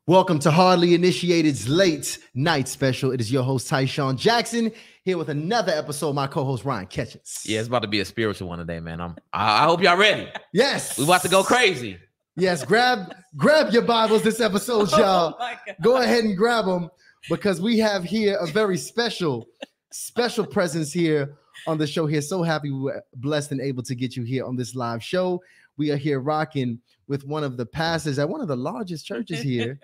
Welcome to Hardly Initiated's late night special. It is your host, Tyshawn Jackson, here with another episode of my co-host, Ryan Ketchens. Yeah, it's about to be a spiritual one today, man. I hope y'all ready. Yes. We about to go crazy. Yes, grab your Bibles this episode, y'all. Go ahead and grab them because we have here a very special presence here on the show here. So happy we were blessed and able to get you here on this live show. We are here rocking with one of the pastors at one of the largest churches here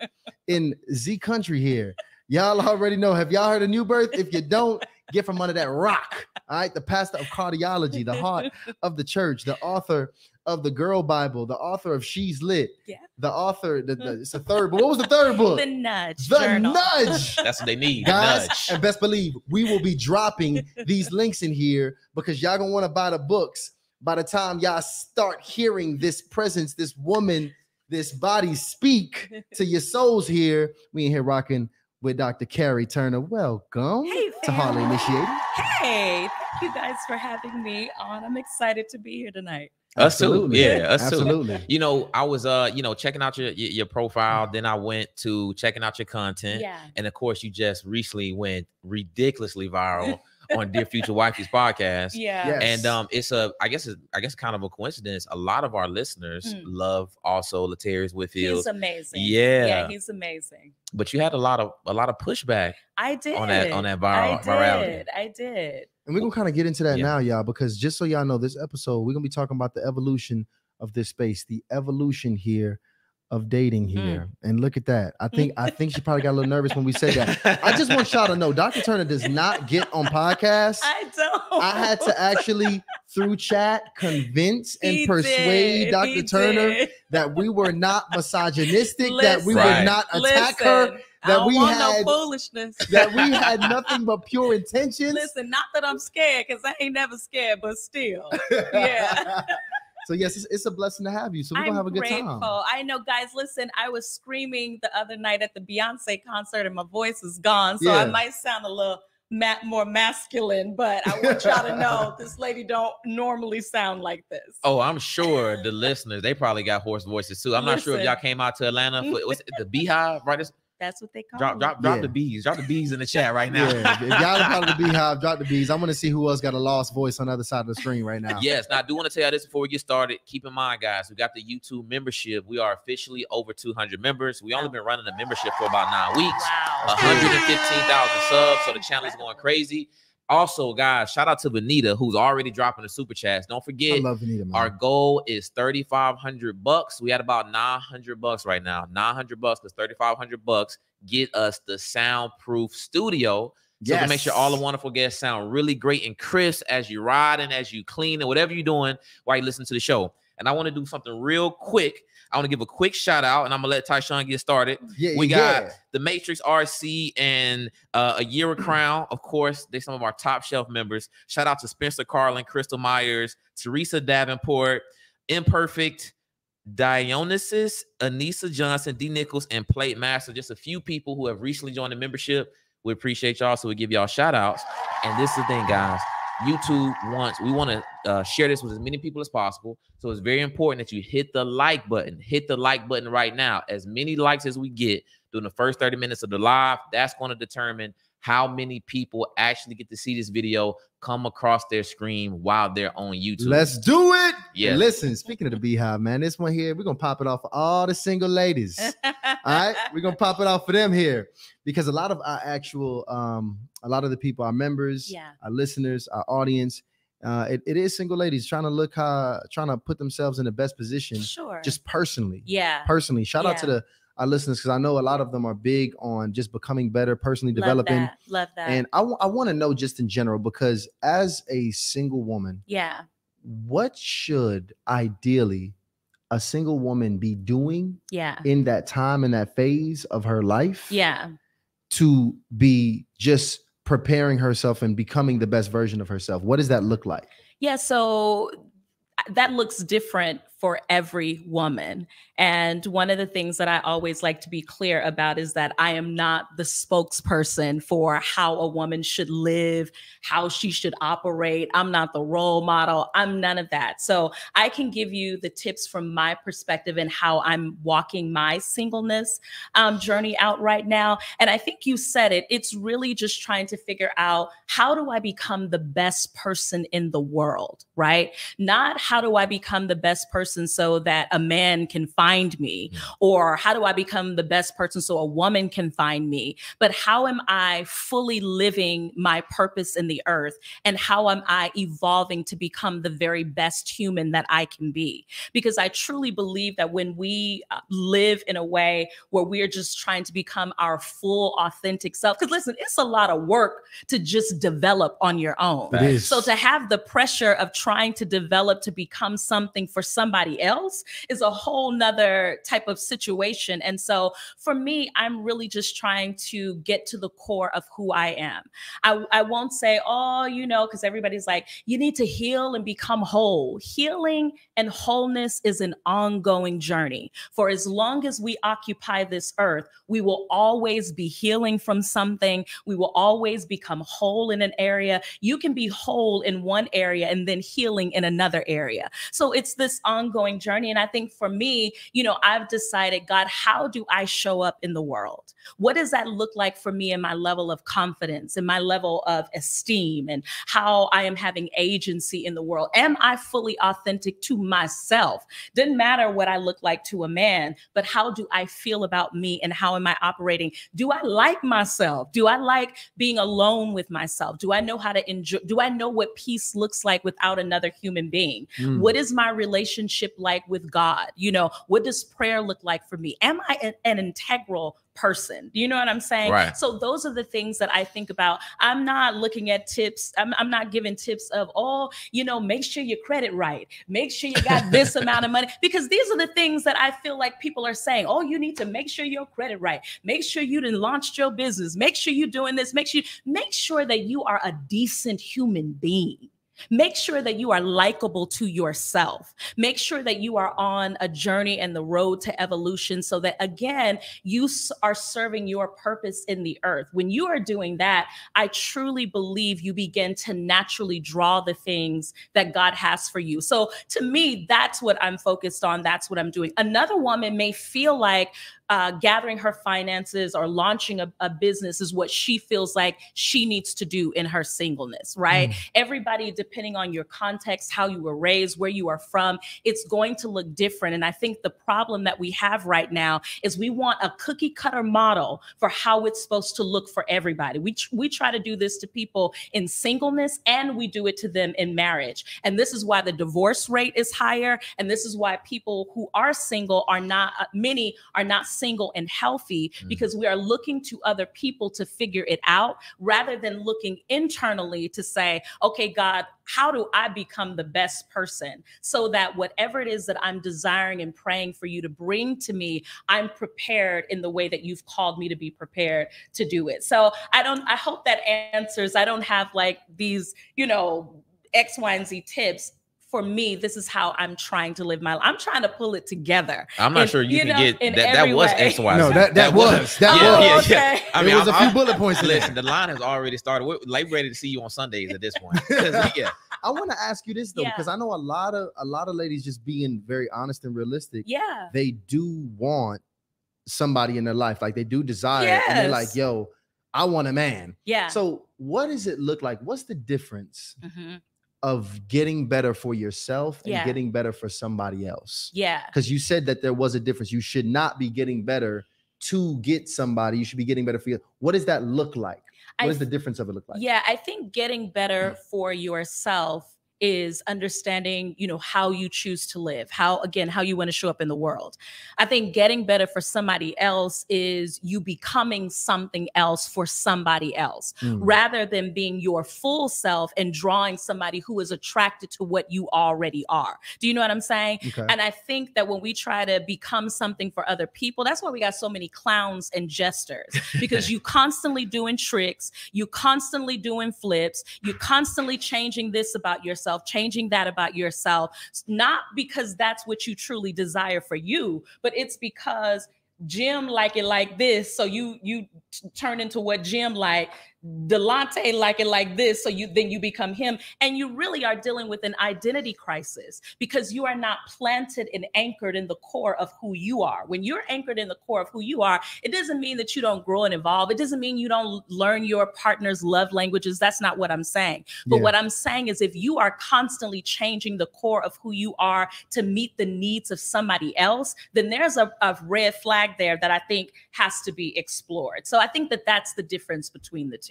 in Z country here. Y'all already know. Have y'all heard of New Birth? If you don't, get from under that rock. All right. The pastor of cardiology, the heart of the church, the author of the Girl Bible, the author of She's Lit, the author, it's a third book. What was the third book? The Nudge. The Journal. Nudge. That's what they need. Guys, Nudge. and best believe we will be dropping these links in here because y'all gonna want to buy the books by the time y'all start hearing this presence, this woman, this body speak to your souls here. We in here rocking with Dr. Karri Turner. Welcome to Hardly Initiated. Hey, thank you guys for having me on. I'm excited to be here tonight. Us too. Yeah, us Absolutely. too. You know, I was checking out your profile, then I went to checking out your content. Yeah. And of course, you just recently went ridiculously viral on Dear Future Wifey's podcast. Yeah. Yes. And it's I guess kind of a coincidence. A lot of our listeners love also Latarius Whitfield. He's amazing. Yeah. Yeah, he's amazing. But you had a lot of pushback. I did. On that virality. I did. And we're going to kind of get into that Yeah. now, y'all, because just so y'all know, this episode, we're going to be talking about the evolution of this space, the evolution here of dating here. And look at that. I think she probably got a little nervous when we said that. I just want y'all to know, Dr. Turner does not get on podcasts. I don't. I had to actually, through chat, convince and He persuade did. Dr. He Turner did. that we were not misogynistic, that we Listen. would not attack her, Listen, I that don't we want had no foolishness. that we had nothing but pure intentions. Listen, not that I'm scared, because I ain't never scared, but still. Yeah. So yes, it's a blessing to have you. So we're gonna have a good grateful. time. I know, guys. Listen, I was screaming the other night at the Beyonce concert, and my voice is gone, so I Yeah. might sound a little more masculine. But I want y'all to know this lady don't normally sound like this. Oh, I'm sure the listeners, they probably got hoarse voices too. I'm not sure if y'all came out to Atlanta for what's it, the Beehive, right? That's what they call Drop it. Yeah. the bees. Drop the bees in the chat right now. Yeah, if y'all are part of the Beehive, drop the bees. I want to see who else got a lost voice on the other side of the screen right now. Yes. Now, I do want to tell you this before we get started. Keep in mind, guys, we got the YouTube membership. We are officially over 200 members. We only been running the membership for about 9 weeks. Wow. 115,000 subs. So the channel is going crazy. Also, guys, shout out to Vanita, who's already dropping the super chats. Don't I forget, love Vanita, man. our goal is $3,500. We had about $900 right now. $900 because $3,500 get us the soundproof studio. So to make sure all the wonderful guests sound really great and crisp as you ride and as you clean and whatever you're doing while you listen to the show. And I want to do something real quick. I want to give a quick shout out, and I'm gonna let Tyshawn get started. We got the Matrix RC and a Year of Crown. Of course, they're some of our top shelf members. Shout out to Spencer Carlin, Crystal Myers, Teresa Davenport, Imperfect, Dionysus, Anissa Johnson, D. Nichols, and Plate Master. Just a few people who have recently joined the membership. We appreciate y'all, so we give y'all shout outs. And this is the thing, guys. YouTube we want to share this with as many people as possible. So it's very important that you hit the like button. Hit the like button right now. As many likes as we get during the first 30 minutes of the live, that's going to determine how many people actually get to see this video come across their screen while they're on YouTube. Let's do it. Yeah. Listen, speaking of the Beehive, man, this one here, we're going to pop it off for all the single ladies. All right. We're going to pop it off for them here because a lot of our actual, a lot of the people, our members, our listeners, our audience, it is single ladies trying to put themselves in the best position. Sure. Just personally. Yeah. Personally. Shout out to our listeners because I know a lot of them are big on just becoming better, personally developing. Love that. And I want to know just in general, because as a single woman, what should ideally a single woman be doing in that time, in that phase of her life to be just preparing herself and becoming the best version of herself? What does that look like? Yeah, so that looks different for every woman. And one of the things that I always like to be clear about is that I am not the spokesperson for how a woman should live, how she should operate. I'm not the role model. I'm none of that. So I can give you the tips from my perspective and how I'm walking my singleness journey out right now. And I think you said it. It's really just trying to figure out, how do I become the best person in the world, right? Not how do I become the best person so that a man can find me, or how do I become the best person so a woman can find me, but how am I fully living my purpose in the earth, and how am I evolving to become the very best human that I can be? Because I truly believe that when we live in a way where we are just trying to become our full authentic self, because listen, it's a lot of work to just develop on your own. So to have the pressure of trying to develop to become something for somebody else is a whole nother type of situation. And so for me, I'm really just trying to get to the core of who I am. I won't say, oh, you know, because everybody's like, you need to heal and become whole. Healing and wholeness is an ongoing journey. For as long as we occupy this earth, we will always be healing from something. We will always become whole in an area. You can be whole in one area and then healing in another area. So it's this ongoing journey. And I think for me, you know, I've decided, God, how do I show up in the world? What does that look like for me in my level of confidence, in my level of esteem, and how I am having agency in the world? Am I fully authentic to myself? Doesn't matter what I look like to a man, but how do I feel about me and how am I operating? Do I like myself? Do I like being alone with myself? Do I know how to enjoy? Do I know what peace looks like without another human being? What is my relationship like with God? You know, what does prayer look like for me? Am I an integral person? Do you know what I'm saying? Right. So those are the things that I think about. I'm not looking at tips. I'm not giving tips of, oh, you know, make sure your credit right. Make sure you got this amount of money, because these are the things that I feel like people are saying. Oh, you need to make sure your credit right. Make sure you done launched your business. Make sure you're doing this. Make sure that you are a decent human being. Make sure that you are likable to yourself. Make sure that you are on a journey and the road to evolution, so that, again, you are serving your purpose in the earth. When you are doing that, I truly believe you begin to naturally draw the things that God has for you. So to me, that's what I'm focused on. That's what I'm doing. Another woman may feel like gathering her finances or launching a business is what she feels like she needs to do in her singleness, right? Everybody, depending on your context, how you were raised, where you are from, it's going to look different. And I think the problem that we have right now is we want a cookie cutter model for how it's supposed to look for everybody. We try to do this to people in singleness, and we do it to them in marriage. And this is why the divorce rate is higher. And this is why people who are single are not, many are not single and healthy, because we are looking to other people to figure it out, rather than looking internally to say, okay, God, how do I become the best person so that whatever it is that I'm desiring and praying for you to bring to me, I'm prepared in the way that you've called me to be prepared to do it. So I hope that answers. I don't have like these, you know, X, Y, and Z tips. For me, this is how I'm trying to live my life. I'm trying to pull it together. I'm not sure you can get that. That was X, Y, no, that was. Okay. I mean, there was a few bullet points. Listen, the line has already started. We're like ready to see you on Sundays at this point. Yeah. I want to ask you this though, because I know a lot of ladies, just being very honest and realistic. Yeah. They do want somebody in their life, like they do desire, and they're like, "Yo, I want a man." Yeah. So, what does it look like? What's the difference of getting better for yourself and getting better for somebody else? Yeah. Because you said that there was a difference. You should not be getting better to get somebody. You should be getting better for you. What does that look like? What is the difference of it look like? Yeah, I think getting better for yourself is understanding, you know, how you choose to live, how you want to show up in the world. I think getting better for somebody else is you becoming something else for somebody else, rather than being your full self and drawing somebody who is attracted to what you already are. Do you know what I'm saying? Okay. And I think that when we try to become something for other people, that's why we got so many clowns and jesters, because you constantly doing tricks, you constantly doing flips, you constantly changing this about yourself. yourself, changing that about yourself, not because that's what you truly desire for you, but it's because Jim like it like this, so you turn into what Jim like. Delante like it like this, so then you become him, and you really are dealing with an identity crisis because you are not planted and anchored in the core of who you are. When you're anchored in the core of who you are, it doesn't mean that you don't grow and evolve. It doesn't mean you don't learn your partner's love languages. That's not what I'm saying. But what I'm saying is if you are constantly changing the core of who you are to meet the needs of somebody else, then there's a red flag there that I think has to be explored. So I think that that's the difference between the two.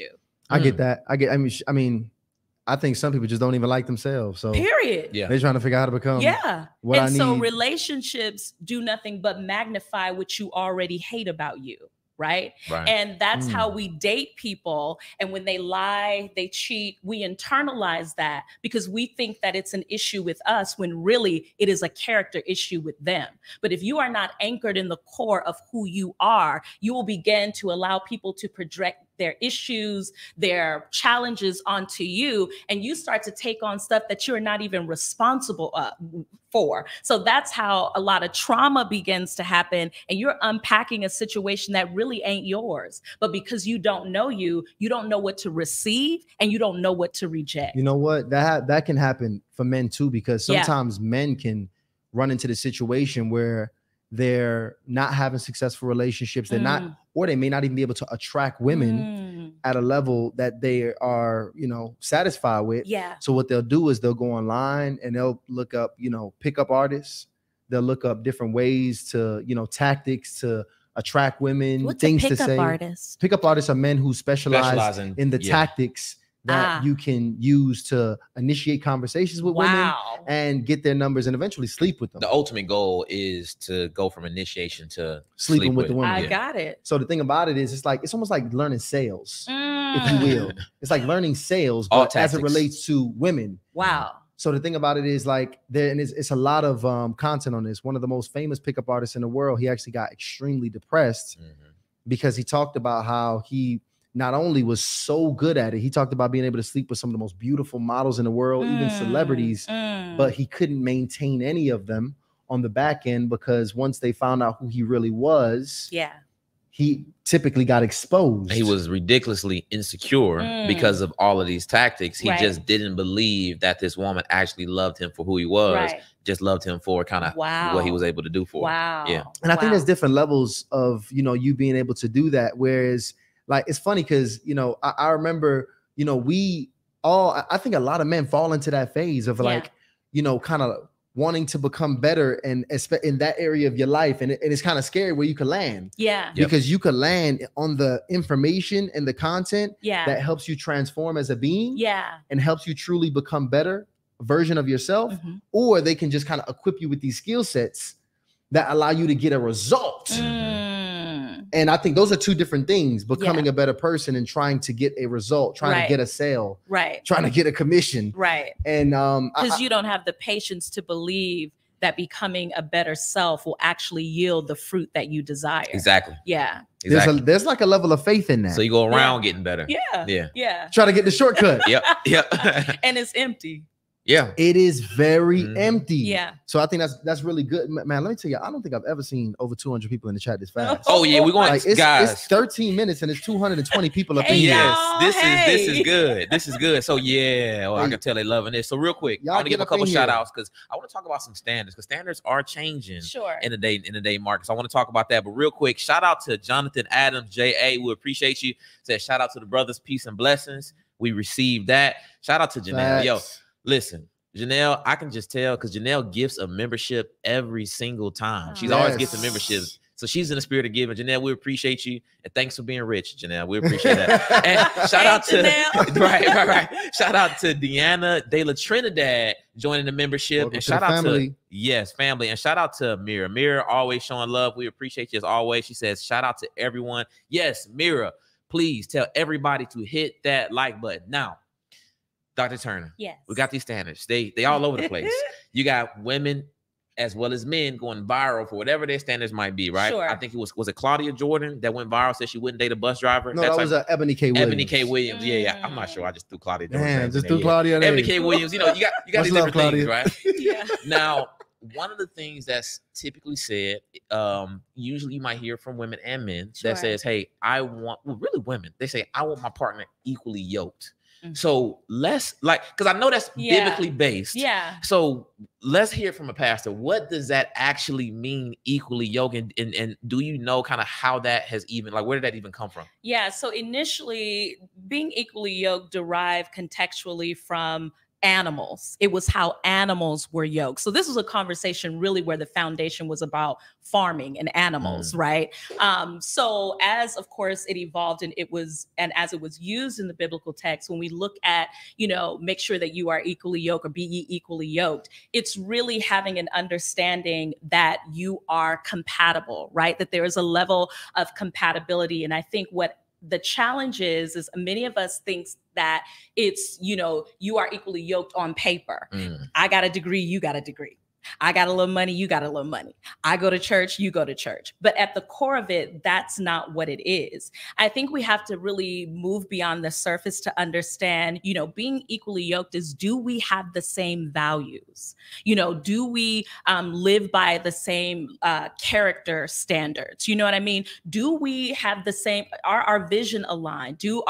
I get that. I mean, I think some people just don't even like themselves. So period. Yeah. They're trying to figure out how to become what I need. So relationships do nothing but magnify what you already hate about you. Right. And that's how we date people. And when they lie, they cheat, we internalize that because we think that it's an issue with us when really it is a character issue with them. But if you are not anchored in the core of who you are, you will begin to allow people to project their issues, their challenges onto you, and you start to take on stuff that you're not even responsible for. So that's how a lot of trauma begins to happen, and you're unpacking a situation that really ain't yours. But because you don't know you don't know what to receive, and you don't know what to reject. You know what? That can happen for men too, because sometimes men can run into the situation where they're not having successful relationships. They're not, or they may not even be able to attract women at a level that they are, satisfied with. Yeah. So what they'll do is they'll go online and they'll look up, pickup artists. They'll look up different ways to, tactics to attract women. What's things a pickup to say. Artist? Pickup artists are men who specialize in the tactics that you can use to initiate conversations with women and get their numbers and eventually sleep with them. The ultimate goal is to go from initiation to sleeping with the women. I got it. So the thing about it is it's almost like learning sales, if you will. It's like learning sales, but as it relates to women. Wow. So the thing about it is it's a lot of content on this. One of the most famous pickup artists in the world, he actually got extremely depressed because he talked about how he not only was so good at it, he talked about being able to sleep with some of the most beautiful models in the world, even celebrities, but he couldn't maintain any of them on the back end because once they found out who he really was, he typically got exposed. He was ridiculously insecure because of all of these tactics. He just didn't believe that this woman actually loved him for who he was, just loved him for kind of what he was able to do for her. Yeah. And I think there's different levels of, you being able to do that. Whereas like, it's funny because, I remember, I think a lot of men fall into that phase of like, kind of wanting to become better and in that area of your life. And it's kind of scary where you can land. Yeah. Because you could land on the information and the content that helps you transform as a being. Yeah. And helps you truly become better version of yourself. Or they can just kind of equip you with these skill sets that allow you to get a result. And I think those are two different things, becoming a better person and trying to get a result, trying to get a sale, trying to get a commission. And because you don't have the patience to believe that becoming a better self will actually yield the fruit that you desire. Exactly. Yeah. Exactly. There's like a level of faith in that. So you go around getting better. Yeah. Try to get the shortcut. Yep. And it's empty. Yeah, it is very empty. Yeah. So I think that's really good, man. Let me tell you, I don't think I've ever seen over 200 people in the chat this fast. Oh yeah, we're going, guys. It's 13 minutes and it's 220 people up in here. Yes, this is good. This is good. So yeah, I can tell they loving this. So real quick, I want to give a couple shout outs because I want to talk about some standards because standards are changing in the day market. So I want to talk about that. But real quick, shout out to Jonathan Adams, J.A. We appreciate you. Said shout out to the brothers, peace and blessings. We received that. Shout out to Janelle. Yo. Listen, Janelle, I can just tell because Janelle gifts a membership every single time. She's always gifting memberships. So she's in the spirit of giving. Janelle, we appreciate you. And thanks for being rich, Janelle. We appreciate that. And shout out to right. Shout out to Deanna De La Trinidad joining the membership. Welcome and shout out family. Family. And shout out to Mira. Mira always showing love. We appreciate you as always. She says, shout out to everyone. Yes, Mira, please tell everybody to hit that like button. Now, Dr. Turner, we got these standards. They all over the place. You got women as well as men going viral for whatever their standards might be, right? Sure. I think it was it Claudia Jordan that went viral, said she wouldn't date a bus driver? No, that was Ebony K. Williams. Ebony K. Williams. Yeah. I'm not sure. I just threw Claudia Jordan. Damn, just threw Claudia. Ebony K. Williams. You know, you got these different things, right? Yeah. Now, one of the things that's typically said, usually you might hear from women and men that says, hey, really women, they say, I want my partner equally yoked. So let's because I know that's biblically based. Yeah. So let's hear from a pastor. What does that actually mean, equally yoked? And do you know kind of how that has even, where did that even come from? Yeah. So initially, being equally yoked derived contextually from animals. It was how animals were yoked. So this was a conversation really where the foundation was about farming and animals, right? So as of course it evolved and as it was used in the biblical text, when we look at, make sure that you are equally yoked or be ye equally yoked, it's really having an understanding that you are compatible, right? That there is a level of compatibility. And I think what the challenge is many of us think that it's, you are equally yoked on paper. I got a degree, you got a degree. I got a little money, you got a little money. I go to church, you go to church. But at the core of it, that's not what it is. I think we have to really move beyond the surface to understand, being equally yoked is, do we have the same values? Do we live by the same character standards? You know what I mean? Do we have the same, are our vision aligned? Do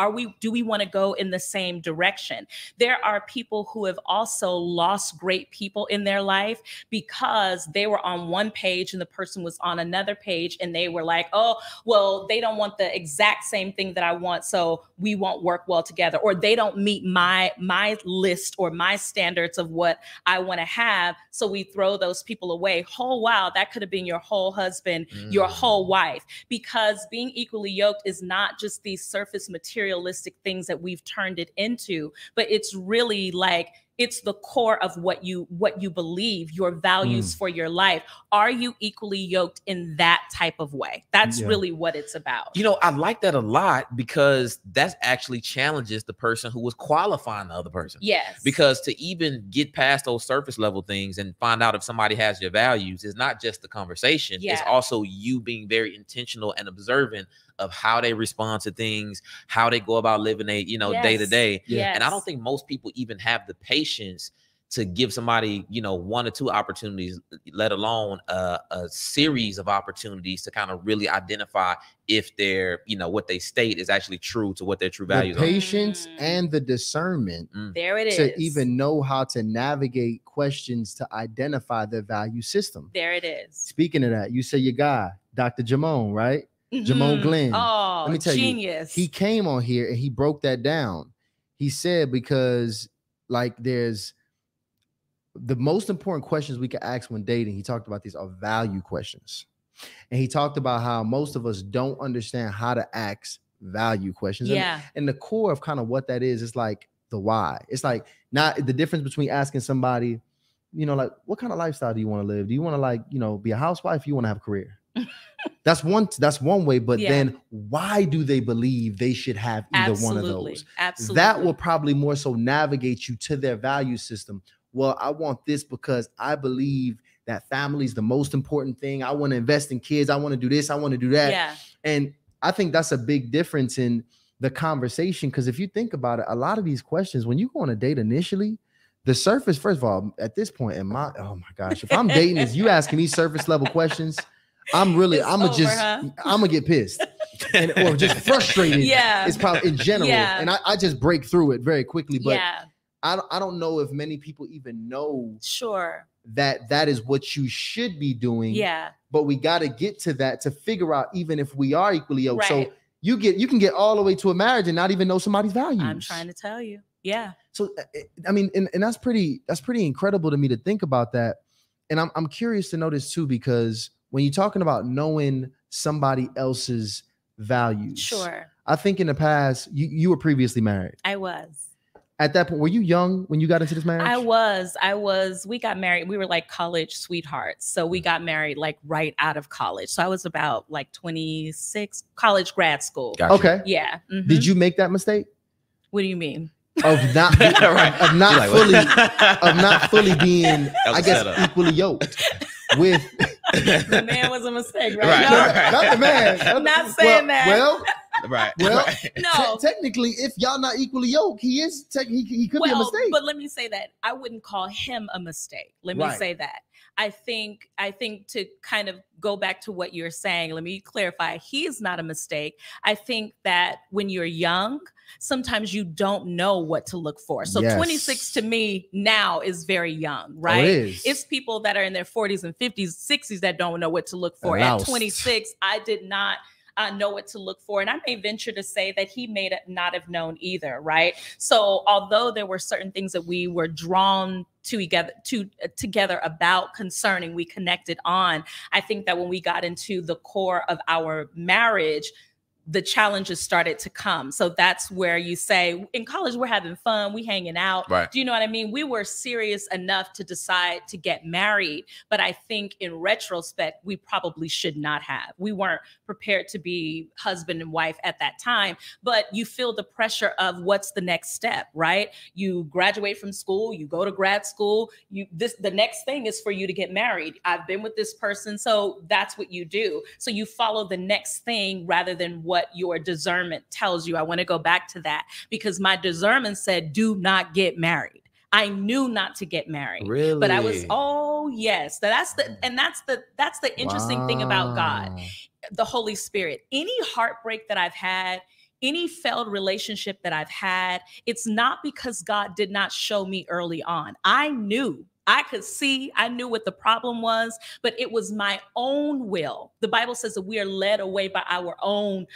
we want to go in the same direction? There are people who have also lost great people in their life because they were on one page and the person was on another page and they were like, oh, well, they don't want the exact same thing that I want, so we won't work well together. Or they don't meet my list or my standards of what I want to have, so we throw those people away. Oh, wow, that could have been your whole husband, your whole wife. Because being equally yoked is not just these surface materialistic things that we've turned it into, but it's really it's the core of what you believe, your values for your life. Are you equally yoked in that type of way? That's really what it's about. I like that a lot because that actually challenges the person who was qualifying the other person. Yes. Because to even get past those surface level things and find out if somebody has your values is not just the conversation. It's also you being very intentional and observant of how they respond to things, how they go about living day to day. And I don't think most people even have the patience to give somebody, 1 or 2 opportunities, let alone a series of opportunities to kind of really identify if they're, what they state is actually true to what their true values are. The patience and the discernment there it is, to even know how to navigate questions to identify their value system. There it is. Speaking of that, you say your guy, Dr. Jamone, right? Jamone Glenn. Oh, let me tell genius. You, he came on here and he broke that down. He said, because there's the most important questions we can ask when dating, he talked about these are value questions. And he talked about how most of us don't understand how to ask value questions. And the core of kind of what that is the why. It's not the difference between asking somebody, what kind of lifestyle do you want to live? Do you want to be a housewife? You want to have a career? That's one way, but then why do they believe they should have either one of those? Absolutely. That will probably more so navigate you to their value system. Well, I want this because I believe that family is the most important thing. I want to invest in kids. I want to do this. I want to do that. Yeah. And I think that's a big difference in the conversation, because if you think about it, a lot of these questions, when you go on a date initially, the surface, first of all, at this point oh my gosh, if I'm dating, is you asking me surface level questions, I'm gonna get pissed or just frustrated. It's probably in general. And I just break through it very quickly. But I don't know if many people even know that is what you should be doing. But we got to get to that to figure out even if we are equally yoked. So you can get all the way to a marriage and not even know somebody's values. I'm trying to tell you. So I mean, and that's pretty incredible to me to think about that. And I'm curious to know this too, because when you're talking about knowing somebody else's values, I think in the past you were previously married. I was. At that point, were you young when you got into this marriage? I was. We got married. We were college sweethearts. So we got married right out of college. So I was about 26, college grad school. Gotcha. Okay. Yeah. Did you make that mistake? What do you mean? Of not fully being, I guess, equally yoked. with the man was a mistake, right? Right, No, right. not the man. I'm not saying that. Well, Right. well, no. Technically, if y'all not equally yoked, he is. He could be a mistake. But let me say that I wouldn't call him a mistake. Let me say that. I think to kind of go back to what you're saying, let me clarify. He is not a mistake. I think that when you're young, sometimes you don't know what to look for. So 26 to me now is very young, right? It's people that are in their 40s and 50s, 60s that don't know what to look for. At 26, I did not know what to look for. And I may venture to say that he may not have known either, right? So although there were certain things that we were drawn together about concerning, we connected on, I think that when we got into the core of our marriage, the challenges started to come. So that's where you say, in college, we're having fun, we hanging out. Right. Do you know what I mean? We were serious enough to decide to get married, but I think in retrospect, we probably should not have. We weren't prepared to be husband and wife at that time, but you feel the pressure of what's the next step, right? You graduate from school, you go to grad school, the next thing is for you to get married. I've been with this person, so that's what you do. So you follow the next thing rather than what your discernment tells you. I want to go back to that because my discernment said, do not get married. I knew not to get married. Really? But I was, yes. That's the interesting thing about God, the Holy Spirit. Any heartbreak that I've had, any failed relationship that I've had, it's not because God did not show me early on. I knew. I could see, I knew what the problem was, but it was my own will. The Bible says that we are led away by our own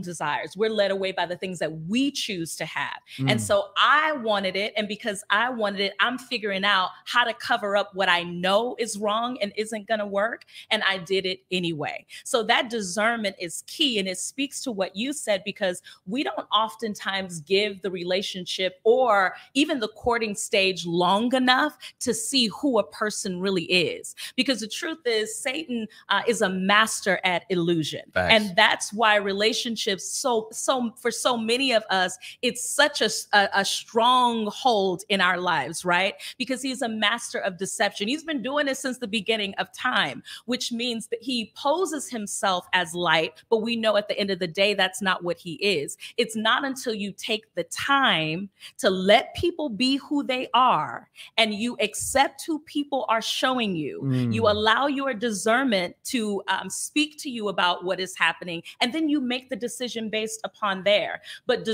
desires. We're led away by the things that we choose to have. And so I wanted it. And because I wanted it, I'm figuring out how to cover up what I know is wrong and isn't going to work. And I did it anyway. So that discernment is key. And it speaks to what you said, because we don't oftentimes give the relationship or even the courting stage long enough to see who a person really is. Because the truth is, Satan is a master at illusion. Facts. And that's why relationships, for so many of us, it's such a stronghold in our lives, right? Because he's a master of deception. He's been doing it since the beginning of time, which means that he poses himself as light, but we know at the end of the day, that's not what he is. It's not until you take the time to let people be who they are and you accept who people are showing you. You allow your discernment to speak to you about what is happening, and then you make the decision based upon there. But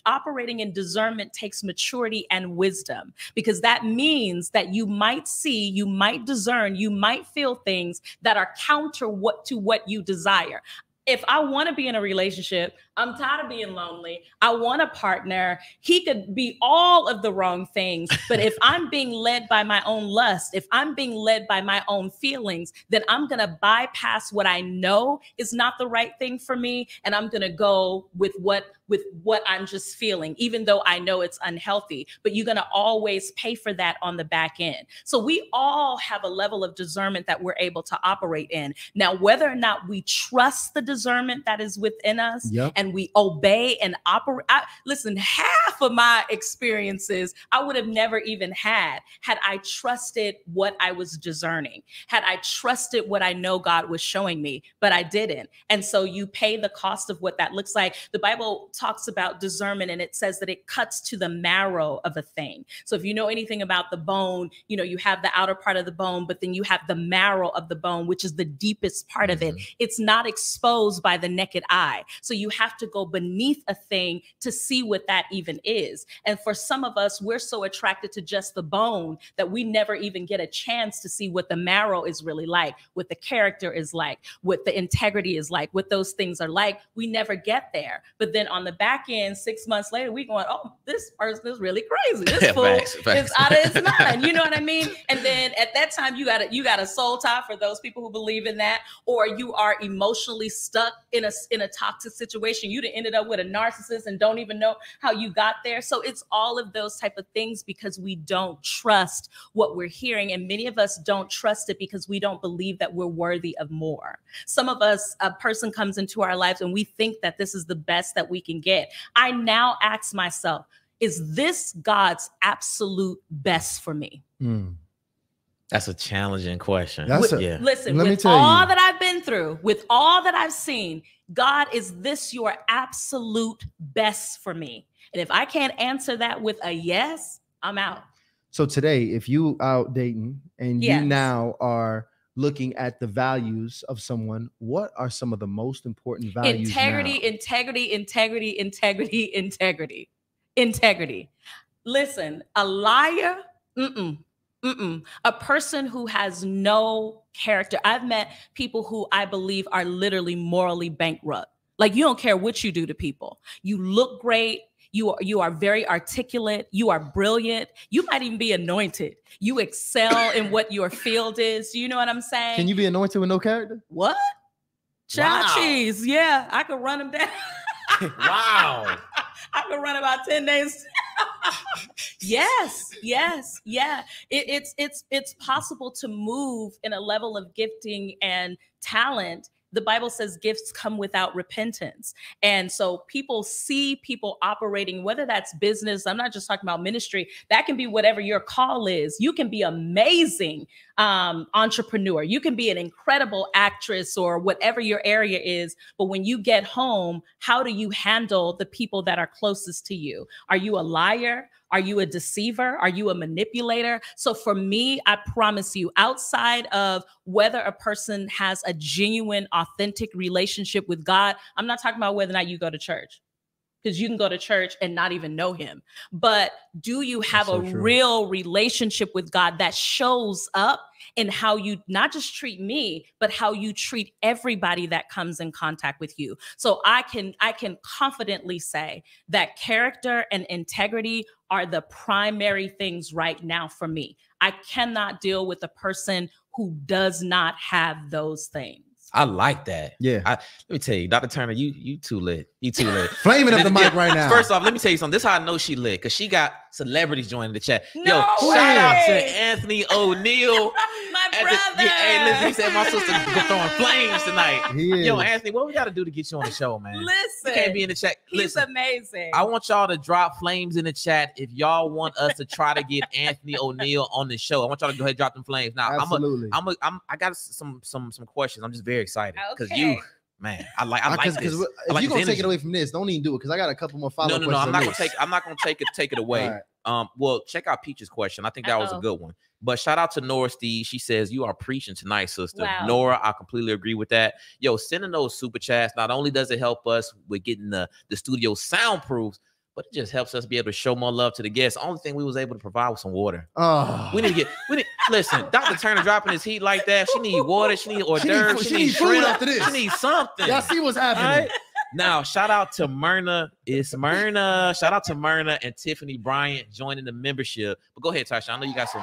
operating in discernment takes maturity and wisdom, because that means that you might see, you might discern, you might feel things that are counter to what you desire. If I want to be in a relationship, I'm tired of being lonely, I want a partner, he could be all of the wrong things. But if I'm being led by my own lust, if I'm being led by my own feelings, then I'm going to bypass what I know is not the right thing for me. And I'm going to go with what I'm just feeling, even though I know it's unhealthy. But you're going to always pay for that on the back end. So we all have a level of discernment that we're able to operate in. Now, whether or not we trust the discernment that is within us, and we obey and operate. Listen, half of my experiences I would have never even had I trusted what I was discerning, had I trusted what I know God was showing me, but I didn't. And so you pay the cost of what that looks like. The Bible talks about discernment, and it says that it cuts to the marrow of a thing. So if you know anything about the bone, you know, you have the outer part of the bone, but then you have the marrow of the bone, which is the deepest part of it. It's not exposed by the naked eye. So you have to go beneath a thing to see what that even is. And for some of us, we're so attracted to just the bone that we never even get a chance to see what the marrow is really like, what the character is like, what the integrity is like, what those things are like. We never get there. But then on the back end, 6 months later, we going, oh, this person is really crazy. This fool is out of his mind. You know what I mean? And then at that time, you got a soul tie for those people who believe in that, or you are emotionally stuck in a toxic situation. You'd have ended up with a narcissist and don't even know how you got there. So it's all of those type of things because we don't trust what we're hearing. And many of us don't trust it because we don't believe that we're worthy of more. Some of us, a person comes into our lives and we think that this is the best that we can get. I now ask myself, is this God's absolute best for me? That's a challenging question. Listen, with all that I've been through, with all that I've seen, God, is this your absolute best for me? And if I can't answer that with a yes, I'm out. So today, if you out dating and you now are looking at the values of someone, what are some of the most important values? Integrity. Listen, a liar, a person who has no character. I've met people who I believe are literally morally bankrupt. Like, you don't care what you do to people. You look great. You are very articulate. You are brilliant. You might even be anointed. You excel in what your field is. You know what I'm saying? Can you be anointed with no character? What? Child cheese. Yeah, I could run them down. Wow. I could run about 10 days. Yes. Yeah. It's possible to move in a level of gifting and talent. The Bible says gifts come without repentance. And so people see people operating, whether that's business, I'm not just talking about ministry, that can be whatever your call is. You can be amazing entrepreneur. You can be an incredible actress or whatever your area is. But when you get home, how do you handle the people that are closest to you? Are you a liar? Are you a deceiver? Are you a manipulator? So for me, I promise you, outside of whether a person has a genuine, authentic relationship with God, I'm not talking about whether or not you go to church, because you can go to church and not even know him. But do you have a real relationship with God that shows up in how you not just treat me, but how you treat everybody that comes in contact with you? So I can confidently say that character and integrity are the primary things right now for me. I cannot deal with a person who does not have those things. I like that. Yeah. Let me tell you, Dr. Turner, you too lit. You too lit. Flaming up the mic right now. First off, let me tell you something. This is how I know she lit, because she got celebrities joining the chat. No Yo, shout out to Anthony O'Neal. My brother. Hey, listen, he said my sister throwing flames tonight. He Yo, is. Anthony, what we got to do to get you on the show, man? Listen. You can't be in the chat. He's Listen, amazing. I want y'all to drop flames in the chat if y'all want us to try to get Anthony O'Neal on the show. I want y'all to go ahead and drop them flames. Now, Absolutely. I got some questions. I'm just very excited because Okay. man, I like this. If I like you're gonna this take it energy. away from this, don't even do it, because I got a couple more follow-up No. questions. I'm not gonna take it away. All right. Well, check out Peach's question. I think that was a good one. But shout out to Nora Steve. She says, you are preaching tonight, sister. Wow. Nora, I completely agree with that. Yo, sending those super chats, not only does it help us with getting the studio soundproofs, but it just helps us be able to show more love to the guests. The only thing we was able to provide was some water. Oh. Listen, Dr. Turner dropping his heat like that. She need water. She need hors d'oeuvres. She need food shrimp. after this. She need something. Y'all see what's happening. Right? Now, shout out to Myrna. It's Myrna. Shout out to Myrna and Tiffany Bryant joining the membership. But go ahead, Tasha. I know you got some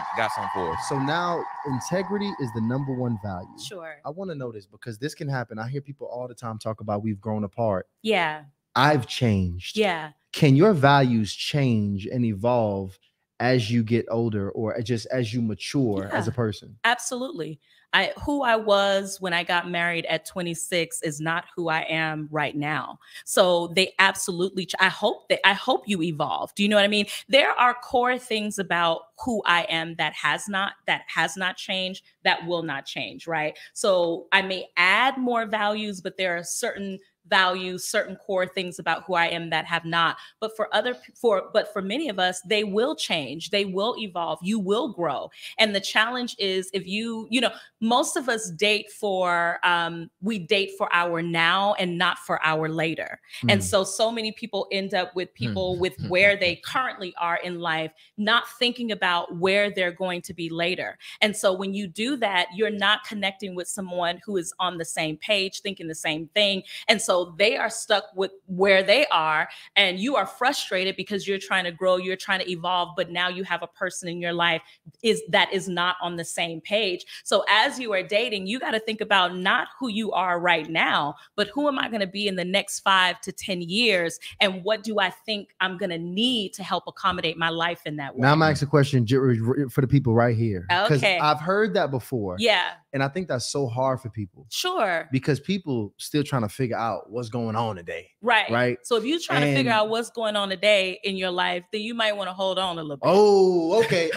for us. So now integrity is the number one value. Sure. I want to know this because this can happen. I hear people all the time talk about we've grown apart. Yeah. I've changed. Yeah. Can your values change and evolve as you get older or just as you mature as a person? Absolutely. Who I was when I got married at 26 is not who I am right now. So they absolutely, I hope you evolve. Do you know what I mean? There are core things about who I am that has not changed, that will not change, right? So I may add more values, but there are certain values, certain core things about who I am that have not. But for many of us, they will change, they will evolve, you will grow. And the challenge is if most of us date for our now and not for our later. And so many people end up with people with where they currently are in life, not thinking about where they're going to be later. And so when you do that, you're not connecting with someone who is on the same page, thinking the same thing. And so they are stuck with where they are, and you are frustrated because you're trying to grow, you're trying to evolve, but now you have a person in your life that is not on the same page. So as you are dating, you got to think about not who you are right now, but who am I going to be in the next 5 to 10 years? And what do I think I'm going to need to help accommodate my life in that way? Now I'm asking a question for the people right here. Because Okay. I've heard that before. Yeah. And I think that's so hard for people. Sure. Because people still trying to figure out out what's going on today. Right. Right. So if you're trying to figure out what's going on today in your life, then you might want to hold on a little bit. Oh, okay.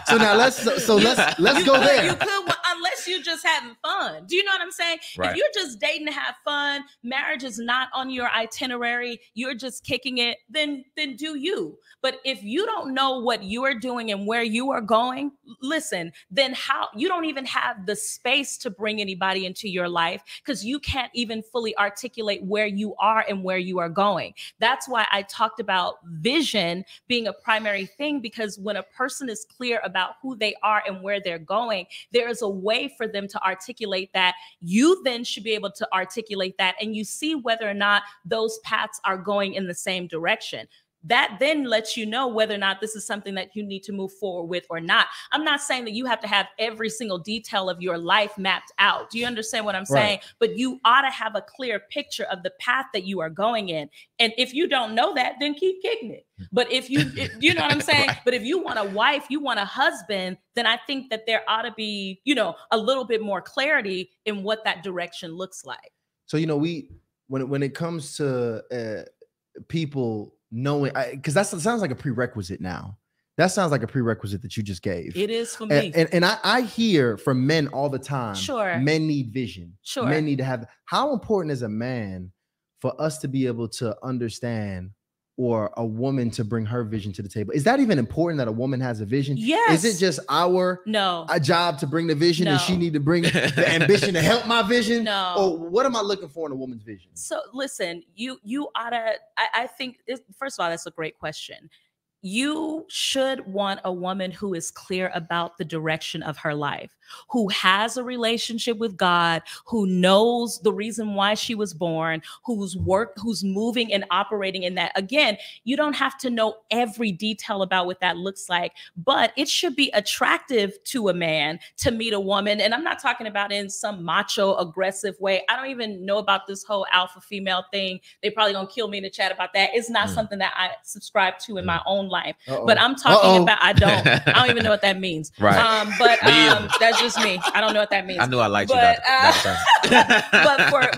So now let's go there. You could, unless you're just having fun. Do you know what I'm saying? Right. If you're just dating to have fun, marriage is not on your itinerary, you're just kicking it, then do you. But if you don't know what you are doing and where you are going, listen, then how you don't even have the space to bring anybody into your life because you can't even fully articulate where you are and where you are going. That's why I talked about vision being a primary thing, because when a person is clear about who they are and where they're going, there is a way for them to articulate that. You then should be able to articulate that, and you see whether or not those paths are going in the same direction. That then lets you know whether or not this is something that you need to move forward with or not. I'm not saying that you have to have every single detail of your life mapped out. Do you understand what I'm saying? Right. But you ought to have a clear picture of the path that you are going in. And if you don't know that, then keep kicking it. But if you know what I'm saying? Right. But if you want a wife, you want a husband, then I think that there ought to be, a little bit more clarity in what that direction looks like. So, when it comes to people knowing, because that sounds like a prerequisite now. That sounds like a prerequisite that you just gave. It is for me. And I hear from men all the time. Sure. Men need vision. Sure. Men need to have. How important is a man for us to be able to understand, or a woman to bring her vision to the table? Is that even important that a woman has a vision? Yes. Is it just our job to bring the vision, and she need to bring the ambition to help my vision? No. Or what am I looking for in a woman's vision? So listen, you ought to, I think, first of all, that's a great question. You should want a woman who is clear about the direction of her life, who has a relationship with God, who knows the reason why she was born, who's moving and operating in that. Again, you don't have to know every detail about what that looks like, but it should be attractive to a man to meet a woman. And I'm not talking about in some macho, aggressive way. I don't even know about this whole alpha female thing. They probably gonna kill me in the chat about that. It's not something that I subscribe to in my own life. But I'm talking about, I don't even know what that means. Right. That's just me. I don't know what that means. I knew I liked you.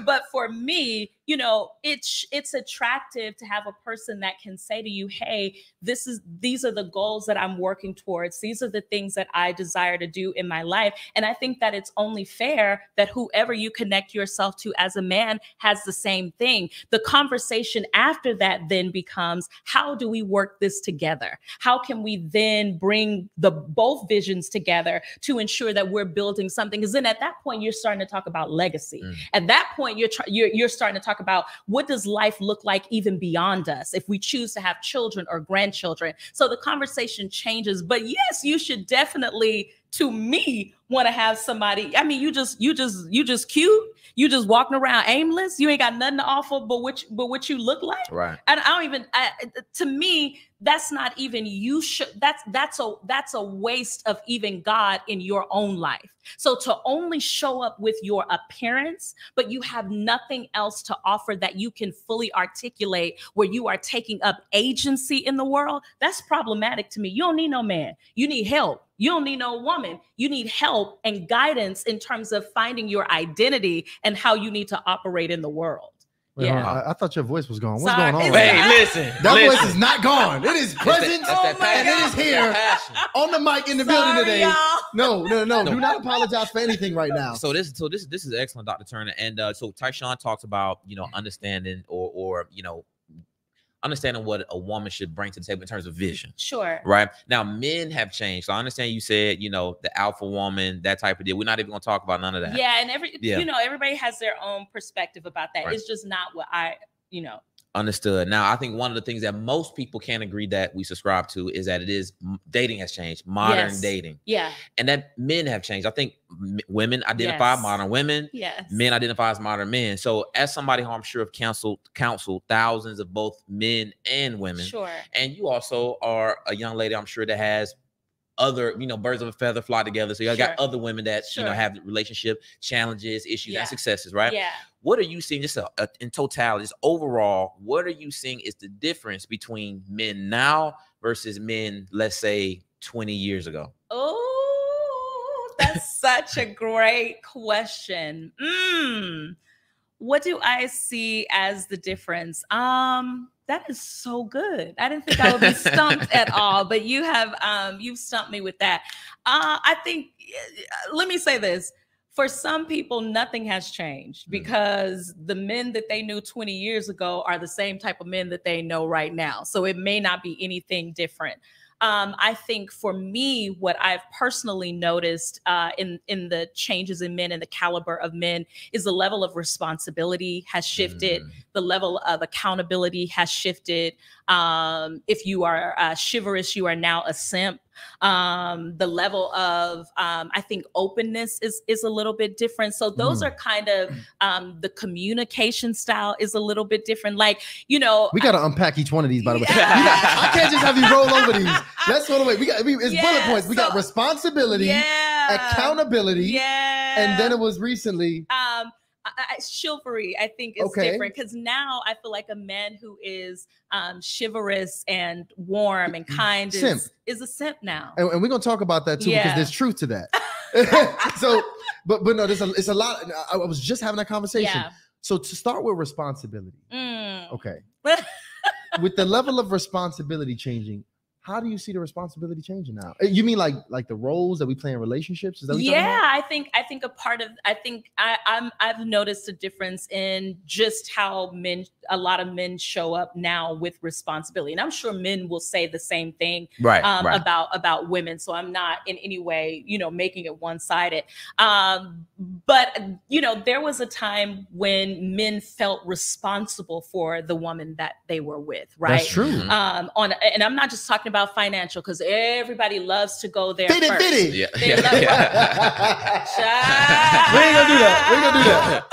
But for me, it's attractive to have a person that can say to you, hey, these are the goals that I'm working towards. These are the things that I desire to do in my life. And I think that it's only fair that whoever you connect yourself to as a man has the same thing. The conversation after that then becomes, how do we work this together? How can we then bring both visions together to ensure that we're building something? Because then at that point, you're starting to talk about legacy. At that point, you're starting to talk about what does life look like even beyond us if we choose to have children or grandchildren. So the conversation changes. But yes, you should definitely, to me, want to have somebody. I mean, you just cute. You just walking around aimless. You ain't got nothing to offer but what you look like. Right. And to me, that's not even that's a waste of even God in your own life. So to only show up with your appearance, but you have nothing else to offer that you can fully articulate, where you are taking up agency in the world, that's problematic to me. You don't need no man. You need help. You don't need no woman. You need help and guidance in terms of finding your identity and how you need to operate in the world. Wait, Yeah. I thought your voice was gone. What's going on? Hey, listen. That voice is not gone. It is present That's and it is here on the mic in the building today. Y'all. No. Do not apologize for anything right now. So this is excellent, Dr. Turner. And so Tyshawn talks about, understanding or understanding what a woman should bring to the table in terms of vision. Sure. Right. Now, men have changed. So I understand you said, the alpha woman, that type of deal. We're not even going to talk about none of that. Yeah. And everybody has their own perspective about that. Right. It's just not what I. Understood. Now, I think one of the things that most people can agree that we subscribe to is that dating has changed, modern dating. Yeah. And that men have changed. I think women identify modern women. Yes. Men identify as modern men. So as somebody who I'm sure have counseled thousands of both men and women. Sure. And you also are a young lady, I'm sure, that has other, birds of a feather fly together. So you got other women that, have relationship challenges, issues, and successes, right? Yeah. What are you seeing just in totality, just overall, what are you seeing is the difference between men now versus men, let's say 20 years ago? Oh, that's such a great question. What do I see as the difference? That is so good. I didn't think I would be stumped at all, but you have you've stumped me with that. I think, let me say this. For some people, nothing has changed because the men that they knew 20 years ago are the same type of men that they know right now. So it may not be anything different. I think for me, what I've personally noticed in the changes in men and the caliber of men is the level of responsibility has shifted. The level of accountability has shifted. If you are chivalrous, you are now a simp. The level of, I think, openness is a little bit different. So those are kind of, the communication style is a little bit different. Like, you know, we got to unpack each one of these, by the way. I can't just have you roll over these. Let's go away. It's bullet points. We got responsibility, accountability, and then it was recently. Chivalry, I think, is different because now I feel like a man who is chivalrous and warm and kind is a simp now. And we're gonna talk about that too because there's truth to that. So, but no, it's a lot. I was just having a conversation. So to start with responsibility, okay, with the level of responsibility changing. How do you see the responsibility changing now? You mean like the roles that we play in relationships? Is that what you're talking about? I think a part of I've noticed a difference in just how a lot of men show up now with responsibility, and I'm sure men will say the same thing about women. So I'm not in any way, you know, making it one-sided. But you know, there was a time when men felt responsible for the woman that they were with, right? That's true. And I'm not just talking about financial, because everybody loves to go there first. We ain't gonna do that.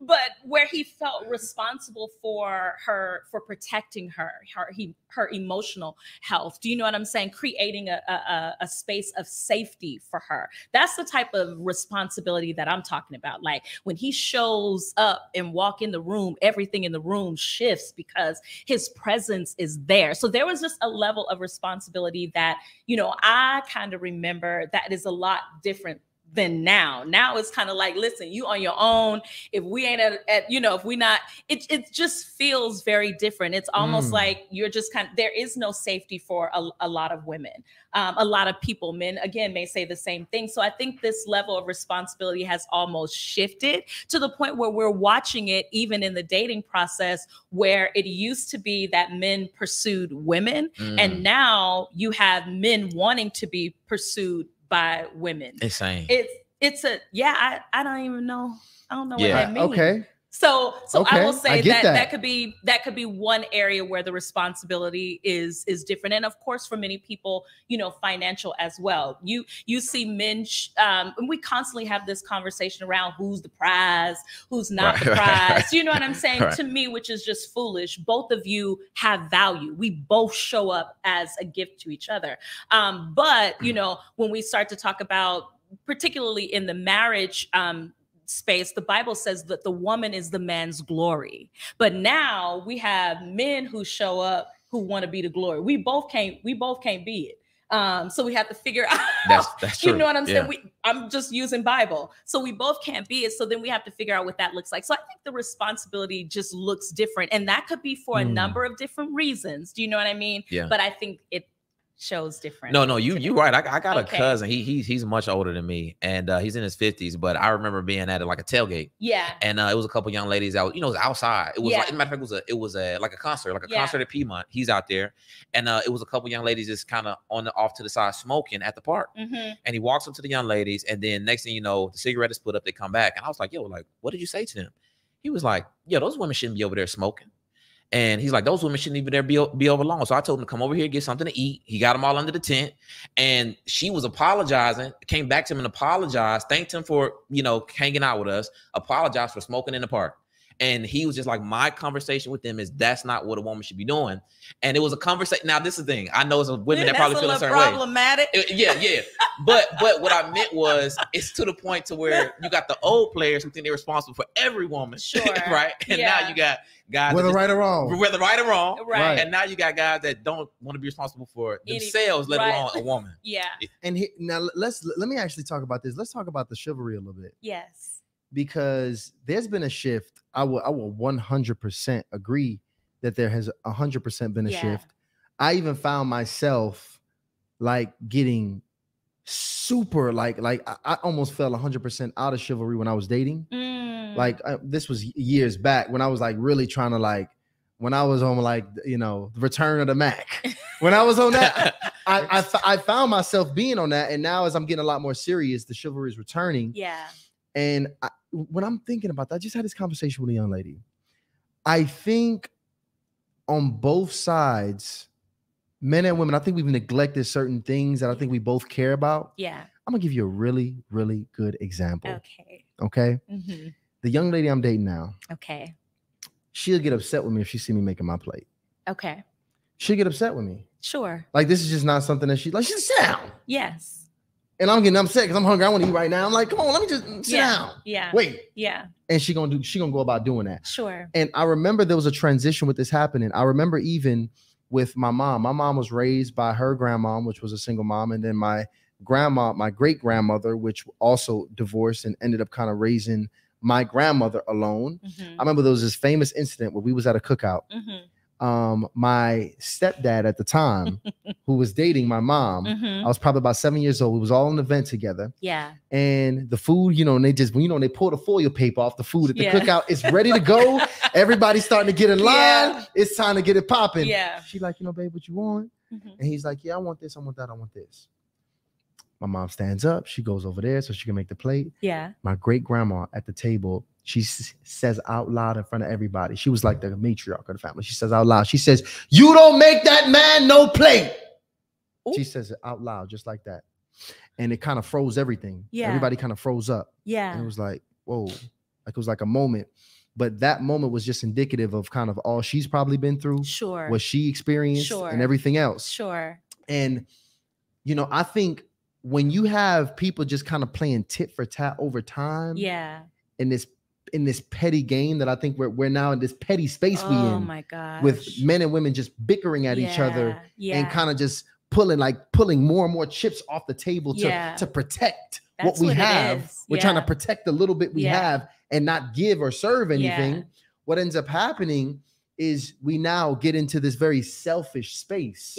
But where he felt responsible for her, for protecting her emotional health. Do you know what I'm saying? Creating a space of safety for her. That's the type of responsibility that I'm talking about. Like when he shows up and walk in the room, everything in the room shifts because his presence is there. So there was just a level of responsibility that, you know, I kind of remember that is a lot different than now. Now it's kind of like, listen, you on your own. If we ain't if we not, it just feels very different. It's almost like you're just there is no safety for a lot of women. A lot of people, men again, may say the same thing. So I think this level of responsibility has almost shifted to the point where we're watching it even in the dating process, where it used to be that men pursued women. And now you have men wanting to be pursued by women. Insane. It's a I don't even know. I don't know what that means. Okay. So I will say that could be one area where the responsibility is different. And of course, for many people, you know, financial as well. You see men, and we constantly have this conversation around who's the prize, who's not the prize. You know what I'm saying? To me, which is just foolish. Both of you have value. We both show up as a gift to each other. But you know, when we start to talk about, particularly in the marriage space, the Bible says that the woman is the man's glory. But now we have men who show up who want to be the glory. We both can't be it. So we have to figure out, that's true. You know what I'm saying? I'm just using Bible. So we both can't be it. So then we have to figure out what that looks like. So I think the responsibility just looks different. And that could be for a number of different reasons. Do you know what I mean? Yeah. But I think it shows different. No, you're right. I got a cousin. He's much older than me, and he's in his 50s. But I remember being at like a tailgate. Yeah. And it was a couple young ladies out. You know, it was outside. It was like, as a matter of fact, it was like a concert, concert at Piedmont. He's out there, and it was a couple young ladies just kind of off to the side smoking at the park. And he walks up to the young ladies, and then next thing you know, the cigarette is split up. They come back, and I was like, "Yo, like, what did you say to them?" He was like, "Yo, those women shouldn't be over there smoking." And he's like, those women shouldn't even be over long. So I told him to come over here, get something to eat. He got them all under the tent. And she was apologizing, came back to him and apologized, thanked him for, you know, hanging out with us, apologized for smoking in the park. And he was just like, my conversation with them is that's not what a woman should be doing. And it was a conversation. Now, this is the thing. I know it's women that probably feel a certain problematic. Way. Yeah. But what I meant was it's to the point to where you got the old players who think they're responsible for every woman. Sure. Right? And now you got guys. Whether right or wrong. Right. And now you got guys that don't want to be responsible for themselves, let alone a woman. Yeah. And now let me actually talk about this. Let's talk about the chivalry a little bit. Yes. because there's been a shift. I will 100% agree that there has 100% been a shift. I even found myself like getting super like I almost fell 100% out of chivalry when I was dating. Like this was years back when I was like really trying to like, when I was on like, you know, the Return of the Mac. When I was on that, I found myself being on that. And now as I'm getting a lot more serious, the chivalry is returning. Yeah. And when I'm thinking about that, I just had this conversation with a young lady. I think on both sides, men and women, I think we've neglected certain things that I think we both care about. Yeah. I'm gonna give you a really, really good example. Okay. Okay. The young lady I'm dating now. Okay. She'll get upset with me if she see me making my plate. Okay. She'll get upset with me. Sure. Like this is just not something that she like. She sit down. Yes. And I'm getting upset because I'm hungry. I want to eat right now. I'm like, come on, let me just sit down. Yeah. Wait. Yeah. And she gonna go about doing that. Sure. And I remember there was a transition with this happening. I remember even with my mom. My mom was raised by her grandmom, which was a single mom, and then my grandma, my great grandmother, which also divorced and ended up kind of raising my grandmother alone. I remember there was this famous incident where we was at a cookout. My stepdad at the time, who was dating my mom, I was probably about 7 years old. We was all in an event together. Yeah. And the food, you know, and they just, you know, they pull the foil paper off the food at the cookout. It's ready to go. Everybody's starting to get in line. Yeah. It's time to get it popping. Yeah. She like, you know, babe, what you want? And he's like, yeah, I want this. I want that. I want this. My mom stands up. She goes over there so she can make the plate. Yeah. My great grandma at the table, she says out loud in front of everybody. She was like the matriarch of the family. She says out loud. She says, "You don't make that man no plate." Ooh. She says it out loud, just like that. And it kind of froze everything. Yeah. Everybody kind of froze up. Yeah. And it was like, whoa. Like it was like a moment. But that moment was just indicative of kind of all she's probably been through. Sure. What she experienced and everything else. Sure. And, you know, I think when you have people just kind of playing tit for tat over time, in this petty game that I think we're now in this petty space we in. Oh my gosh. With men and women just bickering at each other and kind of just pulling more and more chips off the table to protect what we have. We're trying to protect the little bit we have and not give or serve anything. What ends up happening is we now get into this very selfish space.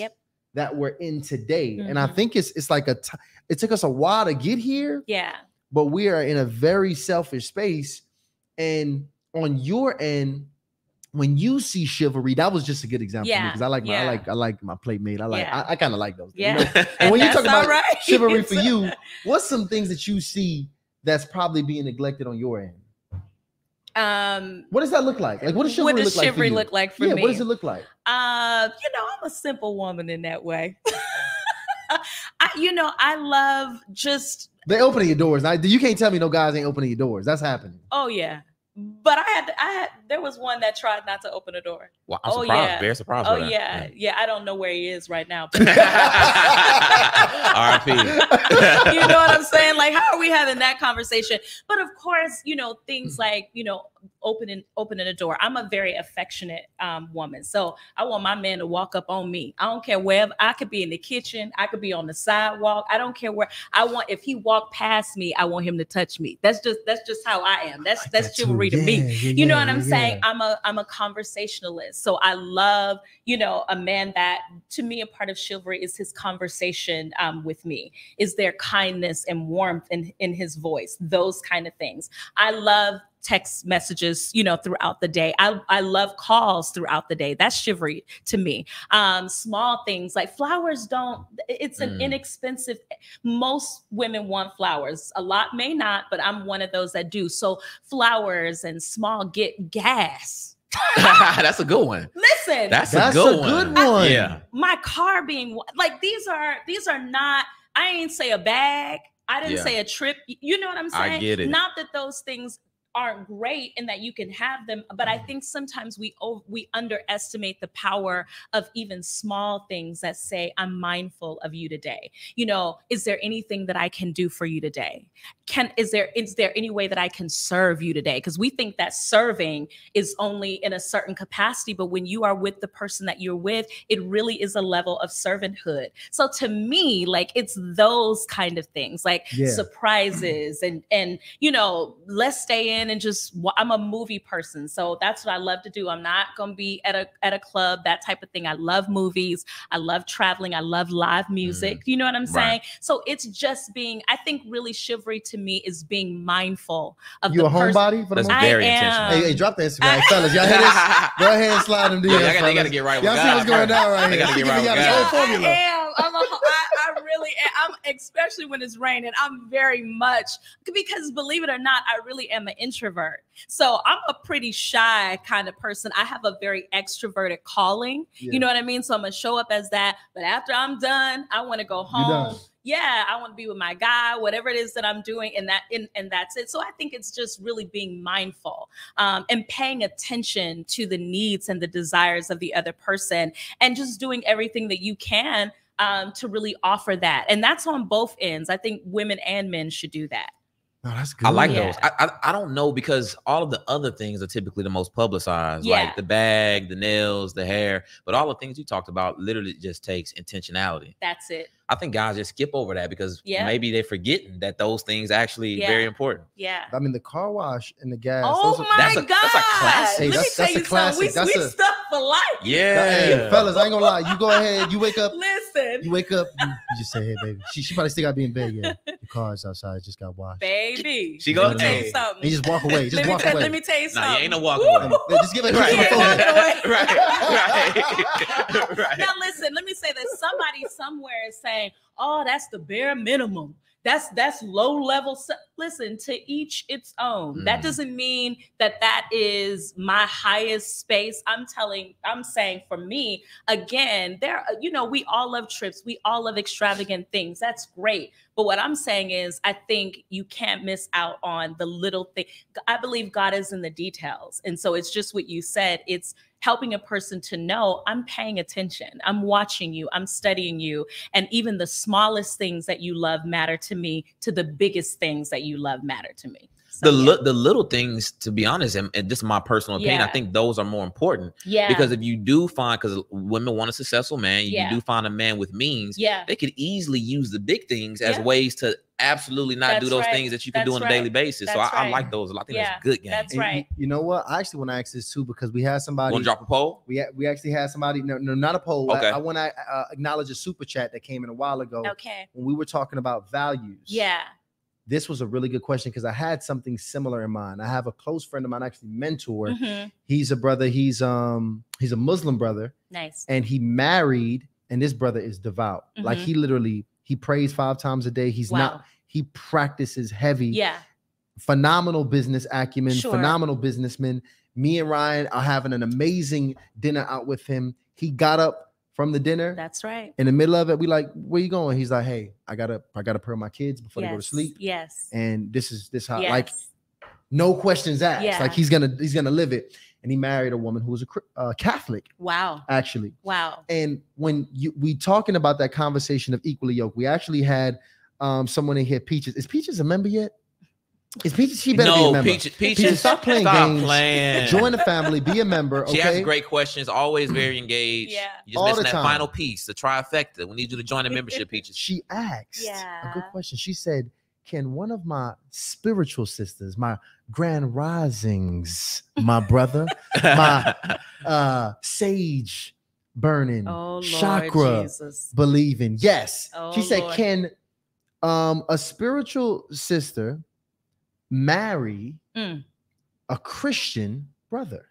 That we're in today. And I think it's like it took us a while to get here. Yeah. But we are in a very selfish space. And on your end, when you see chivalry, that was just a good example for me because I like my plate mate. I kind of like those. Yeah. You know? And when you talk about chivalry for you, what's some things that you see that's probably being neglected on your end? What does that look like? Like, what does chivalry look like for me? What does it look like? You know, I'm a simple woman in that way. I love just they opening your doors. You can't tell me no guys ain't opening your doors. That's happening. Oh yeah. But there was one that tried not to open a door. Well, I'm surprised. Very surprised. Oh yeah. I don't know where he is right now. R.I.P. You know what I'm saying? Like, how are we having that conversation? But of course, you know, things like, you know, opening a door. I'm a very affectionate woman. So I want my man to walk up on me. I don't care wherever. I could be in the kitchen. I could be on the sidewalk. I don't care where. If he walked past me, I want him to touch me. That's just how I am. That's chivalry to me. You know what I'm saying? I'm a conversationalist. So I love, you know, a man that, to me, a part of chivalry is his conversation with me. Is there kindness and warmth in his voice? Those kind of things. I love text messages, you know, throughout the day. I love calls throughout the day. That's chivalry to me. Small things like flowers it's an inexpensive, most women want flowers. A lot may not, but I'm one of those that do. So flowers and small get gas. That's a good one. Listen, that's a good one. Yeah. My car being like, these are not, I ain't say a bag. I didn't say a trip. You know what I'm saying? I get it. Not that those things aren't great and that you can have them, but I think sometimes we underestimate the power of even small things that say, I'm mindful of you today. You know, is there anything that I can do for you today? Is there any way that I can serve you today? Because we think that serving is only in a certain capacity, but when you are with the person that you're with, it really is a level of servanthood. So to me, like, it's those kind of things, like surprises and you know, let's stay in and just, I'm a movie person, so that's what I love to do. I'm not gonna be at a club, that type of thing. I love movies, I love traveling, I love live music. You know what I'm saying? So it's just being, I think really chivalry to me is being mindful of you a homebody for the moment. Very intentional. Hey, drop the Instagram, fellas. Y'all hear this? Go ahead and slide them. They gotta get right with God. Y'all see what's going down right here. They gotta get right with God. I really am. Especially when it's raining, I'm very much, because believe it or not, I really am an introvert. So I'm a pretty shy kind of person. I have a very extroverted calling. You know what I mean? So I'm gonna show up as that. But after I'm done, I want to go home. Yeah, I want to be with my guy, whatever it is that I'm doing, and that's it. So I think it's just really being mindful and paying attention to the needs and the desires of the other person, and just doing everything that you can to really offer that. And that's on both ends. I think women and men should do that. Oh, that's good. I like those. I don't know, because all of the other things are typically the most publicized, like the bag, the nails, the hair. But all the things you talked about literally just takes intentionality. That's it. I think guys just skip over that because maybe they're forgetting that those things actually very important. Yeah. I mean, the car wash and the gas. Oh my God. That's a classic. That's a classic. We stuck for life. Yeah. Hey, fellas, I ain't gonna lie. You go ahead. You wake up. Listen. You wake up. You just say, hey, baby. She probably still got to be in bed. Yeah. The car's outside. Just got washed. Baby. She goes, hey. Something. You just walk away. Just walk away. Let me tell you something. Nah, you ain't no walk away. Just give it right. Right. Now listen, let me say that somebody somewhere is saying, oh, that's the bare minimum. That's low level. Listen, to each its own. That doesn't mean that is my highest space. I'm saying for me, again, we all love trips. We all love extravagant things. That's great. But what I'm saying is, I think you can't miss out on the little thing. I believe God is in the details. And so it's just what you said. It's helping a person to know, I'm paying attention. I'm watching you. I'm studying you. And even the smallest things that you love matter to me, to the biggest things that you love matter to me. So, the little things, to be honest, and this is my personal opinion, I think those are more important. Yeah. Because if you do find, because women want a successful man, you do find a man with means, they could easily use the big things as ways to absolutely not do those things that you can do on a daily basis. So I like those a lot. I think that's good game. That's right. You know what? I actually want to ask this too, because we had somebody. Want to drop a poll? We actually had somebody. No, not a poll. Okay. I want to acknowledge a super chat that came in a while ago. Okay. When we were talking about values. Yeah. This was a really good question, because I had something similar in mind. I have a close friend of mine, actually mentor. He's a brother. He's a Muslim brother. Nice. And he married, and this brother is devout. Like he prays 5 times a day. He's not. He practices heavy. Yeah. Phenomenal business acumen. Phenomenal businessman. Me and Ryan are having an amazing dinner out with him. He got up from the dinner. That's right. In the middle of it, we like, where you going? He's like, hey, I gotta pray my kids before they go to sleep. Yes. And this how like no questions asked. Yeah. Like he's gonna live it. And he married a woman who was a Catholic. Wow. Actually. Wow. And when we talking about that conversation of equally yoked, we actually had someone in here, Peaches. Is Peaches a member yet? Is Peaches? She better be a member. Peaches, stop playing games. Join the family. Be a member. Okay? She asks great questions. Always very engaged. Yeah. You just missing that final piece, the trifecta. We need you to join the membership, Peaches. She asked a good question. She said, "Can one of my spiritual sisters, my grand risings, my brother, my sage burning, chakra believing?" Yes. She said, Lord. "Can a spiritual sister marry a Christian brother?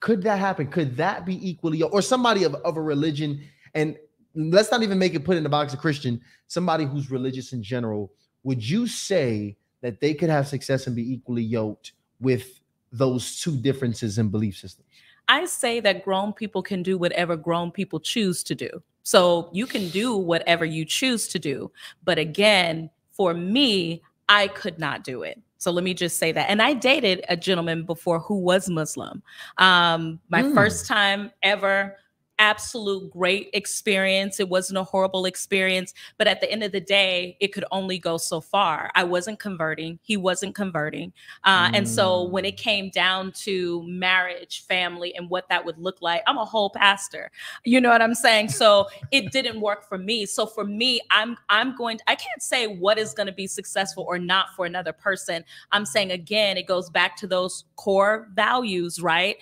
Could that happen? Could that be equally, or somebody of a religion? And let's not even make it put in the box of Christian, somebody who's religious in general. Would you say that they could have success and be equally yoked with those two differences in belief systems?" I say that grown people can do whatever grown people choose to do. So you can do whatever you choose to do. But again, for me, I could not do it. So let me just say that. And I dated a gentleman before who was Muslim. My first time ever. Absolute great experience. It wasn't a horrible experience, but at the end of the day, it could only go so far. I wasn't converting. He wasn't converting. And so when it came down to marriage, family, and what that would look like, I'm a whole pastor. You know what I'm saying? So it didn't work for me. So for me, I can't say what is going to be successful or not for another person. I'm saying, again, it goes back to those core values, right?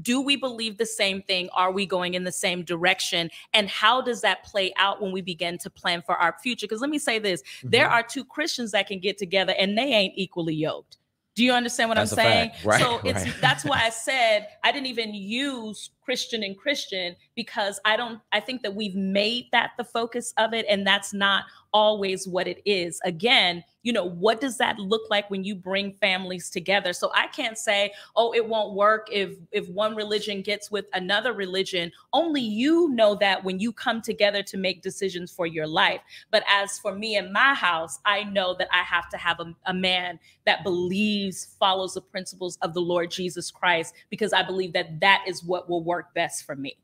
Do we believe the same thing? Are we going in the same direction? And how does that play out when we begin to plan for our future? Because let me say this, there are two Christians that can get together and they ain't equally yoked. Do you understand what I'm saying? Right, so that's why I said I didn't even use Christian and Christian, because I think that we've made that the focus of it, and that's not always what it is. Again, you know, what does that look like when you bring families together? So I can't say, oh, it won't work if one religion gets with another religion. Only you know that when you come together to make decisions for your life. But as for me and my house, I know that I have to have a man that believes, follows the principles of the Lord Jesus Christ, because I believe that that is what will work best for me.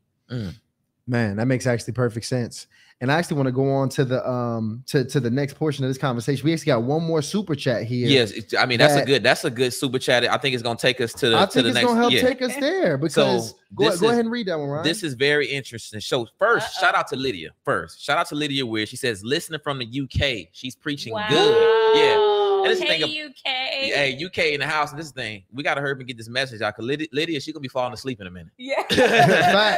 Man, that makes actually perfect sense. And I actually want to go on to the to the next portion of this conversation. We actually got one more super chat here. Yes, I mean that's a good super chat. I think it's gonna take us to the next. It's gonna help take us there, because go ahead and read that one, Ryan. This is very interesting. So first, shout out to Lydia. Shout out to Lydia Weir. She says, listening from the UK. She's preaching good. Yeah. And this Hey, thing, UK. Hey, UK in the house. And this thing, we gotta hurry up and get this message out, because Lydia, she gonna be falling asleep in a minute. Yeah.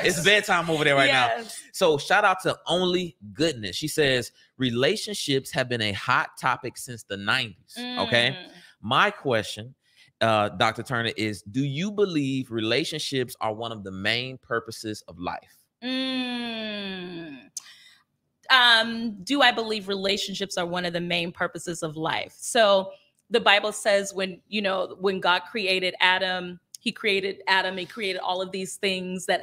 It's bedtime over there right now. So shout out to Only Goodness. She says, relationships have been a hot topic since the 90s. Okay. My question, Dr. Turner, is, do you believe relationships are one of the main purposes of life? Do I believe relationships are one of the main purposes of life? So the Bible says when God created Adam, he created all of these things that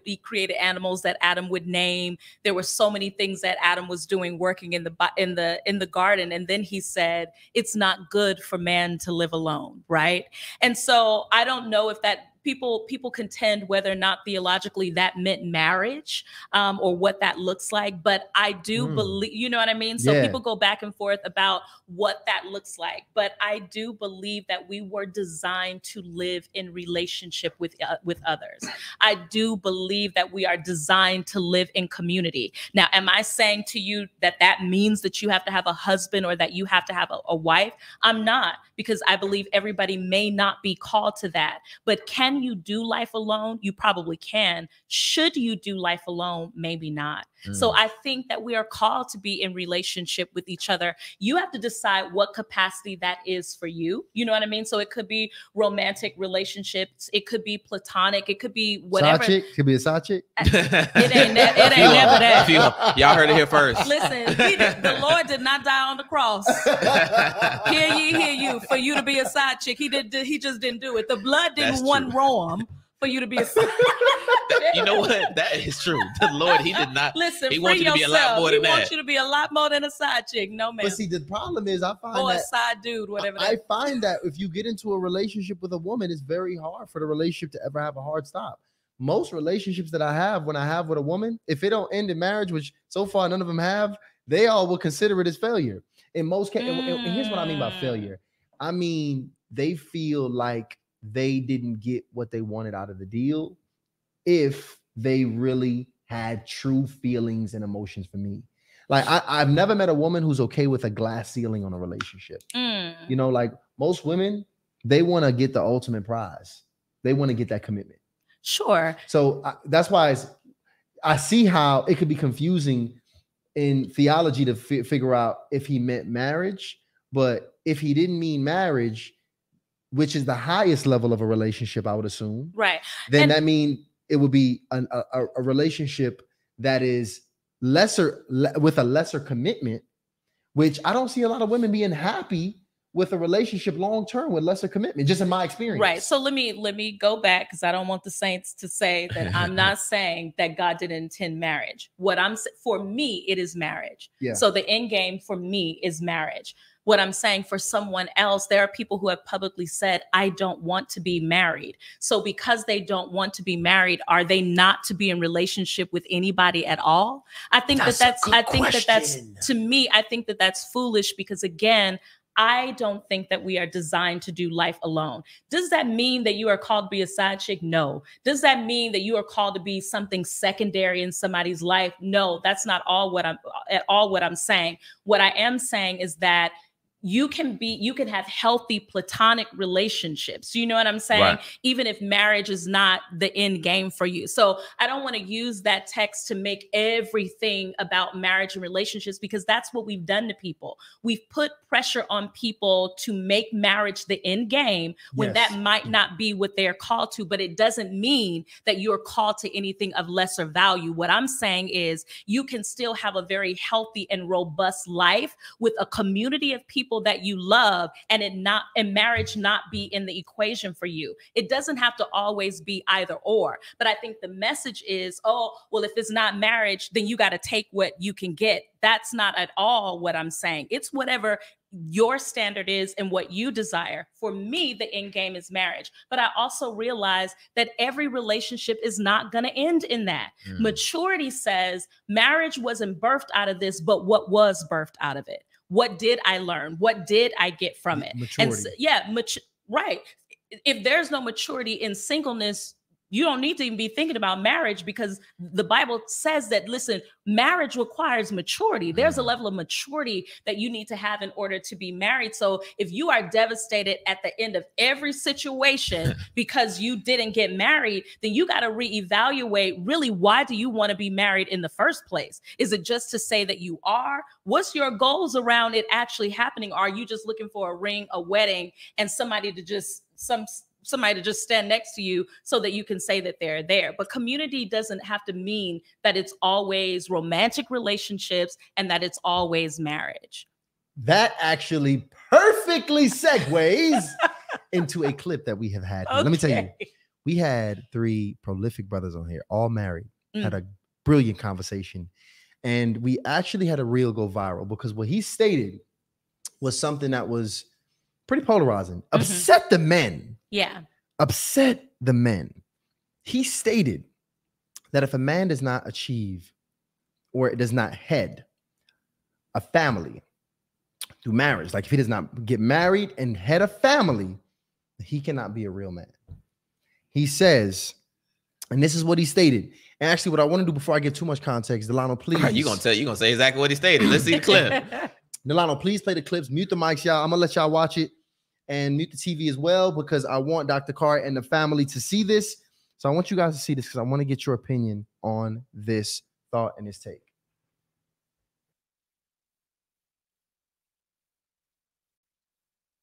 he created animals that Adam would name. There were so many things that Adam was doing, working in the garden. And then he said, it's not good for man to live alone. Right. And so I don't know if that people contend whether or not theologically that meant marriage, or what that looks like. But I do believe, you know what I mean? So people go back and forth about what that looks like. But I do believe that we were designed to live in relationship with others. I do believe that we are designed to live in community. Now, am I saying to you that means that you have to have a husband or that you have to have a wife? I'm not, because I believe everybody may not be called to that. But can you do life alone? You probably can. Should you do life alone? Maybe not. So I think that we are called to be in relationship with each other. You have to decide what capacity that is for you. You know what I mean? So it could be romantic relationships. It could be platonic. It could be whatever. Side chick. Could be a side chick. It ain't never that. Y'all heard it here first. Listen, the Lord did not die on the cross. Hear ye, hear you. For you to be a side chick, he just didn't do it. The blood didn't run wrong for you to be a side. You know what? That is true. The Lord, he did not. Listen, he wants you to be a lot more than that. He wants you to be a lot more than a side chick. No, man. But see, the problem is, I find or that, a side dude, whatever. I find that if you get into a relationship with a woman, it's very hard for the relationship to ever have a hard stop. Most relationships that I have, when I have with a woman, if it don't end in marriage, which so far none of them have, they all will consider it as failure. In most cases, and here's what I mean by failure. I mean, they feel like they didn't get what they wanted out of the deal if they really had true feelings and emotions for me. Like I've never met a woman who's okay with a glass ceiling on a relationship. You know, like most women, they want to get the ultimate prize. They want to get that commitment. Sure. So that's why I see how it could be confusing in theology to figure out if he meant marriage. But if he didn't mean marriage, which is the highest level of a relationship, I would assume. Right. Then that means it would be a relationship that is lesser, with a lesser commitment, which I don't see a lot of women being happy with a relationship long-term with lesser commitment, just in my experience. Right. So let me go back, because I don't want the saints to say that I'm not saying that God didn't intend marriage. For me, it is marriage. Yeah. So the end game for me is marriage. What I'm saying, for someone else, there are people who have publicly said, I don't want to be married. So because they don't want to be married, are they not to be in relationship with anybody at all? I think that's to me, I think that that's foolish, because again, I don't think that we are designed to do life alone. Does that mean that you are called to be a side chick? No. Does that mean that you are called to be something secondary in somebody's life? No, that's not what I'm saying. What I am saying is that you can have healthy platonic relationships. You know what I'm saying? Right. Even if marriage is not the end game for you. So I don't want to use that text to make everything about marriage and relationships, because that's what we've done to people. We've put pressure on people to make marriage the end game when that might not be what they're called to, but it doesn't mean that you're called to anything of lesser value. What I'm saying is you can still have a very healthy and robust life with a community of people that you love, and marriage not be in the equation for you. It doesn't have to always be either or. But I think the message is, oh, well, if it's not marriage, then you got to take what you can get. That's not at all what I'm saying. It's whatever your standard is and what you desire. For me, the end game is marriage. But I also realize that every relationship is not going to end in that. Maturity says marriage wasn't birthed out of this, but what was birthed out of it? What did I learn? What did I get from it? Maturity. And so, right. If there's no maturity in singleness, you don't need to even be thinking about marriage, because the Bible says that, listen, marriage requires maturity. There's a level of maturity that you need to have in order to be married. So if you are devastated at the end of every situation because you didn't get married, then you got to reevaluate, really, why do you want to be married in the first place? Is it just to say that you are? What's your goals around it actually happening? Are you just looking for a ring, a wedding, and somebody to just stand next to you so that you can say that they're there? But community doesn't have to mean that it's always romantic relationships and that it's always marriage. That actually perfectly segues into a clip that we have had. Okay. Let me tell you, we had 3 prolific brothers on here, all married, had a brilliant conversation. And we actually had a reel go viral because what he stated was something that was pretty polarizing. Upset the men. Yeah. Upset the men. He stated that if a man does not achieve or it does not head a family through marriage, like if he does not get married and head a family, he cannot be a real man. He says, and this is what he stated. And actually, what I want to do before I give too much context, Delano, please. You're gonna say exactly what he stated. Let's see the clip. Delano, please play the clips. Mute the mics, y'all. I'm gonna let y'all watch it, and mute the TV as well, because I want Dr. Karri and the family to see this. So I want you guys to see this because I want to get your opinion on this thought and this take.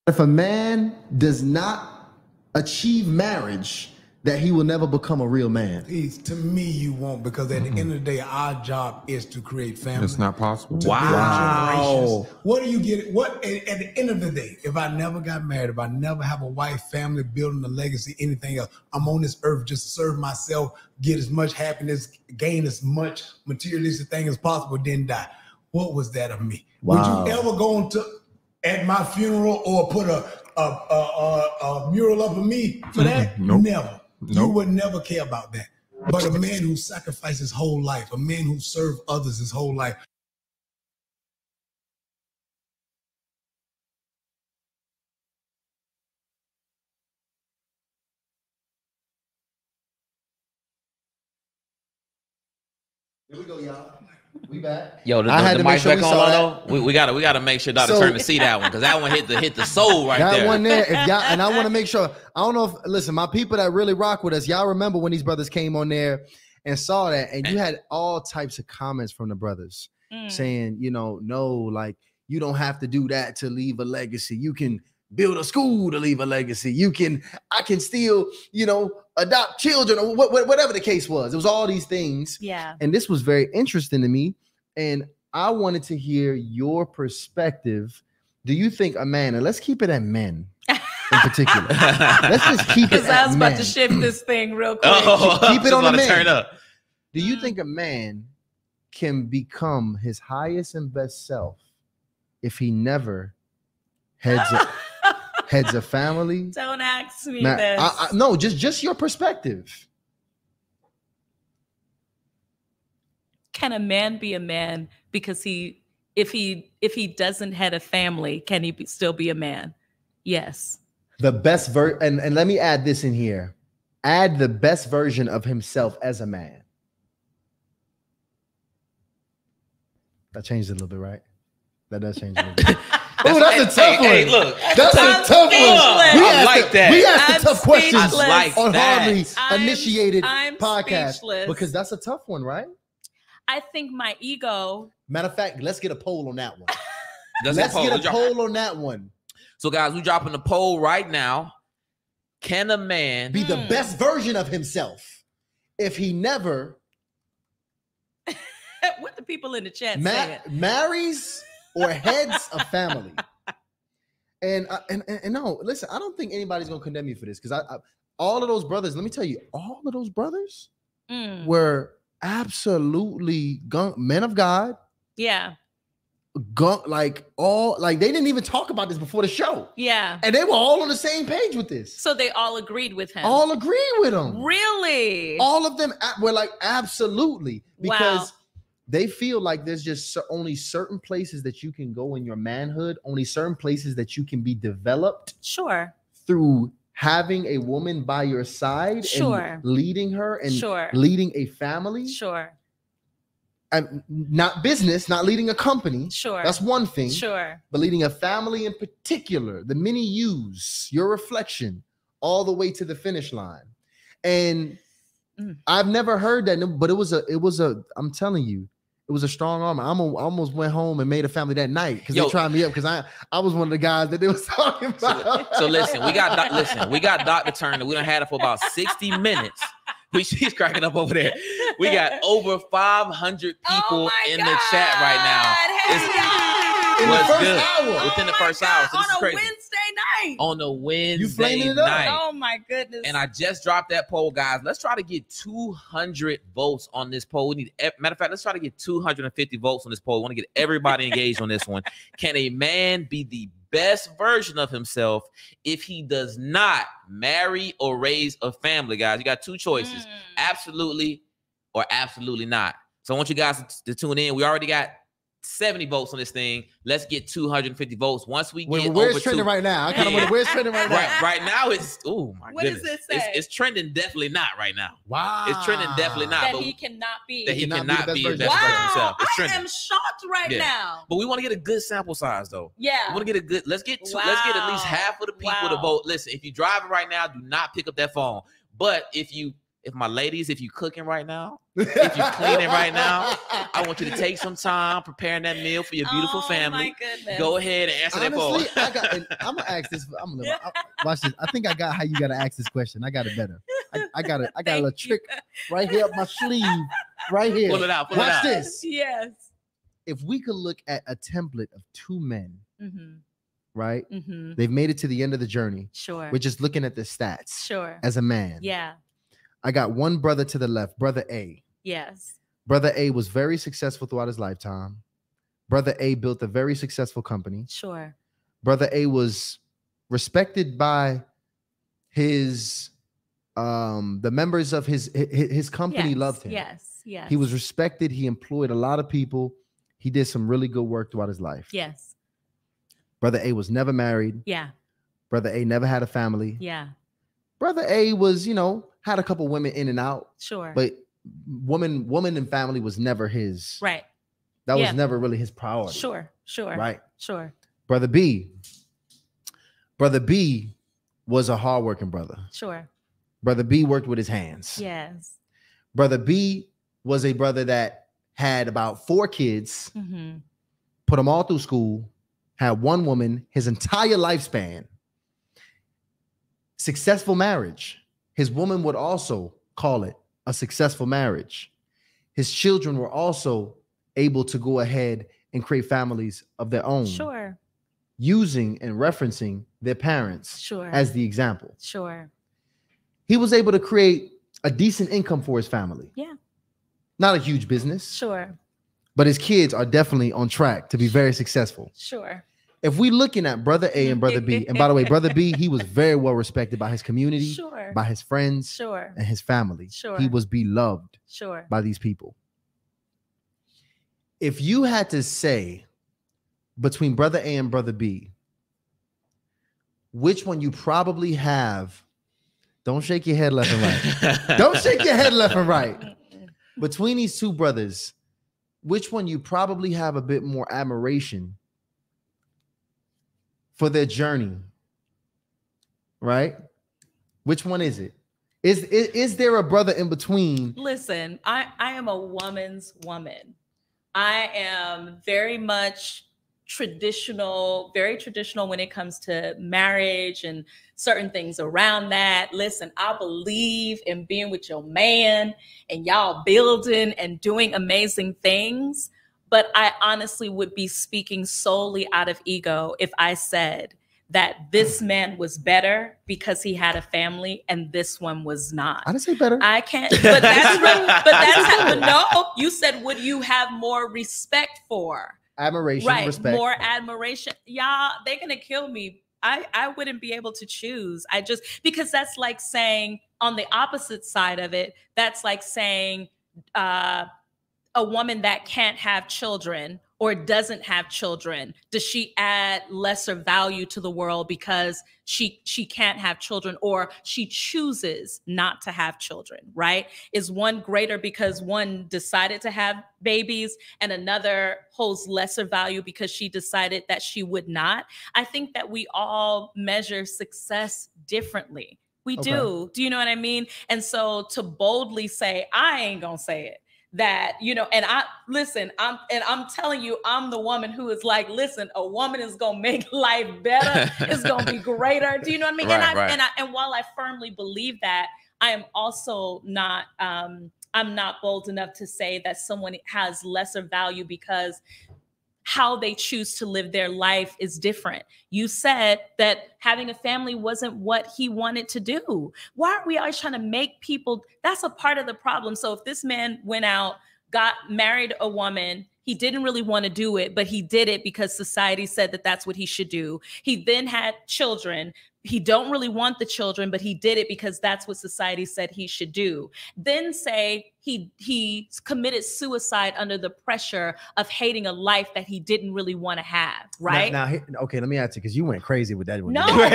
If a man does not achieve marriage, that he will never become a real man. To me, you won't, because at the end of the day, our job is to create family. It's not possible. Wow. What do you get? What at the end of the day, if I never got married, if I never have a wife, family, building a legacy, anything else, I'm on this earth just to serve myself, get as much happiness, gain as much materialistic thing as possible, then die. What was that of me? Wow. Would you ever go at my funeral or put a mural up of me for that? Nope. Never. Nope. You would never care about that. But a man who sacrificed his whole life, a man who served others his whole life. Here we go, y'all. We back. Yo, the mic's back on, though. We gotta make sure Dr. Turner see that one, because that one hit the soul right there. That one there. If y'all, and I want to make sure. I don't know if listen, my people that really rock with us, y'all remember when these brothers came on there and saw that, and you had all types of comments from the brothers saying, no, like you don't have to do that to leave a legacy. You can build a school to leave a legacy. I can still, adopt children, or whatever the case was. It was all these things. Yeah. And this was very interesting to me. And I wanted to hear your perspective. Do you think a man, and let's keep it at men in particular. Let's just keep it at men. Because I was about to shift this thing real quick. Keep it on the men. Turn up. Do you think a man can become his highest and best self if he never heads of family. Don't ask me Man, this. no, just your perspective. Can a man be a man because if he doesn't head a family, can he still be a man? Yes. The best and let me add this in here. Add the best version of himself as a man. That changed it a little bit, right? That does change a little bit. Oh, that's a tough one. Hey, look, that's a tough one. I like that. We asked the tough questions like on that. Hardly Initiated I'm podcast speechless. because that's a tough one, right? I think my ego. Matter of fact, let's get a poll on that one. Let's get a poll on that one. So, guys, we're dropping the poll right now. Can a man be the best version of himself if he never what the people in the chat marries or heads a family? And no, listen, I don't think anybody's gonna condemn you for this because I all of those brothers. Let me tell you, all of those brothers were absolutely men of God. Yeah. Like they didn't even talk about this before the show. Yeah. And they were all on the same page with this. So they all agreed with him. All agreed with him. Really? All of them were like, absolutely. Because they feel like there's just only certain places that you can go in your manhood, only certain places that you can be developed. Sure. Through having a woman by your side. Sure. And leading her and leading a family. Sure. And not business, not leading a company. Sure. That's one thing. Sure. But leading a family in particular, the many yous, your reflection, all the way to the finish line. And I've never heard that, but it was I'm telling you, it was a strong arm. I almost went home and made a family that night because they tried me up because I was one of the guys that they was talking about. So listen, we got Dr. Turner. We done had it for about 60 minutes. She's cracking up over there. We got over 500 people in the chat right now. In the first hour. Within the first hour. So this is crazy. Night. On a Wednesday you flaming it up? Night. Oh my goodness. And I just dropped that poll, guys. Let's try to get 200 votes on this poll. We need, matter of fact, let's try to get 250 votes on this poll. We want to get everybody engaged on this one. Can a man be the best version of himself if he does not marry or raise a family? Guys, you got two choices. Absolutely or absolutely not. So I want you guys to tune in. We already got 70 votes on this thing. Let's get 250 votes. Once we get where's trending right now? I kind of wonder where's trending right now. Right now it's my what goodness. Does it say? It's trending definitely not right now. Wow. It's trending definitely not. That he cannot be. That he cannot be the best version of himself. It's trending. I am shocked right now. But we want to get a good sample size though. Yeah. We want to get a good. Let's get at least half of the people to vote. Listen, if you're driving right now, do not pick up that phone. But if my ladies, if you cooking right now, if you're cleaning right now, I want you to take some time preparing that meal for your beautiful family. My goodness. Go ahead and answer that phone. I'm gonna ask this. Watch this. I think I got how you gotta ask this question. I got it better. I got a little trick right here up my sleeve. Right here. Pull it out. Watch this. Yes. If we could look at a template of two men, right? Mm-hmm. They've made it to the end of the journey. Sure. We're just looking at the stats. Sure. As a man. Yeah. I got one brother to the left, brother A. Yes. Brother A was very successful throughout his lifetime. Brother A built a very successful company. Sure. Brother A was respected by his the members of his company loved him. Yes. Yes. He was respected. He employed a lot of people. He did some really good work throughout his life. Yes. Brother A was never married. Yeah. Brother A never had a family. Yeah. Brother A was, had a couple women in and out. Sure. But woman and family was never his. Right. That was never really his priority. Sure. Right. Sure. Brother B was a hardworking brother. Sure. Brother B worked with his hands. Yes. Brother B was a brother that had about 4 kids, put them all through school, had one woman his entire lifespan. Successful marriage. His woman would also call it a successful marriage. His children were also able to go ahead and create families of their own. Sure. Using and referencing their parents as the example. Sure. He was able to create a decent income for his family. Yeah. Not a huge business. Sure. But his kids are definitely on track to be very successful. Sure. if we looking at brother A and brother B, and by the way, brother B, he was very well respected by his community, Sure. by his friends, Sure. and his family. Sure. He was beloved Sure. by these people. If you had to say between brother A and brother B, which one you probably have, don't shake your head left and right. Don't shake your head left and right. Between these two brothers, which one you probably have a bit more admiration for their journey, right? Which one is it? Is there a brother in between? Listen, I am a woman's woman. I am very much traditional, very traditional when it comes to marriage and certain things around that. Listen, I believe in being with your man and y'all building and doing amazing things. But I honestly would be speaking solely out of ego if I said that this man was better because he had a family and this one was not. I didn't say better. I can't, but that's how, no, you said, would you have more respect for? Admiration, right, respect. More admiration. Y'all, they're going to kill me. I wouldn't be able to choose. Because that's like saying on the opposite side of it, that's like saying a woman that can't have children or doesn't have children, does she add lesser value to the world because she can't have children, or she chooses not to have children, right? Is one greater because one decided to have babies and another holds lesser value because she decided that she would not? I think that we all measure success differently. We do. Do you know what I mean? And so to boldly say, I ain't gonna say it, that, and I'm telling you, I'm the woman who is like, listen, a woman is going to make life better. It's going to be greater. Do you know what I mean? Right, and while I firmly believe that, I am also not, I'm not bold enough to say that someone has lesser value because how they choose to live their life is different. You said that having a family wasn't what he wanted to do. Why aren't we always trying to make people? That's a part of the problem. So if this man went out, married a woman, he didn't really want to do it, but he did it because society said that that's what he should do. He then had children. He don't really want the children, but he did it because that's what society said he should do. Then say he committed suicide under the pressure of hating a life that he didn't really want to have, right? Now, okay, let me ask you, because you went crazy with that one. No, but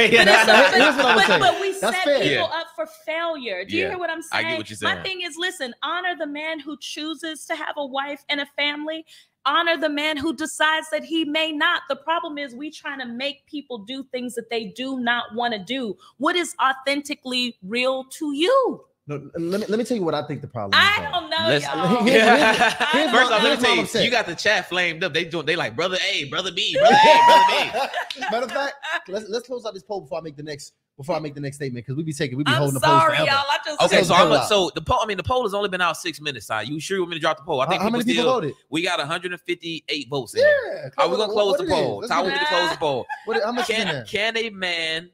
we set people up for failure. Do you hear what I'm saying? I get what you're saying. My thing is, listen, honor the man who chooses to have a wife and a family. Honor the man who decides that he may not. The problem is we trying to make people do things that they do not want to do. What is authentically real to you? No, let me tell you what I think the problem is. I don't know, y'all. First off, let me tell you got the chat flamed up. They like brother A, brother B, brother A, brother B. Matter of fact, let's close out this poll before I make the next statement, because we be holding the I'm poll sorry, forever. y'all. Okay, so the poll. I mean, the poll has only been out 6 minutes. You sure you want me to drop the poll? I think how many people voted? We got 158 votes in there. Are we gonna close the poll? Ty, we need to close the poll. How much is in there? Can a man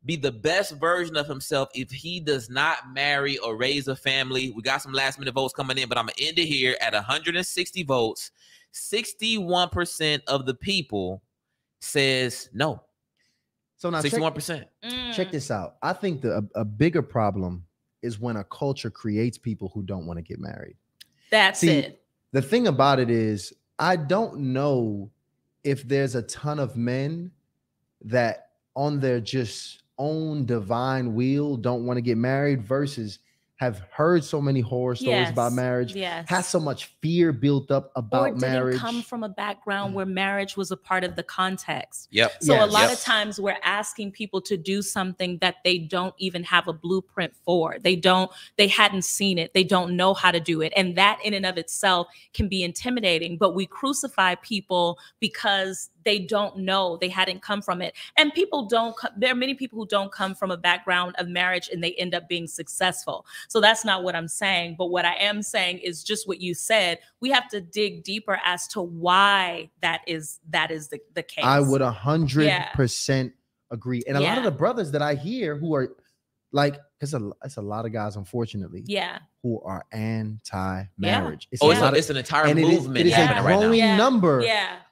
be the best version of himself if he does not marry or raise a family? We got some last minute votes coming in, but I'm gonna end it here at 160 votes. 61% of the people says no. So now 61%. Check this out. I think a bigger problem is when a culture creates people who don't want to get married. That's it. The thing about it is, I don't know if there's a ton of men that on their just own divine will don't want to get married versus have heard so many horror stories about marriage, has so much fear built up about marriage. Or come from a background where marriage was a part of the context. Yep. So a lot of times we're asking people to do something that they don't even have a blueprint for. They hadn't seen it. They don't know how to do it. And that in and of itself can be intimidating, but we crucify people because they don't know, they hadn't come from it. And there are many people who don't come from a background of marriage and they end up being successful. So that's not what I'm saying. But what I am saying is just what you said. We have to dig deeper as to why that is the case. I would 100% agree. And a lot of the brothers that I hear who are like, because it's a lot of guys, unfortunately, who are anti-marriage. It's an entire movement it is happening a right now. growing number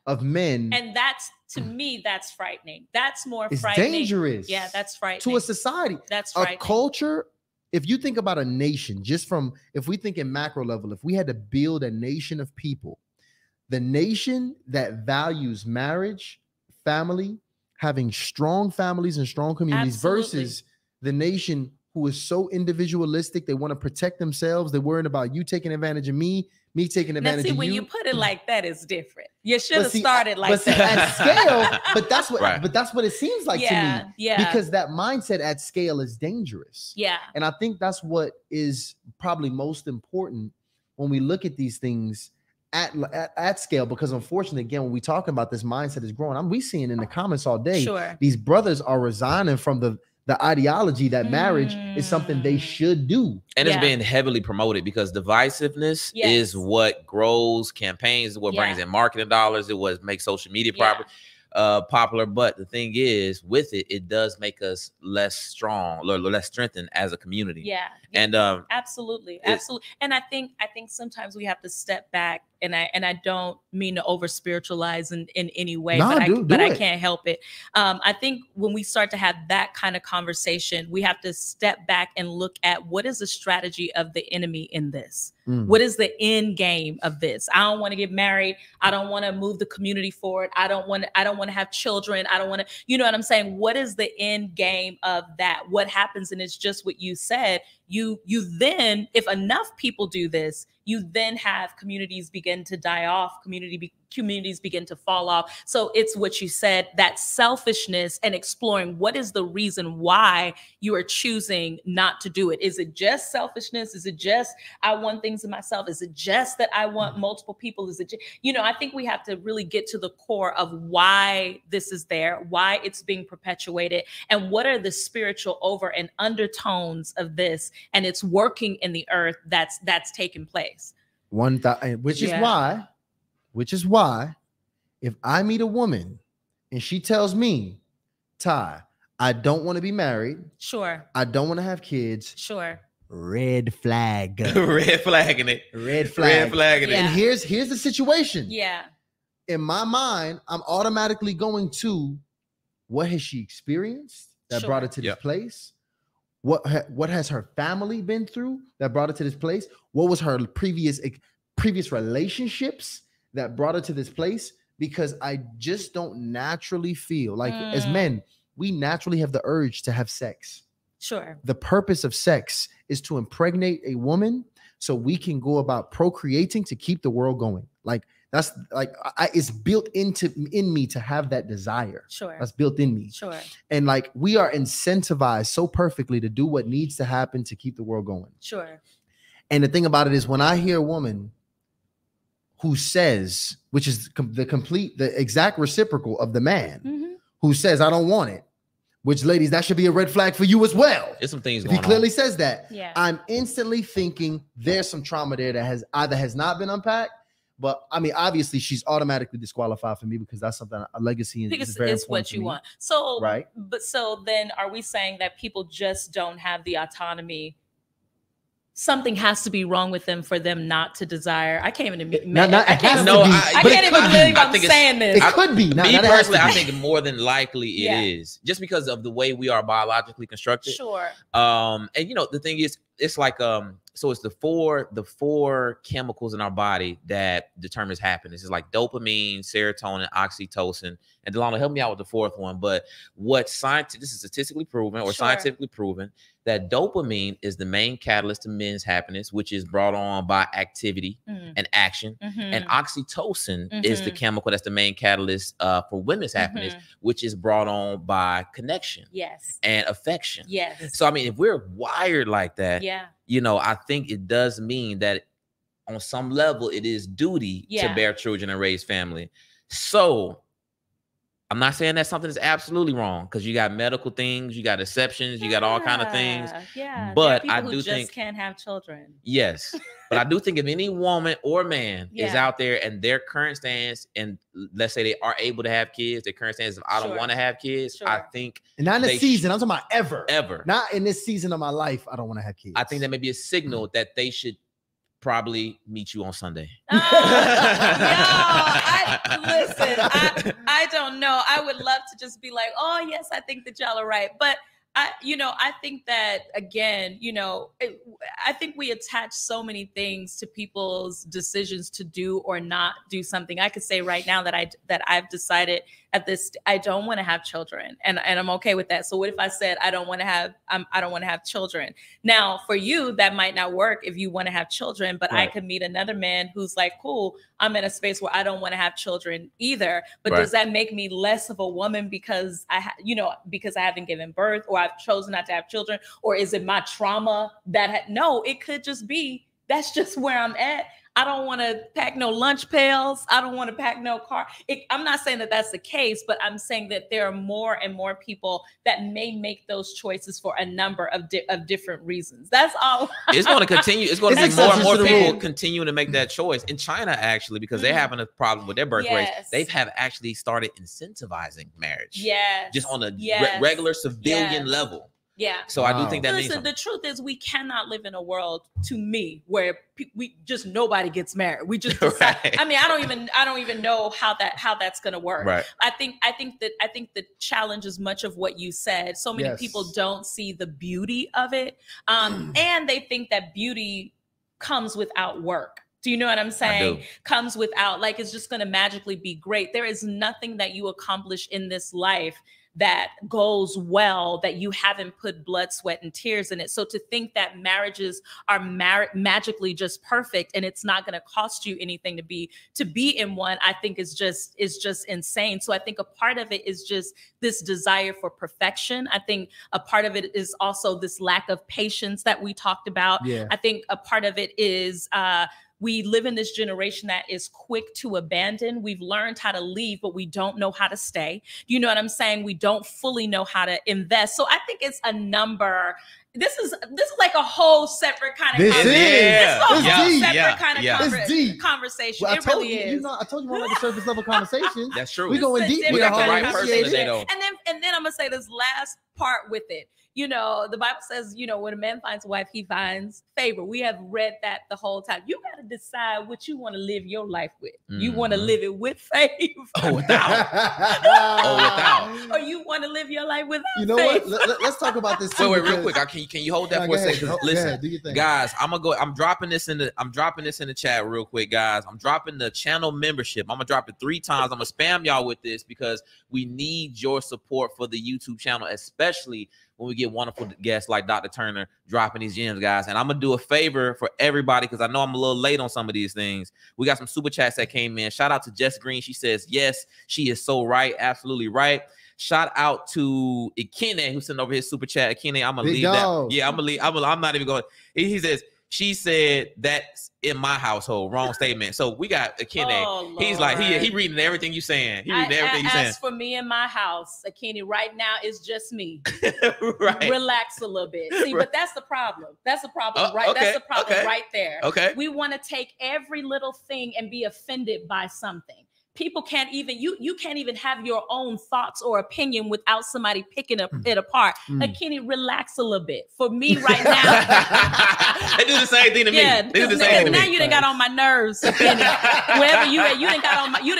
of men. And that's, to me, that's frightening. That's more it's frightening. Dangerous. Yeah, that's frightening. To a society. That's frightening. A culture, if you think about a nation, if we think in macro level, if we had to build a nation of people, the nation that values marriage, family, having strong families and strong communities versus the nation who is so individualistic, they want to protect themselves. They're worried about you taking advantage of me taking advantage of you. When you put it like that, it's different. You should have started like that. At scale, but that's what it seems like to me. Yeah. Because that mindset at scale is dangerous. Yeah. And I think that's what is probably most important when we look at these things at scale, because unfortunately, again, when we talk about this mindset is growing, we seeing in the comments all day, these brothers are resigning from the ideology that marriage is something they should do. And it's been heavily promoted because divisiveness is what grows campaigns, what brings in marketing dollars, it what makes social media popular. But the thing is, with it, it does make us less strong, less strengthened as a community. Yeah. And absolutely. And I think sometimes we have to step back, and I don't mean to over spiritualize in any way, but I can't help it. I think when we start to have that kind of conversation, we have to step back and look at what is the strategy of the enemy in this. What is the end game of this? I don't want to get married. I don't want to move the community forward. I don't want to have children. I don't want to, you know what I'm saying? What is the end game of that? What happens? And it's just what you said. You then, if enough people do this, you then have communities begin to die off, communities begin to fall off. So it's what you said, that selfishness and exploring what is the reason why you are choosing not to do it. Is it just selfishness? Is it just I want things in myself? Is it just that I want multiple people? Is it just, I think we have to really get to the core of why this is there, why it's being perpetuated, and what are the spiritual over and undertones of this, and it's working in the earth that's taking place. Which is why if I meet a woman and she tells me, Ty, I don't want to be married. Sure. I don't want to have kids. Sure. Red flag. Red flagging it. Red flagging it. Yeah. And here's the situation. Yeah. In my mind, I'm automatically going to, what has she experienced that brought her to this place? What has her family been through that brought her to this place? What was her previous relationships that brought her to this place? Because I just don't naturally feel like, as men, we naturally have the urge to have sex. Sure. The purpose of sex is to impregnate a woman so we can go about procreating to keep the world going. Like that's like it's built in me to have that desire. Sure. That's built in me. Sure. And like we are incentivized so perfectly to do what needs to happen to keep the world going. Sure. And the thing about it is, when I hear a woman who says, which is the exact reciprocal of the man who says, I don't want it, which, ladies, that should be a red flag for you as well. There's some things if he clearly says that, I'm instantly thinking there's some trauma there that has not been unpacked. But I mean, obviously, she's automatically disqualified for me because that's something, a legacy is very it's what you want. So, right. But so then are we saying that people just don't have the autonomy? Something has to be wrong with them for them not to desire. I can't even believe I'm saying this. It could be. Me personally, I think more than likely it is, just because of the way we are biologically constructed. Sure. And the thing is, it's like so it's the four chemicals in our body that determines happiness. It's like dopamine, serotonin, oxytocin, and Delano, help me out with the fourth one. But this is statistically proven or scientifically proven that dopamine is the main catalyst to men's happiness, which is brought on by activity and action. And oxytocin is the chemical that's the main catalyst for women's happiness, which is brought on by connection and affection. Yes. So, I mean, if we're wired like that, I think it does mean that on some level it is duty to bear children and raise family. So I'm not saying that something is absolutely wrong, because you got medical things, you got exceptions, you got all kind of things. Yeah, but there are I people do who think just can't have children. Yes, but I do think if any woman or man is Yeah. out there and their current stance, and let's say they are able to have kids, their current stance is I don't Sure. want to have kids. I Sure. think And not in they this season. I'm talking about ever. ever. Not in this season of my life. I don't want to have kids. I think that may be a signal that they should probably meet you on Sunday. I don't know. I would love to just be like, oh yes, I think that y'all are right. But I think that again, I think we attach so many things to people's decisions to do or not do something. I could say right now that I've decided I don't want to have children, and I'm okay with that. So what if I said I don't want to have children? Now for you, that might not work if you want to have children, but right. I could meet another man who's like, cool, I'm in a space where I don't want to have children either. But right. Does that make me less of a woman because because I haven't given birth, or I've chosen not to have children? Or is it my trauma no, it could just be, that's just where I'm at. I don't want to pack no lunch pails. I don't want to pack no car. I'm not saying that that's the case, but I'm saying that there are more and more people that may make those choices for a number of different reasons. That's all. It's going to continue. It's going to be more and more people continuing to make that choice. In China, actually, because they're having a problem with their birth rates, they have actually started incentivizing marriage. Yes. Just on a regular civilian level. Yeah. So I do think that listen, the truth is we cannot live in a world, to me, where we just nobody gets married. We just decide, right. I mean, I don't even know how that's going to work. Right. I think the challenge is much of what you said. So many people don't see the beauty of it. And they think that beauty comes without work. Do you know what I'm saying? Comes without, like, it's just going to magically be great. There is nothing that you accomplish in this life that goes well that you haven't put blood, sweat, and tears in it. So to think that marriages are magically just perfect and it's not going to cost you anything to be in one, I think is just insane. So I think a part of it is just this desire for perfection. I think a part of it is also this lack of patience that we talked about. Yeah. I think a part of it is we live in this generation that is quick to abandon. We've learned how to leave, but we don't know how to stay. You know what I'm saying? We don't fully know how to invest. So I think it's a number. This is like a whole separate kind of conversation. Well, it really is. I told you we like a surface level conversation. That's true. We going deep. We got the right person today, though. And then I'm gonna say this last part with it. You know, the Bible says, when a man finds a wife, he finds favor. We have read that the whole time. You got to decide what you want to live your life with. Mm-hmm. You want to live it with favor. Without. Or you want to live your life without favor. You know what? Let's talk about this. Wait, real quick. Can you hold that for a second? Listen, do your thing. Guys, I'm dropping this in the chat real quick, guys. I'm dropping the channel membership. I'm gonna drop it 3 times. I'm gonna spam y'all with this because we need your support for the YouTube channel, especially when we get wonderful guests like Dr. Turner dropping these gems, guys. And I'm going to do a favor for everybody because I know I'm a little late on some of these things. We got some super chats that came in. Shout out to Jess Green. She says, yes, she is so right. Absolutely right. Shout out to Ikene, who's sitting over his super chat. Ikene, I'm going to leave that. Yeah, I'm going to leave. I'm not even going. He says, she said that's in my household. Wrong statement. So we got Akene. Oh, he's like, he reading everything you saying. He reading everything you saying. As for me in my house, Akene, right now it's just me. Right. Relax a little bit. See, but that's the problem. That's the problem, right? Okay. That's the problem right there. Okay. We want to take every little thing and be offended by something. People can't even, you can't even have your own thoughts or opinion without somebody picking it apart. Akene, relax a little bit. For me right now. They do the same thing to me. Yeah, they do the same thing to now me. You done got on my nerves, Akene. Wherever you at, you done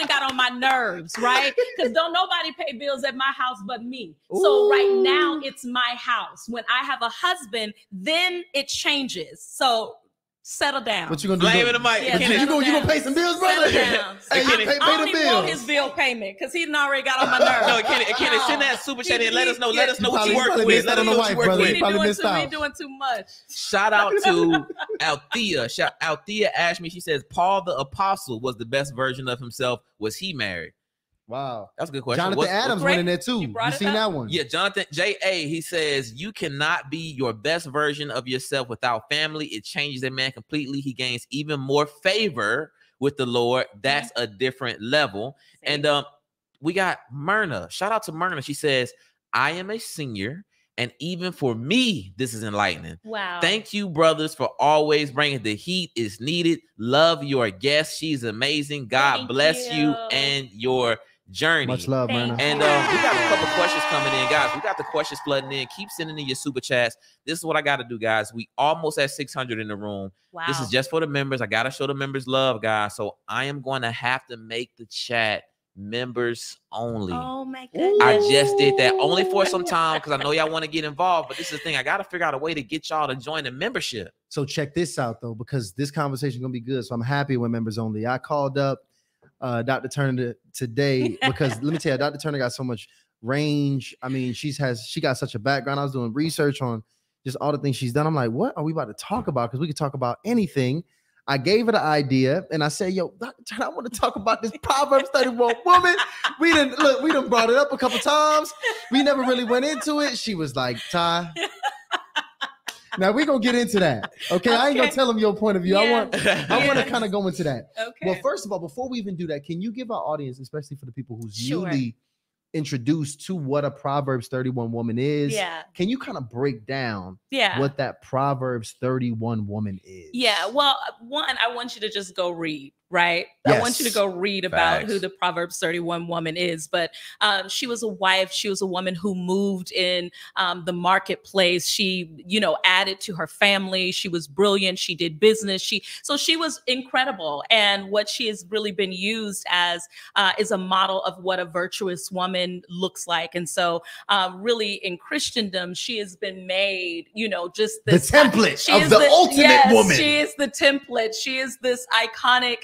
got on my nerves, right? Because don't nobody pay bills at my house but me. Ooh. So right now it's my house. When I have a husband, then it changes. So settle down. What you gonna do? Blame it, Mike. Yeah, you gonna pay some bills, brother? Hey, I don't even want his bill payment because he already got on my nerves. No, Akene, send that super chat in. Let us know what you work with. Let us know what you work with. We're doing too much. Shout out to Althea. Althea asked me. She says Paul the Apostle was the best version of himself. Was he married? Wow, that's a good question. Jonathan Adams went in there too. You seen that one? Yeah, Jonathan J.A. He says you cannot be your best version of yourself without family. It changes a man completely. He gains even more favor with the Lord. That's a different level. And we got Myrna. Shout out to Myrna. She says, I am a senior, and even for me, this is enlightening. Wow. Thank you, brothers, for always bringing the heat is needed. Love your guest. She's amazing. God bless you and your journey. Much love, Myrna. And we got a couple questions coming in, guys. We got the questions flooding in. Keep sending in your super chats. This is what I got to do, guys. We almost at 600 in the room. Wow. This is just for the members. I got to show the members love, guys. So I am going to have to make the chat members only. Oh my goodness. I just did that only for some time because I know y'all want to get involved, but this is the thing. I got to figure out a way to get y'all to join the membership. So check this out though, because this conversation is gonna be good. So I'm happy with members only. I called up Dr. Turner today because let me tell you, Dr. Turner got so much range. I mean, she got such a background. I was doing research on just all the things she's done. I'm like, what are we about to talk about? Because we could talk about anything. I gave her the idea and I said, yo, Dr. Turner, I want to talk about this Proverbs 31 woman. We done brought it up a couple times. We never really went into it. She was like, Ty. Now we're gonna get into that. Okay. I ain't gonna tell them your point of view. Yeah. I want to kind of go into that. Okay. Well, first of all, before we even do that, can you give our audience, especially for the people who's Sure. newly introduced to what a Proverbs 31 woman is? Yeah. Can you kind of break down Yeah. what that Proverbs 31 woman is? Yeah. Well, one, I want you to just go read, right? Yes. I want you to go read about Facts. who the Proverbs 31 woman is. But she was a wife. She was a woman who moved in the marketplace. She, added to her family. She was brilliant. She did business. So she was incredible. And what she has really been used as is a model of what a virtuous woman looks like. And so really in Christendom, she has been made, just this The template of the ultimate woman. She is the template. She is this iconic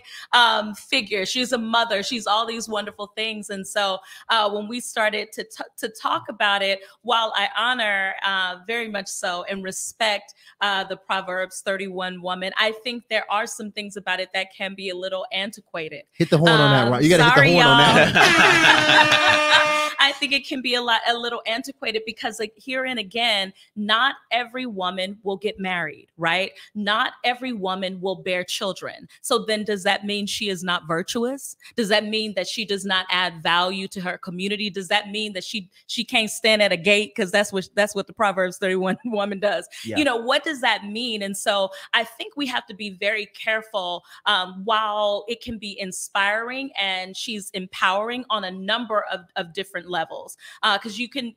figure. She's a mother. She's all these wonderful things. And so when we started to talk about it, while I honor very much so and respect the Proverbs 31 woman, I think there are some things about it that can be a little antiquated. Hit the horn on that, right? You got to hit the horn on that. I think it can be a little antiquated because, like, herein again, not every woman will get married, right? Not every woman will bear children. So then does that mean she is not virtuous? Does that mean that she does not add value to her community? Does that mean that she can't stand at a gate? Because that's what the Proverbs 31 woman does. Yeah. What does that mean? And so I think we have to be very careful while it can be inspiring and she's empowering on a number of different levels, because you can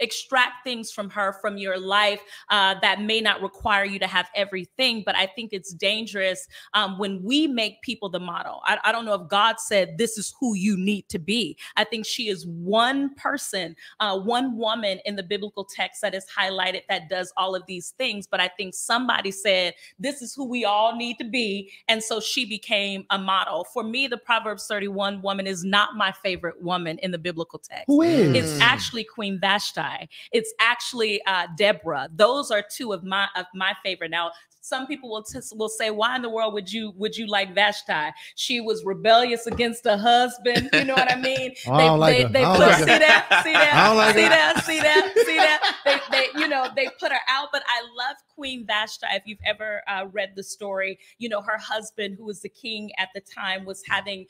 extract things from her, from your life that may not require you to have everything. But I think it's dangerous when we make people the model. I don't know if God said this is who you need to be. I think she is one person, one woman in the biblical text that is highlighted that does all of these things. But I think somebody said this is who we all need to be. And so she became a model. For me, the Proverbs 31 woman is not my favorite woman in the biblical text. Who is? It's actually Queen Vashti. It's actually Deborah. Those are two of my favorite. Now, some people will say, why in the world would you like Vashti? She was rebellious against her husband. You know what I mean? See that? They put her out. But I love Queen Vashti. If you've ever read the story, her husband, who was the king at the time, was having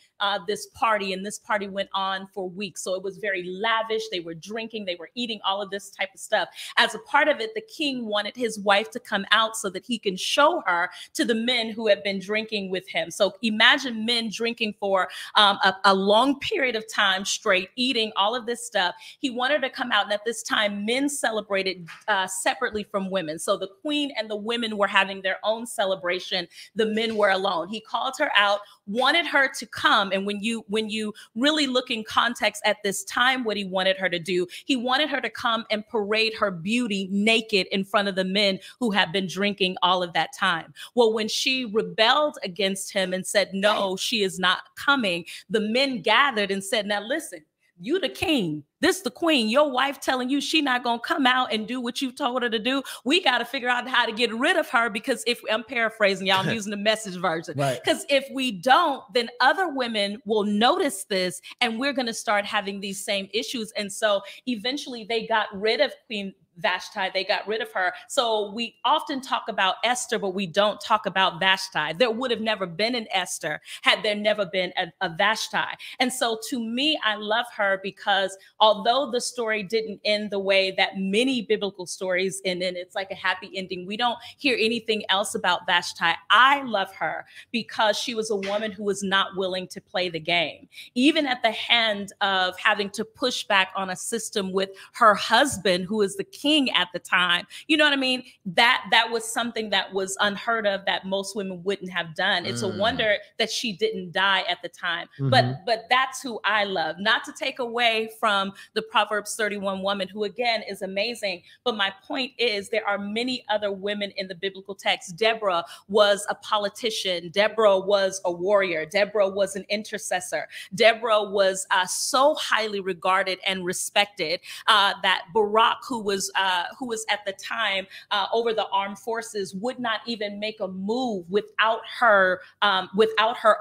this party, and this party went on for weeks. So it was very lavish. They were drinking, they were eating all of this type of stuff. As a part of it, the king wanted his wife to come out so that he can show her to the men who had been drinking with him. So imagine men drinking for a long period of time straight, eating all of this stuff. He wanted to come out, and at this time, men celebrated separately from women. So the queen and the women were having their own celebration. The men were alone. He called her out, wanted her to come. And when you really look in context at this time, what he wanted her to do, he wanted her to come and parade her beauty naked in front of the men who had been drinking all of that time. Well, when she rebelled against him and said, no, she is not coming, the men gathered and said, now listen, you the king, this the queen, your wife telling you she not gonna come out and do what you told her to do. We got to figure out how to get rid of her, because if I'm paraphrasing, y'all, I'm using the Message version, right? Because if we don't, then other women will notice this, and we're gonna start having these same issues. And so eventually they got rid of Queen Vashti, they got rid of her. So we often talk about Esther, but we don't talk about Vashti. There would have never been an Esther had there never been a Vashti. And so to me, I love her because although the story didn't end the way that many biblical stories end, and it's like a happy ending, we don't hear anything else about Vashti. I love her because she was a woman who was not willing to play the game. Even at the hand of having to push back on a system with her husband, who is the king at the time, you know what I mean? That was something that was unheard of, that most women wouldn't have done. It's a wonder that she didn't die at the time. But that's who I love. Not to take away from the Proverbs 31 woman, who again is amazing. But my point is, there are many other women in the biblical text. Deborah was a politician. Deborah was a warrior. Deborah was an intercessor. Deborah was so highly regarded and respected that Barak, who was at the time over the armed forces, would not even make a move without her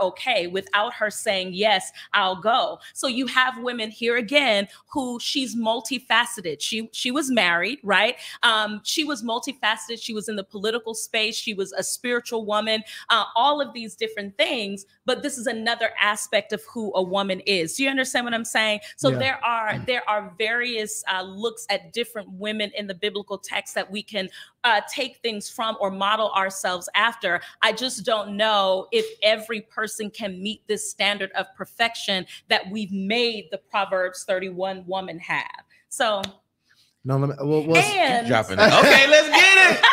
okay, without her saying, yes, I'll go. So you have women here again who she's multifaceted. She was married, right? She was multifaceted. She was in the political space. She was a spiritual woman, all of these different things. But this is another aspect of who a woman is. Do you understand what I'm saying? So there are various looks at different women in the biblical text that we can take things from or model ourselves after. I just don't know if every person can meet this standard of perfection that we've made the Proverbs 31 woman have. So no, let me, and, dropping it. Okay, let's get it.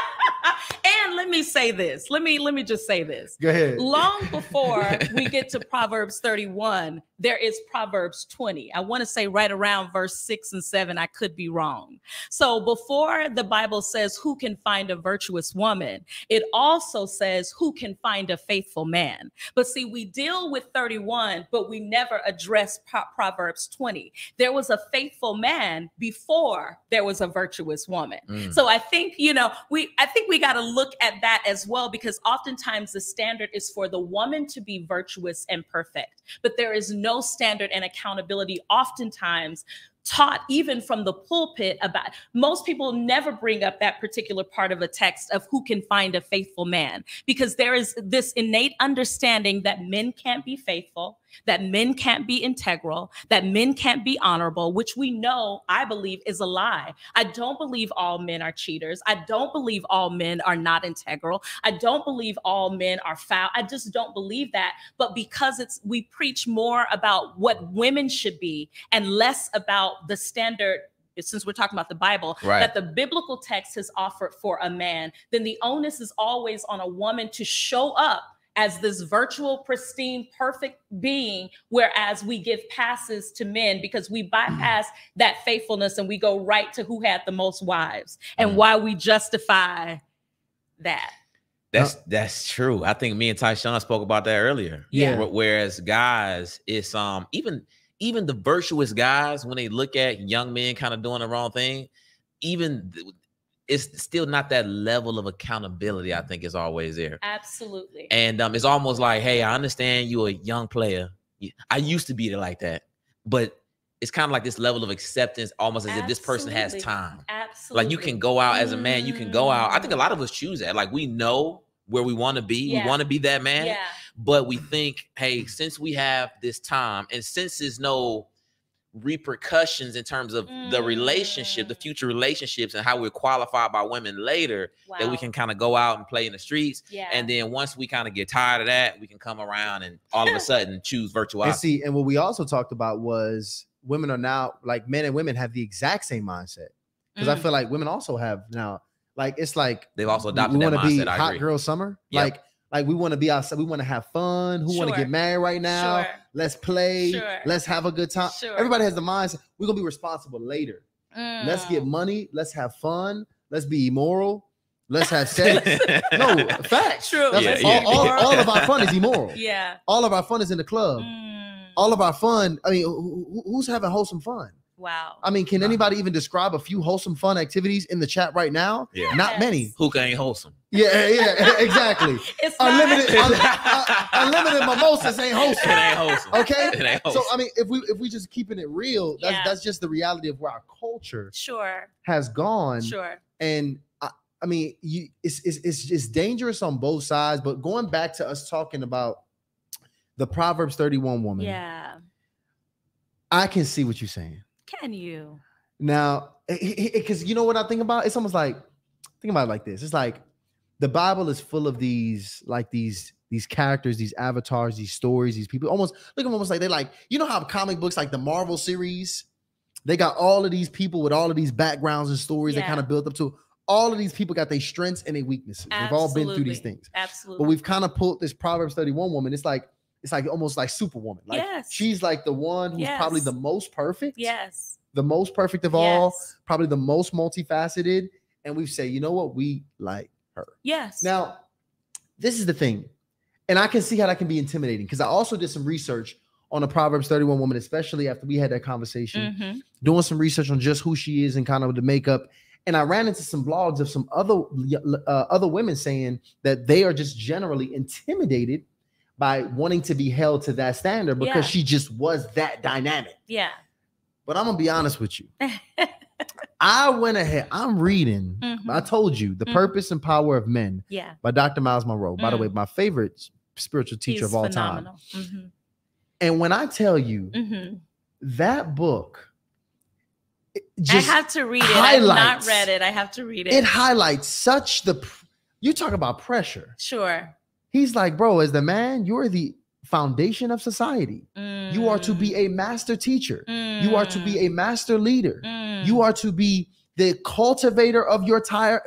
And let me say this. Let me just say this. Go ahead. Long before we get to Proverbs 31, there is Proverbs 20. I want to say right around verse 6 and 7. I could be wrong. So before the Bible says who can find a virtuous woman, it also says who can find a faithful man. But see, we deal with 31, but we never address Proverbs 20. There was a faithful man before there was a virtuous woman. So I think, we got to look at that as well, because oftentimes the standard is for the woman to be virtuous and perfect, but there is no standard and accountability oftentimes taught even from the pulpit about. Most people never bring up that particular part of a text of who can find a faithful man, because there is this innate understanding that men can't be faithful, that men can't be integral, that men can't be honorable, which we know, I believe, is a lie. I don't believe all men are cheaters. I don't believe all men are not integral. I don't believe all men are foul. I just don't believe that. But because we preach more about what women should be and less about the standard, since we're talking about the Bible, that the biblical text has offered for a man, then the onus is always on a woman to show up as this virtual, pristine, perfect being, whereas we give passes to men because we bypass that faithfulness and we go right to who had the most wives and why we justify that. That's true. I think me and Tyshawn spoke about that earlier. Yeah. Whereas guys, it's even the virtuous guys, when they look at young men kind of doing the wrong thing, it's still not that level of accountability, I think, is always there. Absolutely. And it's almost like, hey, I understand you're a young player. I used to be like that. But it's kind of like this level of acceptance, almost as if this person has time. Absolutely. Like you can go out as a man, you can go out. I think a lot of us choose that. Like we know where we want to be. We want to be that man. Yeah. But we think, hey, since we have this time and since there's no repercussions in terms of the relationship, the future relationships and how we're qualified by women later, that we can kind of go out and play in the streets. And then once we kind of get tired of that, we can come around and all of a sudden choose virtuosity. And what we also talked about was women are now, like, men and women have the exact same mindset. Because I feel like women also have now, like, it's like they've also adopted we that want to be mindset. hot girl summer. Yep. Like we want to be outside. We want to have fun. Who want to get married right now? Let's play. Let's have a good time. Everybody has the mindset. We're going to be responsible later. Let's get money. Let's have fun. Let's be immoral. Let's have sex. No, facts. True. All of our fun is immoral. Yeah. All of our fun is in the club. All of our fun. I mean, who's having wholesome fun? Wow. I mean, can anybody even describe a few wholesome, fun activities in the chat right now? Yeah. Not many. Hookah ain't wholesome. Yeah, exactly. It's Unlimited mimosas ain't wholesome. It ain't wholesome. Okay. It ain't wholesome. So I mean, if we just keeping it real, that's just the reality of where our culture has gone. Sure. And I mean, it's dangerous on both sides. But going back to us talking about the Proverbs 31 woman, yeah, I can see what you're saying. Can you? Now, because you know what I think about? It's almost like, think about it like this. It's like the Bible is full of these characters, these avatars, these stories, these people. Almost look at them almost like they're like, you know how comic books like the Marvel series, they got all of these people with all of these backgrounds and stories that kind of built up to. All of these people got their strengths and their weaknesses. They've all been through these things. Absolutely. But we've kind of pulled this Proverbs 31 woman. It's like almost like Superwoman. Like she's like the one who's probably the most perfect. Yes. The most perfect of all, probably the most multifaceted. And we say, you know what? We like her. Yes. Now, this is the thing. And I can see how that can be intimidating because I also did some research on a Proverbs 31 woman, especially after we had that conversation, doing some research on just who she is and kind of the makeup. And I ran into some blogs of some other women saying that they are just generally intimidated by wanting to be held to that standard because she just was that dynamic. Yeah. But I'm going to be honest with you. I went ahead. I'm reading. I told you, The Purpose and Power of Men by Dr. Miles Monroe. By the way, my favorite spiritual teacher of all phenomenal. time. And when I tell you that book, I have to read it. I've not read it. I have to read it. It highlights such you talk about pressure. Sure. He's like, bro, as the man, you're the foundation of society. You are to be a master teacher. You are to be a master leader. You are to be the cultivator of your entire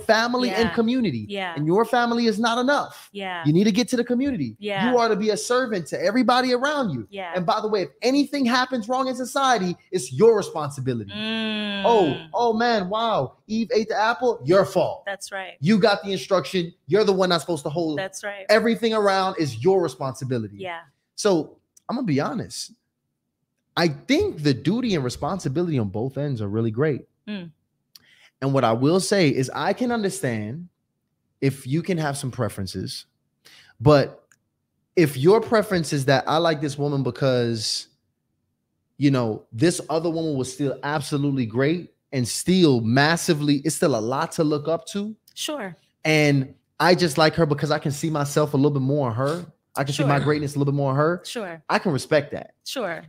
family and community. Yeah. And your family is not enough. Yeah. You need to get to the community. Yeah. You are to be a servant to everybody around you. Yeah. And by the way, if anything happens wrong in society, it's your responsibility. Oh man, wow. Eve ate the apple, your fault. That's right. You got the instruction. You're the one that's supposed to hold. That's right. Everything around is your responsibility. Yeah. So I'm gonna be honest. I think the duty and responsibility on both ends are really great. And what I will say is I can understand if you can have some preferences, but if your preference is that I like this woman because, you know, this other woman was still absolutely great and still massively, it's still a lot to look up to. Sure. And I just like her because I can see myself a little bit more in her. I can see my greatness a little bit more in her. Sure. I can respect that. Sure.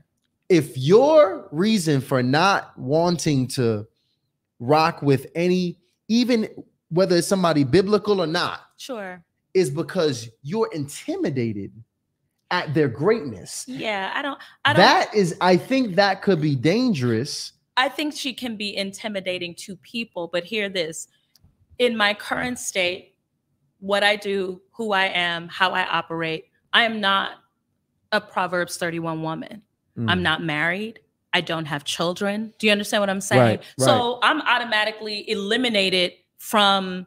If your reason for not wanting to rock with any, even whether it's somebody biblical or not, is because you're intimidated at their greatness. Yeah, I don't. I think that could be dangerous. I think she can be intimidating to people, but hear this. In my current state, what I do, who I am, how I operate, I am not a Proverbs 31 woman. I'm not married. I don't have children. Do you understand what I'm saying? Right. So I'm automatically eliminated from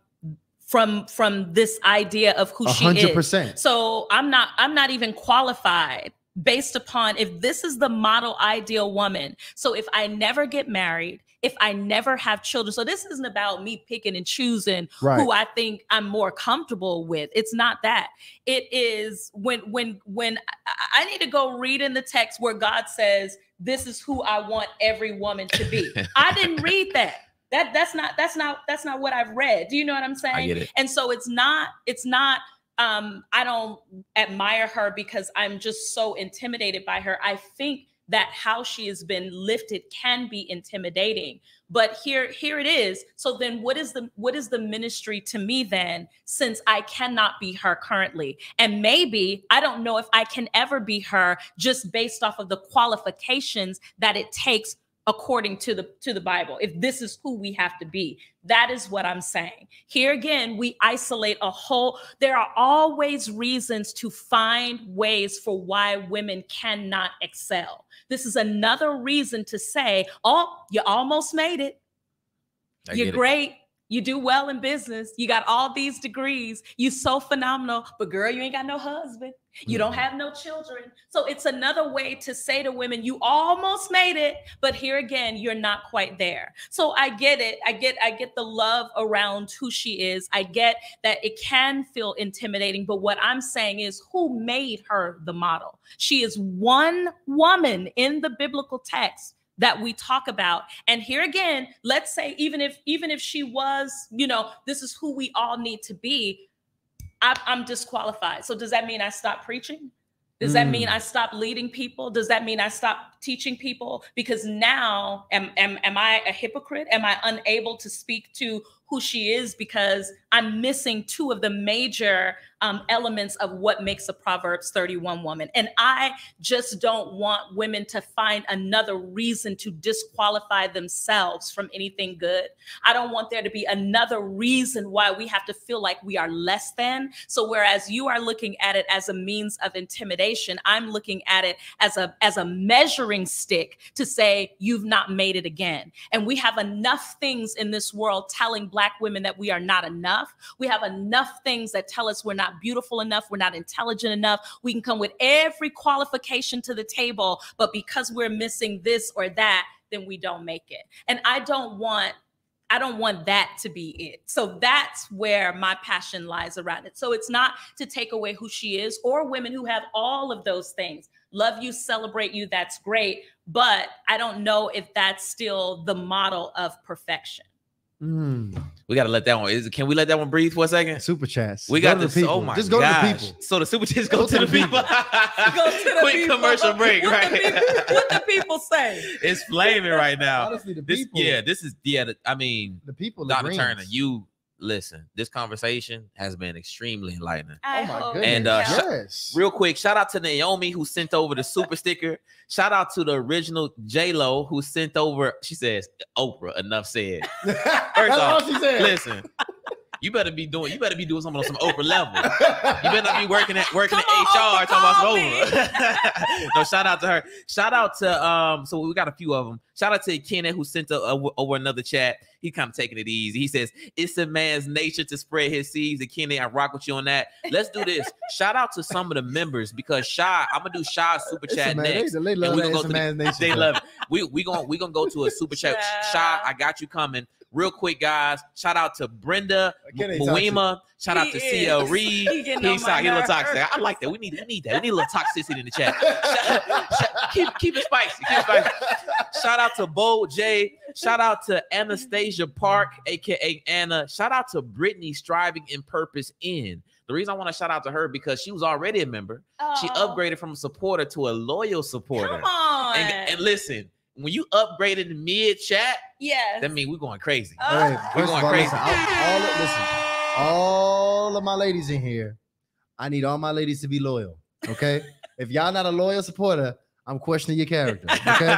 this idea of who 100%. She is. So I'm not even qualified based upon if this is the model ideal woman. So if I never get married, if I never have children, so this isn't about me picking and choosing who I think I'm more comfortable with. It's not that. It is when I need to go read in the text where God says, this is who I want every woman to be. I didn't read that. That's not what I've read. Do you know what I'm saying? I get it. And so it's not I don't admire her because I'm just so intimidated by her. I think that how she has been lifted can be intimidating. But here it is. So then what is the ministry to me then, since I cannot be her currently? And maybe I don't know if I can ever be her just based off of the qualifications that it takes according to the Bible, if this is who we have to be. That is what I'm saying. Here again, we isolate there are always reasons to find ways for why women cannot excel. This is another reason to say, oh, you almost made it. You're great. You do well in business. You got all these degrees. You so phenomenal, but girl, you ain't got no husband. You don't have no children. So it's another way to say to women, you almost made it, but here again, you're not quite there. So I get it. I get the love around who she is. I get that it can feel intimidating, but what I'm saying is, who made her the model? She is one woman in the biblical text that we talk about. And here again, let's say even if she was, you know, this is who we all need to be, I'm disqualified. So does that mean I stop preaching? Does that mean I stop leading people? Does that mean I stop teaching people? Because now am I a hypocrite? Am I unable to speak to who she is because I'm missing two of the major elements of what makes a Proverbs 31 woman? And I just don't want women to find another reason to disqualify themselves from anything good. I don't want there to be another reason why we have to feel like we are less than. So whereas you are looking at it as a means of intimidation, I'm looking at it as a measuring stick to say you've not made it again. And we have enough things in this world telling Black women that we are not enough. We have enough things that tell us we're not beautiful enough, we're not intelligent enough. We can come with every qualification to the table, but because we're missing this or that, then we don't make it. And I don't want that to be it. So that's where my passion lies around it. So it's not to take away who she is or women who have all of those things. Love you, celebrate you, that's great. But I don't know if that's still the model of perfection. We got to let that one. Can we let that one breathe for a second? Super chats. We got this. Oh my God. Just go to the people. So the super chats go to the people. Quick commercial break, right? What the people say? It's flaming right now. Honestly, the people. I mean, the people. Dr. Turner, you listen. This conversation has been extremely enlightening. Oh my goodness. And real quick, shout out to Naomi who sent over the super sticker. Shout out to the original J-Lo who sent over. She says, "Oprah, enough said." First off, she said. Listen. You better be doing something on some Oprah level. You better not be working at HR talking about some Oprah. No, shout out to her. Shout out to so we got a few of them. Shout out to Kenneth who sent over another chat. He kind of taking it easy. He says it's a man's nature to spread his seeds. And Kenneth, I rock with you on that. Let's do this. Shout out to some of the members because I'm gonna do Shy's super chat next. They love it. They love it. We gonna go to a super chat. Shy, I got you coming. Real quick, guys. Shout out to Brenda Moema. Shout out to CL Reed. He's a little toxic. I like that. We need that. We need a little toxicity in the chat. Keep it spicy. Shout out to Bo J. Shout out to Anastasia Park, aka Anna. Shout out to Brittany Striving in Purpose In. The reason I want to shout out to her because she was already a member. She upgraded from a supporter to a loyal supporter. Come on. And listen. When you upgraded in mid chat, that means we're going crazy. We're going crazy. All of my ladies in here, I need all my ladies to be loyal. Okay, if y'all not a loyal supporter, I'm questioning your character. Okay,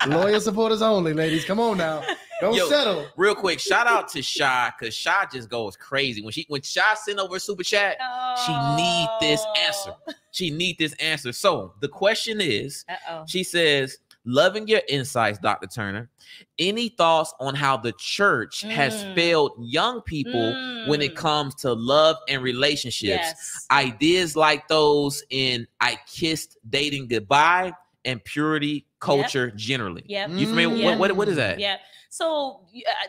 loyal supporters only, ladies. Come on now, don't settle. Real quick, shout out to Shy because Shy just goes crazy when Shy sent over a super chat. She need this answer. She need this answer. So the question is, she says. Loving your insights, Dr. Turner. Any thoughts on how the church has failed young people when it comes to love and relationships? Yes. Ideas like those in I Kissed Dating Goodbye and purity culture generally. Yep. You familiar? What is that? Yeah. So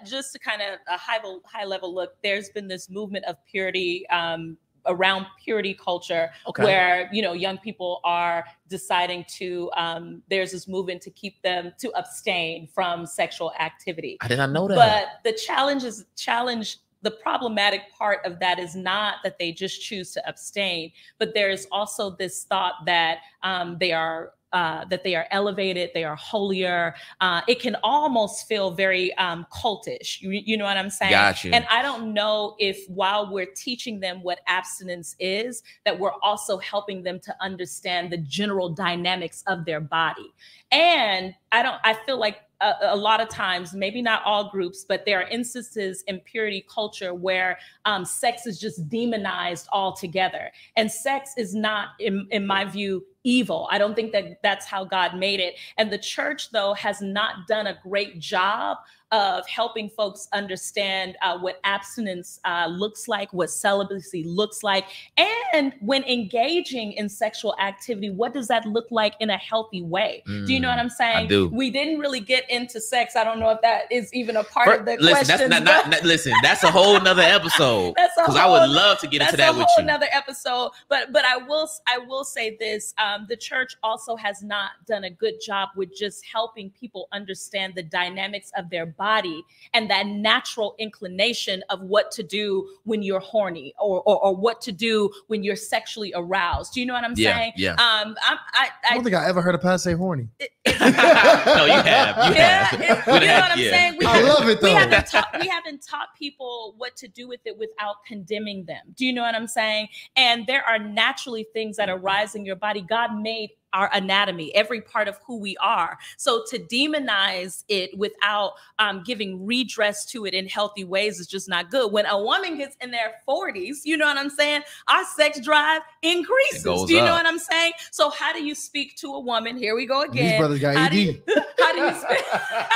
just to kind of a high level look, there's been this movement of purity around purity culture where, young people are deciding to, there's this movement to keep them to abstain from sexual activity. I did not know that. But the problematic part of that is not that they just choose to abstain, but there's also this thought that they are elevated, they are holier. It can almost feel very cultish. You know what I'm saying? Got you. And I don't know if while we're teaching them what abstinence is, that we're also helping them to understand the general dynamics of their body. And I feel like a lot of times, maybe not all groups, but there are instances in purity culture where sex is just demonized altogether. And sex is not, in my view, evil. I don't think that that's how God made it. And the church, though, has not done a great job of helping folks understand what abstinence looks like, what celibacy looks like, and when engaging in sexual activity, what does that look like in a healthy way? Do you know what I'm saying? I do. We didn't really get into sex. I don't know if that is even a part of the question. Listen, that's a whole nother episode. Because I would love to get into that with you. That's a whole nother episode. But I will say this: the church also has not done a good job with just helping people understand the dynamics of their body and that natural inclination of what to do when you're horny or what to do when you're sexually aroused. Do you know what I'm saying? Yeah. I don't think I ever heard a pastor say horny. No, you have. You know what I'm saying? I love it though. We haven't taught people what to do with it without condemning them. Do you know what I'm saying? And there are naturally things that arise in your body. God made our anatomy, every part of who we are. So to demonize it without giving redress to it in healthy ways is just not good. When a woman gets in their 40s, you know what I'm saying? Our sex drive increases. Do you know what I'm saying? So how do you speak to a woman? Here we go again. These brothers got how AD. do you speak?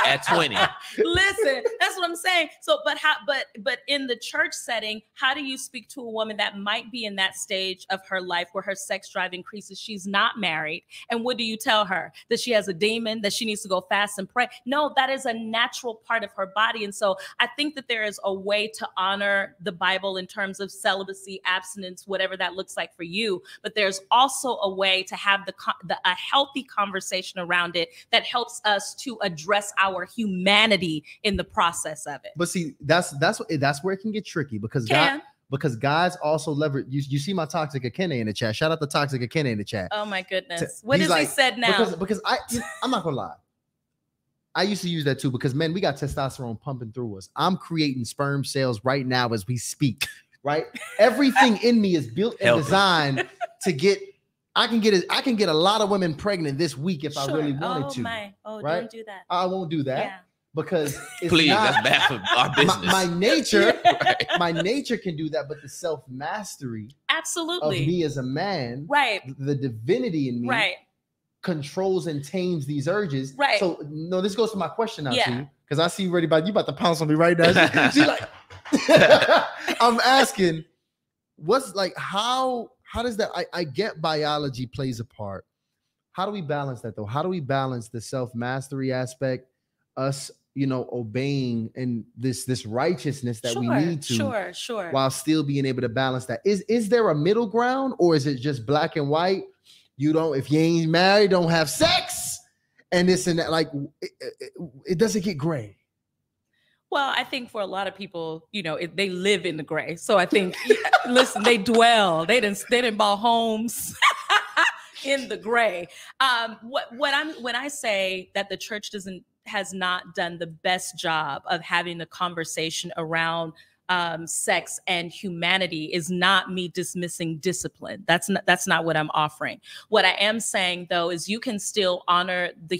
At 20. Listen, that's what I'm saying. So, but in the church setting, how do you speak to a woman that might be in that stage of her life where her sex drive increases? She's not married. And what do you tell her? That she has a demon, that she needs to go fast and pray? No, that is a natural part of her body. And so I think that there is a way to honor the Bible in terms of celibacy, abstinence, whatever that looks like for you. But there's also a way to have a healthy conversation around it that helps us to address our humanity in the process of it. But see, that's where it can get tricky because guys also leverage. You see my Toxic Akene in the chat. Shout out to Toxic Akene in the chat. Oh my goodness. What has he said now? Because I'm not gonna lie. I used to use that too because men, we got testosterone pumping through us. I'm creating sperm cells right now as we speak. Right? Everything in me is built and designed to get. I can get a lot of women pregnant this week if I really wanted to. Right? Don't do that. I won't do that. Yeah. Because please, that's bad for our business. My nature can do that, but the self-mastery absolutely of me as a man, right? The divinity in me, right, controls and tames these urges. Right. So no, this goes to my question now, too, because I see you about to pounce on me right now. She's like, I'm asking, what's like how does that? I get biology plays a part. How do we balance that though? How do we balance the self-mastery aspect, us, obeying and this righteousness that we need to, while still being able to balance that? Is there a middle ground, or is it just black and white? If you ain't married, don't have sex, and this and that. Like it doesn't get gray. Well, I think for a lot of people, they live in the gray. So I think, listen, they dwell. They didn't buy homes in the gray. When I say that the church has not done the best job of having the conversation around sex and humanity, is not me dismissing discipline. That's not what I'm offering. What I am saying though is you can still honor the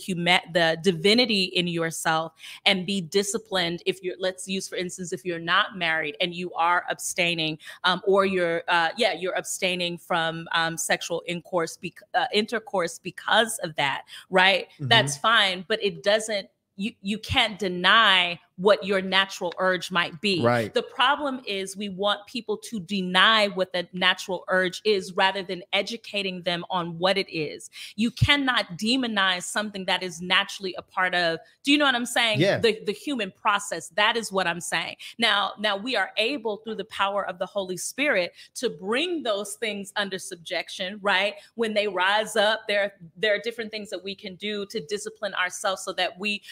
divinity in yourself and be disciplined if you're, let's use for instance, if you're not married and you are abstaining, or you're abstaining from sexual intercourse because of that, right? Mm-hmm. That's fine, but it doesn't. You can't deny what your natural urge might be. Right. The problem is we want people to deny what the natural urge is rather than educating them on what it is. You cannot demonize something that is naturally a part of, do you know what I'm saying? Yeah. The human process. That is what I'm saying. Now we are able through the power of the Holy Spirit to bring those things under subjection, right? When they rise up, there are different things that we can do to discipline ourselves so that we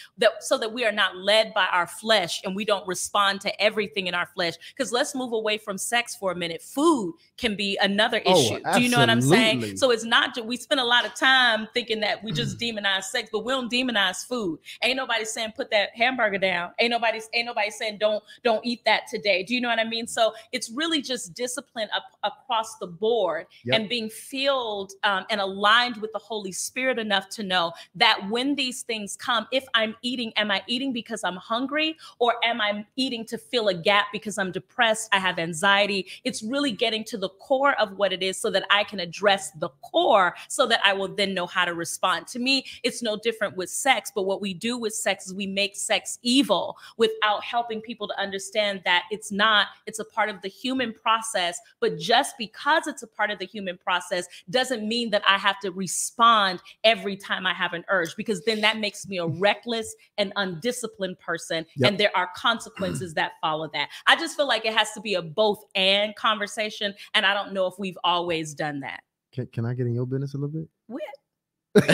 are not led by our flesh and we don't respond to everything in our flesh. Because let's move away from sex for a minute. Food can be another issue. Absolutely. Do you know what I'm saying? So it's not, we spend a lot of time thinking that we just demonize sex, but we don't demonize food. Ain't nobody saying put that hamburger down. Ain't nobody saying don't eat that today. Do you know what I mean? So it's really just discipline across the board. Yep. And being filled and aligned with the Holy Spirit enough to know that when these things come, if I'm eating, am I eating because I'm hungry? hungry, or am I eating to fill a gap because I'm depressed, I have anxiety? It's really getting to the core of what it is so that I can address the core so that I will then know how to respond. To me, it's no different with sex, but what we do with sex is we make sex evil without helping people to understand that it's not, it's a part of the human process. But just because it's a part of the human process doesn't mean that I have to respond every time I have an urge, because then that makes me a reckless and undisciplined person. Yep. And there are consequences that follow that. I just feel like it has to be a both and conversation. And I don't know if we've always done that. Can I get in your business a little bit? What? Because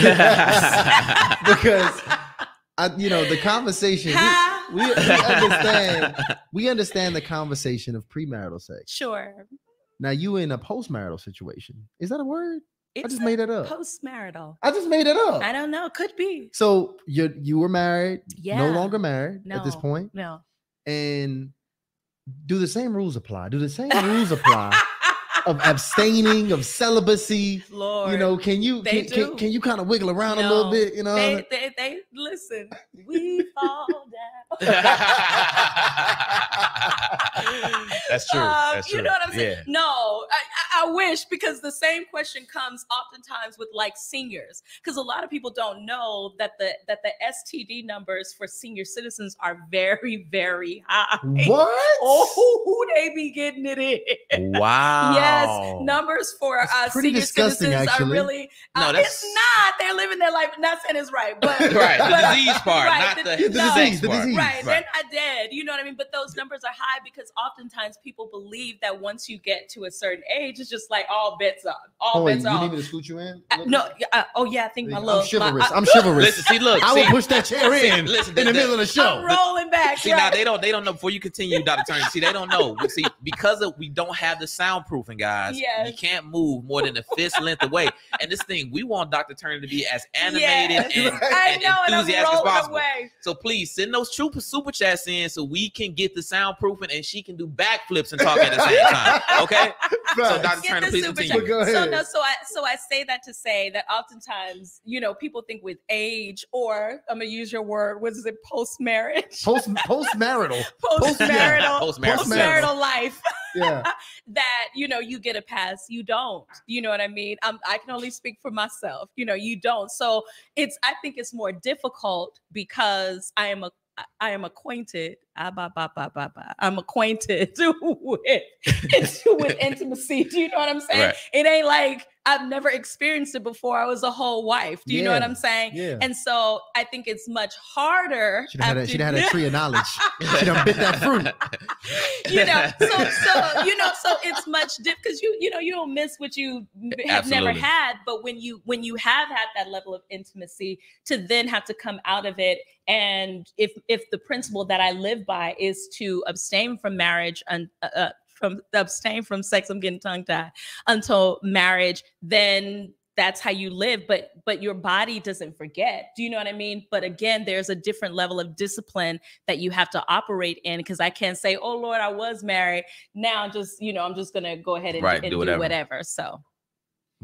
the conversation, we understand the conversation of premarital sex. Sure. Now you in a postmarital situation. Is that a word? It's I just made it up. Postmarital. I just made it up. I don't know. Could be. So you were married, yeah. No longer married at this point. No. And do the same rules apply? Do the same rules apply of abstaining, of celibacy? Lord, can you kind of wiggle around a little bit? They listen. We fall down. That's true. That's true. You know what I'm saying? Yeah. No, I wish, because the same question comes oftentimes with like seniors, because a lot of people don't know that the STD numbers for senior citizens are very, very high. What? Oh, they be getting it in. Wow. Yes, numbers for senior citizens actually. are really. No, it's not. They're living their life. Not saying it's right, but right, the disease part, right, not the disease part. Right, they're not dead. You know what I mean? But those numbers are high because oftentimes people believe that once you get to a certain age, it's just like all bets are. Bets are. You need me to scoot you in? No. I think my little. I'm chivalrous. Listen, see, look. I will push that chair in the middle of the show. I'm rolling back. See, now they don't know. Before you continue, Dr. Turner. See, they don't know. See, because we don't have the soundproofing, guys. Yes. We can't move more than a fist length away. And this thing, we want Dr. Turner to be as animated and enthusiastic as possible. Away. So please send those super chats in so we can get the soundproofing and she can do backflips and talk at the same time. Okay? So Dr. Turner, please continue. Go ahead. So I say that to say that oftentimes, people think with age, or I'm gonna use your word, what is it, post-marriage? Post-marital. Post-marital life. Yeah. That you get a pass. You don't. You know what I mean? I can only speak for myself. You don't. So I think it's more difficult because I am acquainted. I'm acquainted with intimacy. Do you know what I'm saying? Right. It ain't like I've never experienced it before. I was a whole wife. Do you know what I'm saying? Yeah. And so I think it's much harder. She'd have had a tree of knowledge. She done bit that fruit. So it's much different because you don't miss what you have never had. But when you have had that level of intimacy, to then have to come out of it, and if the principle that I live by is to abstain from marriage and abstain from sex, I'm getting tongue tied, until marriage, then that's how you live. But your body doesn't forget. Do you know what I mean? But again, there's a different level of discipline that you have to operate in, because I can't say, oh Lord, I was married. Now I'm just gonna go ahead and do whatever. So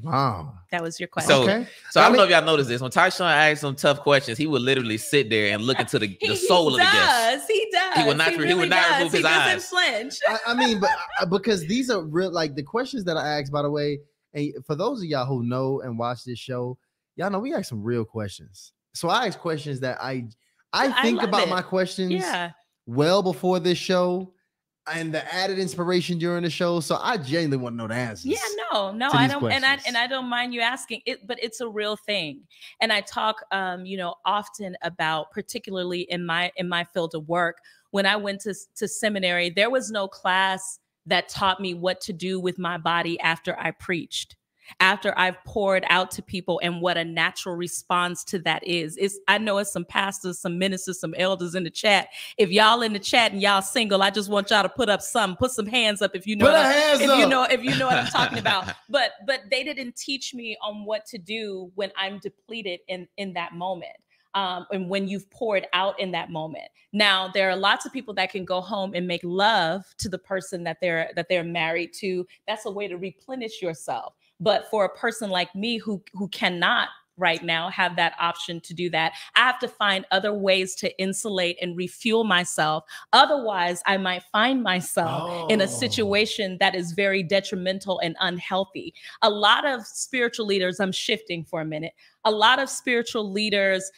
wow, that was your question. So I don't know if y'all noticed this. When Tyshawn asked some tough questions, he would literally sit there and look into the soul of the guest. He does. He would not remove his eyes. Flinch. I mean, but because these are real, like the questions that I asked, by the way, and for those of y'all who know and watch this show, y'all know we ask some real questions. So I ask questions that I think about my questions well before this show, and the added inspiration during the show. So I genuinely want to know the answers. Yeah, no, I don't, and I don't mind you asking it, but it's a real thing. And I talk, often about, particularly in my field of work, when I went to seminary, there was no class that taught me what to do with my body after I preached, after I've poured out to people, and what a natural response to that is. I know it's some pastors, some ministers, some elders in the chat. If y'all in the chat and y'all single, I just want y'all to put some hands up if you know if you know what I'm talking about. But they didn't teach me on what to do when I'm depleted in that moment. And when you've poured out in that moment. Now, there are lots of people that can go home and make love to the person that they're married to. That's a way to replenish yourself. But for a person like me who cannot right now have that option to do that. I have to find other ways to insulate and refuel myself. Otherwise, I might find myself in a situation that is very detrimental and unhealthy. A lot of spiritual leaders, I'm shifting for a minute, a lot of spiritual leaders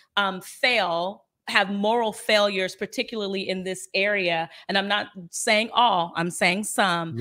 have moral failures, particularly in this area. And I'm not saying all, I'm saying some,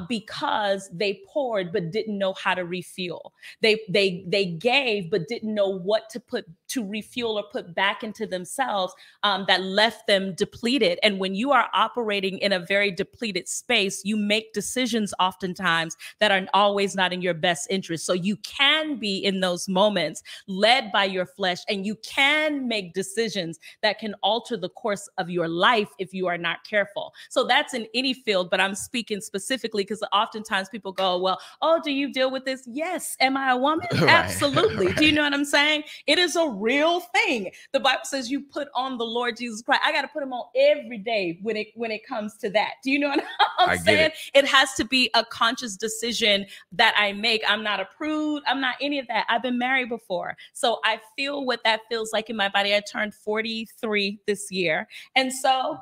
because they poured but didn't know how to refuel. They gave but didn't know what to put to refuel or put back into themselves, that left them depleted. And when you are operating in a very depleted space, you make decisions oftentimes that are always not in your best interest. So you can be in those moments led by your flesh, and you can make decisions that can alter the course of your life if you are not careful. So that's in any field, but I'm speaking specifically because oftentimes people go, well, oh, do you deal with this? Yes. Am I a woman? Absolutely. Right. Do you know what I'm saying? It is a real thing. The Bible says you put on the Lord Jesus Christ. I got to put him on every day when it comes to that. Do you know what I'm saying? It has to be a conscious decision that I make. I'm not a prude. I'm not any of that. I've been married before. So I feel what that feels like in my body. I turned 43 this year. And so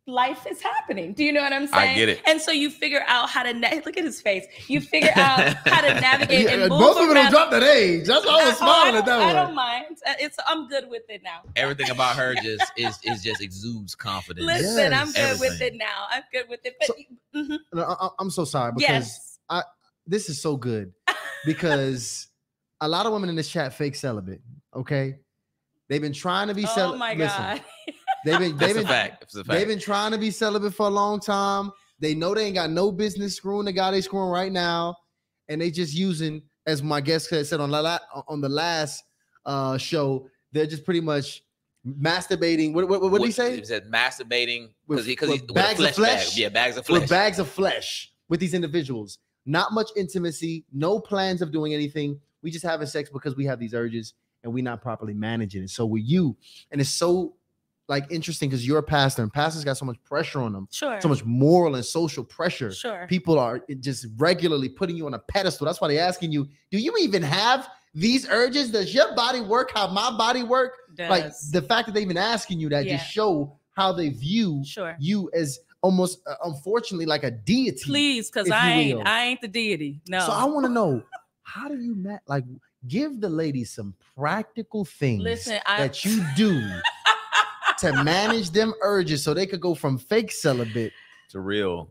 life is happening. Do you know what I'm saying? I get it. And so you figure out how to look at his face. You figure out how to navigate and move both of them around. don't drop that age. That's why I was smiling at that one. I don't mind. I'm good with it now. Everything about her just exudes confidence. Listen, I'm good with it now. I'm good with it. But I'm so sorry because this is so good because a lot of women in this chat fake celibate. Okay, they've been trying to be celibate. Oh my God. They've been trying to be celibate for a long time. They know they ain't got no business screwing the guy they screwing right now, and they just using, as my guest said on the last show, they're just pretty much masturbating. What did he say? He said masturbating because he's bags of flesh. Yeah, bags of flesh. With bags of flesh with these individuals. Not much intimacy, no plans of doing anything. We just having sex because we have these urges and we're not properly managing it. So with you, and it's so like interesting because you're a pastor and pastors got so much pressure on them. Sure. So much moral and social pressure. Sure. People are just regularly putting you on a pedestal. That's why they're asking you, do you even have these urges? Does your body work how my body work? Like the fact that they've been asking you that just show how they view you as almost unfortunately like a deity. Please, because I ain't the deity. No. So I want to know, how do you give the ladies some practical things that you do to manage them urges so they could go from fake celibate to real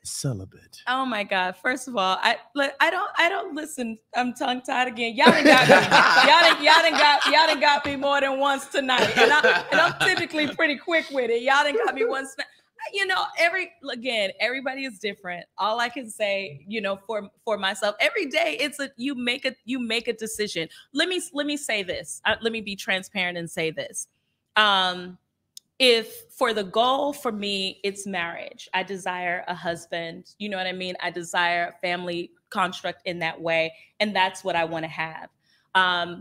celibate. Oh my God. First of all, I don't listen. I'm tongue tied again. Y'all done got me. y'all done got me more than once tonight. And I'm typically pretty quick with it. Y'all done got me once. You know, everybody is different. All I can say, you know, for myself, every day you make a decision. Let me say this. Let me be transparent and say this. If for the goal for me, it's marriage. I desire a husband. You know what I mean? I desire a family construct in that way. And that's what I want to have.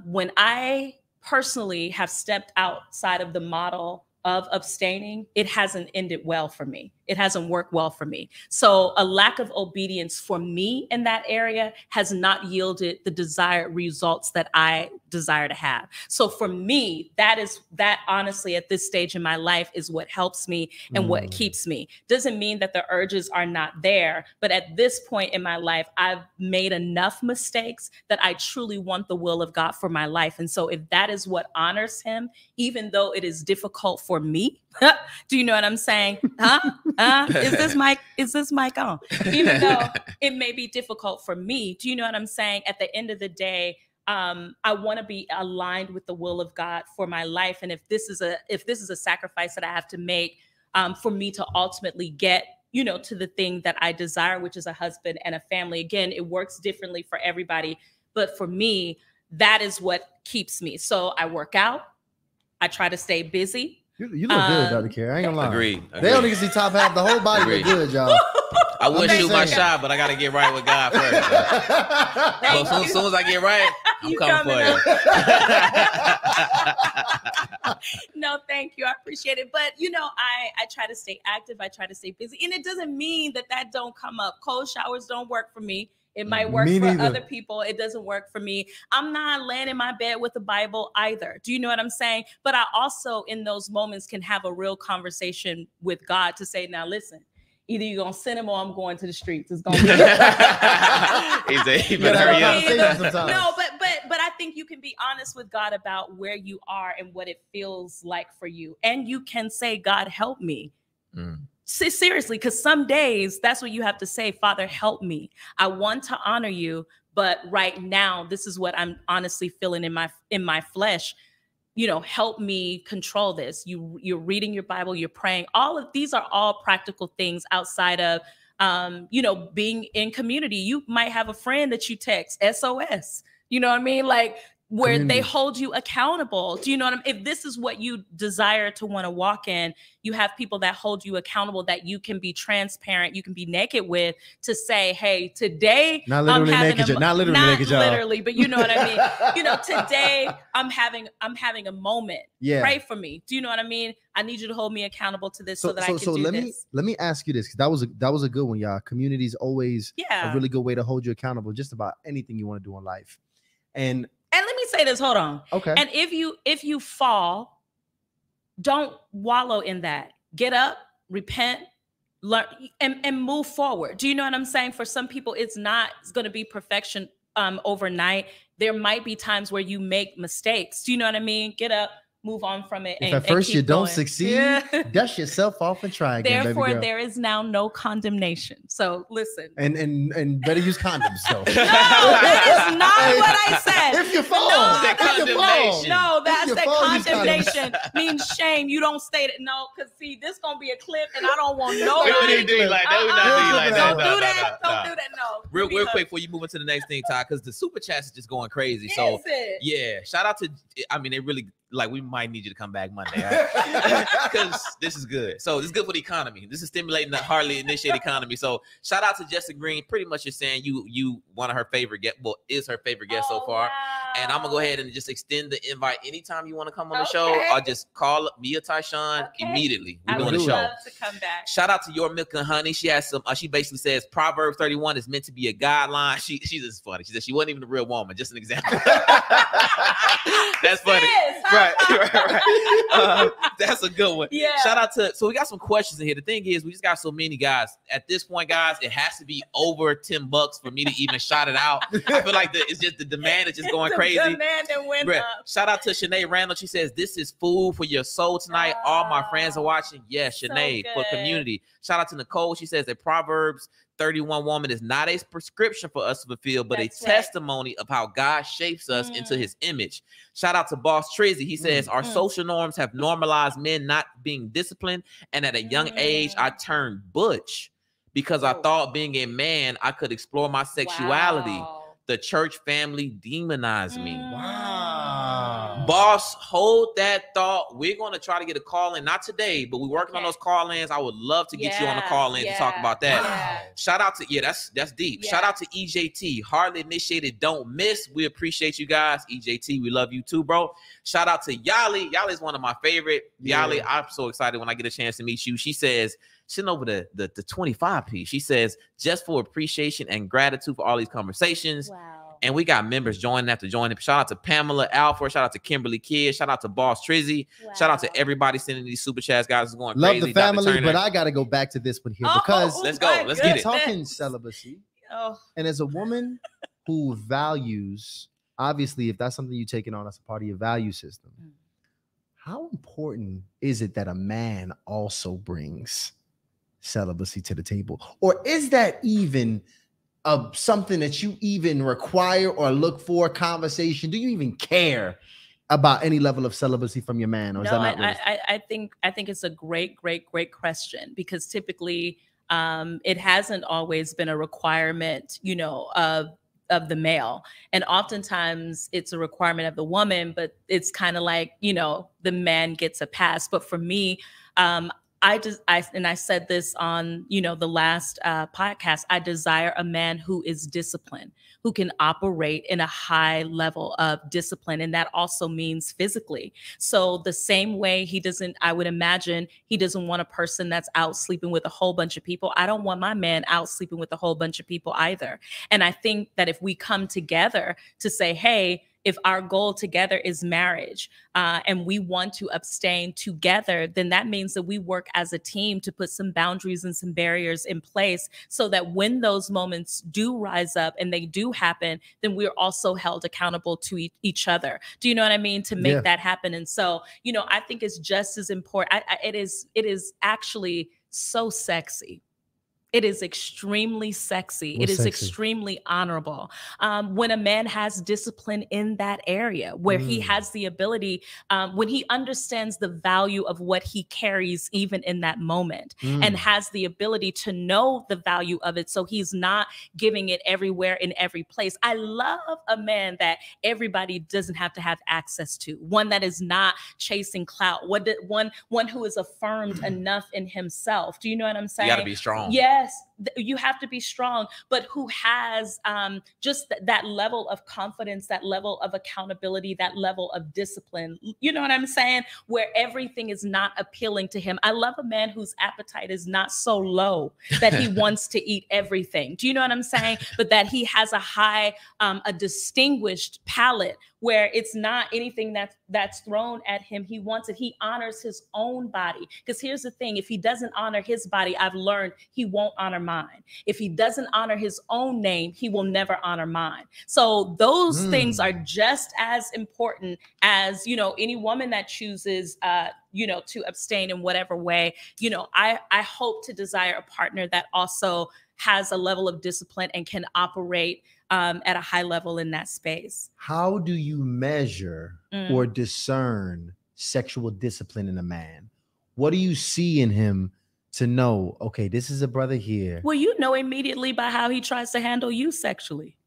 When I personally have stepped outside of the model of abstaining, it hasn't ended well for me. It hasn't worked well for me. So a lack of obedience for me in that area has not yielded the desired results that I desire to have. So for me, that honestly at this stage in my life is what helps me and what keeps me. Doesn't mean that the urges are not there, but at this point in my life, I've made enough mistakes that I truly want the will of God for my life. And so if that is what honors him, even though it is difficult for me, do you know what I'm saying? Is this mic on? Even though it may be difficult for me, do you know what I'm saying? At the end of the day, I want to be aligned with the will of God for my life. And if this is a sacrifice that I have to make for me to ultimately get, you know, to the thing that I desire, which is a husband and a family. Again, it works differently for everybody. But for me, that is what keeps me. So I work out. I try to stay busy. You look good, Dr. Carri. I ain't gonna lie. Agreed. They don't need to see top half. The whole body look good, y'all. I would shoot my shot, but I got to get right with God first. So as soon as I get right, I'm coming for you. No, thank you. I appreciate it. But, you know, I try to stay active. I try to stay busy. And it doesn't mean that don't come up. Cold showers don't work for me. It might work for other people. It doesn't work for me. I'm not laying in my bed with the Bible either. Do you know what I'm saying? But I also, in those moments, can have a real conversation with God to say, now listen, either you're going to send him or I'm going to the streets. It's going to be. He better hurry up. No, but I think you can be honest with God about where you are and what it feels like for you. And you can say, God, help me. Seriously, because some days that's what you have to say. Father, help me. I want to honor you, but right now, this is what I'm honestly feeling in my flesh. You know, help me control this. You're reading your Bible, you're praying. All of these are all practical things outside of, you know, being in community. You might have a friend that you text SOS. You know what I mean? Like, where they hold you accountable. Do you know what I mean? If this is what you desire to want to walk in, you have people that hold you accountable, that you can be transparent, you can be naked with, to say, hey, today not literally naked, not literally, but you know what I mean? You know, today I'm having a moment. Yeah. Pray for me. Do you know what I mean? I need you to hold me accountable to this so that I can do this. Let me ask you this, because that was a good one, y'all. Community is always a really good way to hold you accountable just about anything you want to do in life. And let me say this, hold on. Okay. And if you fall, don't wallow in that. Get up, repent, learn, and move forward. Do you know what I'm saying? For some people, it's going to be perfection overnight. There might be times where you make mistakes. Do you know what I mean? Get up, move on from it. If at first you don't succeed, dust yourself off and try again. Therefore, there is now no condemnation. So listen. And better use condoms. So. No, that is not what I said. If you fall, no, that's that condemnation means shame. You don't state it. No, because see, this gonna be a clip, and I don't want nobody. Don't do that. Don't do that. No. Real quick before you move into the next thing, Ty, because the super chats is just going crazy. Is it? Yeah, shout out to. I mean, they really. Like, we might need you to come back Monday, right? Because this is good. So this is good for the economy. This is stimulating the hardly initiated economy. So shout out to Jessica Green. Pretty much you're saying you one of her favorite guests, is her favorite guest so far. Wow. And I'm gonna go ahead and just extend the invite anytime you want to come on the show, or just call Mia Tyshawn immediately. We're doing the show. Love to come back. Shout out to Your Milk and Honey. She has some. She basically says Proverbs 31 is meant to be a guideline. She's just funny. She said she wasn't even a real woman. Just an example. That's funny. Right. That's a good one. Yeah. Shout out to. So we got some questions in here. The thing is, we just got so many guys. At this point, guys, it has to be over $10 for me to even shout it out. I feel like it's just the demand is just going crazy. Demand and went up. Shout out to Shanae Randall. She says this is food for your soul tonight. All my friends are watching. Yes, Shanae, for community. Shout out to Nicole. She says that Proverbs 31 woman is not a prescription for us to fulfill, but a testimony of how God shapes us into his image. Shout out to Boss Trizzy. He says our social norms have normalized men not being disciplined, and at a young age I turned butch because I thought being a man I could explore my sexuality. The church family demonized me. Wow. Boss, hold that thought. We're going to try to get a call in, not today, but we're working on those call-ins. I would love to get you on the call-in to talk about that. Wow. Shout out to, that's deep. Shout out to EJT, hardly initiated, don't miss. We appreciate you guys. EJT, we love you too, bro. Shout out to Yali. Yali is one of my favorite. Yali, I'm so excited when I get a chance to meet you. She says, sitting over the 25p, she says, just for appreciation and gratitude for all these conversations. Wow. And we got members joining after joining. Shout out to Pamela Alford. Shout out to Kimberly Kidd. Shout out to Boss Trizzy. Wow. Shout out to everybody sending these super chats, guys. It's going love crazy. The family, but I got to go back to this one here because let's go. Let's get it. Talking celibacy. And as a woman who values, obviously, if that's something you're taking on as a part of your value system, how important is it that a man also brings celibacy to the table? Or is that even something that you even require or look for? Conversation? Do you even care about any level of celibacy from your man? Or is that not I think it's a great question, because typically it hasn't always been a requirement, you know, of the male. And oftentimes it's a requirement of the woman, but it's kind of like, you know, the man gets a pass. But for me, I said this on, the last podcast, I desire a man who is disciplined, who can operate in a high level of discipline. And that also means physically. So the same way I would imagine he doesn't want a person that's out sleeping with a whole bunch of people. I don't want my man out sleeping with a whole bunch of people either. And I think that if we come together to say, hey, if our goal together is marriage and we want to abstain together, then that means that we work as a team to put some boundaries and some barriers in place so that when those moments do rise up and they do happen, then we're also held accountable to each other. Do you know what I mean? To make that happen. And so, I think it's just as important. It is actually so sexy. It is extremely sexy. It is extremely honorable when a man has discipline in that area, where he has the ability, when he understands the value of what he carries even in that moment and has the ability to know the value of it. So he's not giving it everywhere in every place. I love a man that everybody doesn't have to have access to, one that is not chasing clout, one who is affirmed enough in himself. Do you know what I'm saying? You got to be strong. Yes, you have to be strong, but who has just that level of confidence, that level of accountability, that level of discipline. You know what I'm saying? Where everything is not appealing to him. I love a man whose appetite is not so low that he wants to eat everything. Do you know what I'm saying? But that he has a high, a distinguished palate where it's not anything that's thrown at him. He wants it. He honors his own body. Because here's the thing, if he doesn't honor his body, I've learned he won't honor mine. If he doesn't honor his own name, he will never honor mine. So those things are just as important as, any woman that chooses, to abstain in whatever way. I hope to desire a partner that also has a level of discipline and can operate at a high level in that space. How do you measure or discern sexual discipline in a man? What do you see in him to know, okay, this is a brother here? Well, you know immediately by how he tries to handle you sexually.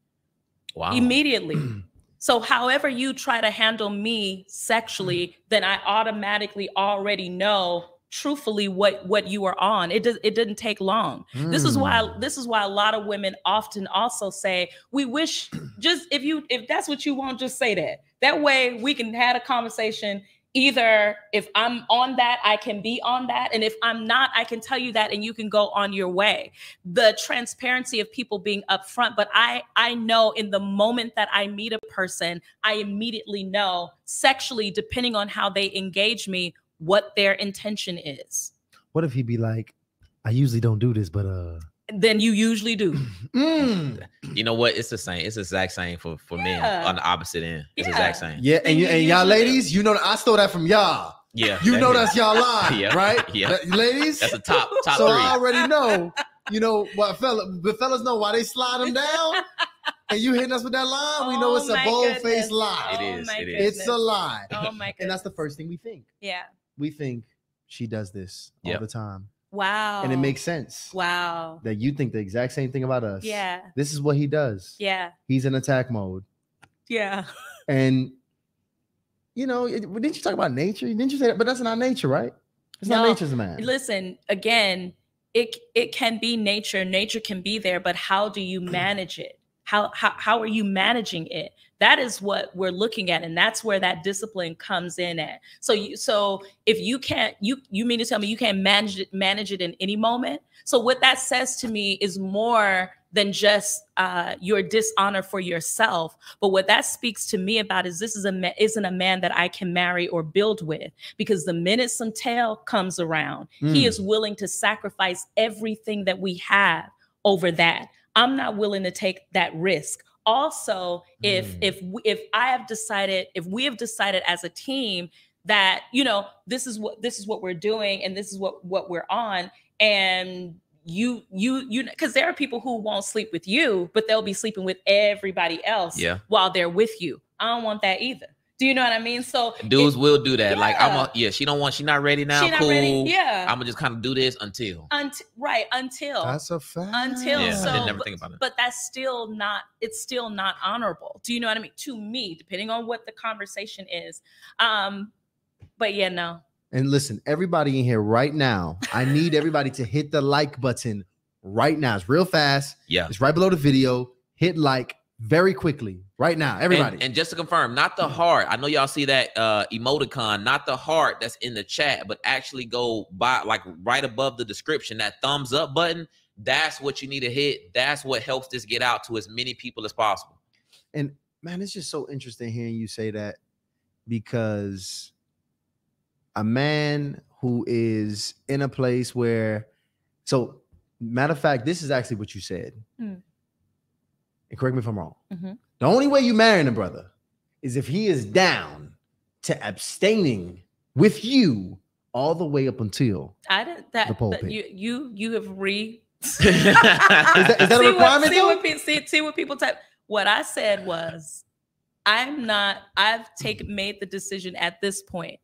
Wow. Immediately. So however you try to handle me sexually, then I automatically already know truthfully what you are on. It didn't take long. This is why a lot of women often also say, we wish just if that's what you want, just say that. That way we can have a conversation. Either if I'm on that, I can be on that. And if I'm not, I can tell you that and you can go on your way. The transparency of people being upfront. But I know in the moment that I meet a person, I immediately know sexually, depending on how they engage me, what their intention is. What if he be like, I usually don't do this, but then you usually do. You know what? It's the same. It's the exact same for men on the opposite end. It's the exact same. Yeah, and y'all ladies, I stole that from y'all. Yeah, that's y'all line, right? Yeah, ladies. That's the top so 3. I already know. What the fellas know why they slide them down. And you hitting us with that line, we know it's a bold-faced lie. It is. It's a lie. Oh my goodness. And that's the first thing we think. Yeah. We think she does this all the time. Wow. And it makes sense. Wow. That you think the exact same thing about us. Yeah. This is what he does. Yeah. He's in attack mode. Yeah. And, didn't you talk about nature? Didn't you say that? But that's not nature, right? It's not nature's man. Listen, again, it can be nature. Nature can be there, but how do you manage it? How are you managing it? That is what we're looking at, and that's where that discipline comes in at. So if you can't, you mean to tell me you can't manage it in any moment? So what that says to me is more than just your dishonor for yourself. But what that speaks to me about is this isn't a man that I can marry or build with, because the minute some tail comes around, he is willing to sacrifice everything that we have over that. I'm not willing to take that risk. Also, if we have decided as a team that, this is what we're doing and this is what we're on, and you because there are people who won't sleep with you, but they'll be sleeping with everybody else while they're with you. I don't want that either. Do you know what I mean? So dudes will do that. Like she's not ready now. She's not ready. Yeah. I'm gonna just kind of do this until. Until. That's a fact. Until. Yeah, so, I didn't never think about it. But that's still not. It's still not honorable. Do you know what I mean? To me, depending on what the conversation is. But yeah, no. And listen, everybody in here right now, I need everybody to hit the like button right now. It's real fast. Yeah. It's right below the video. Hit like very quickly right now, everybody. And just to confirm, not the heart. I know y'all see that emoticon, not the heart that's in the chat, but actually go by like right above the description, that thumbs up button. That's what you need to hit. That's what helps this get out to as many people as possible. And man, it's just so interesting hearing you say that, because a man who is in a place where, so matter of fact, this is actually what you said. And correct me if I'm wrong. The only way you marrying a brother is if he is down to abstaining with you all the way up until the pulpit. You have is that a requirement? See what people type. What I said was, I've made the decision at this point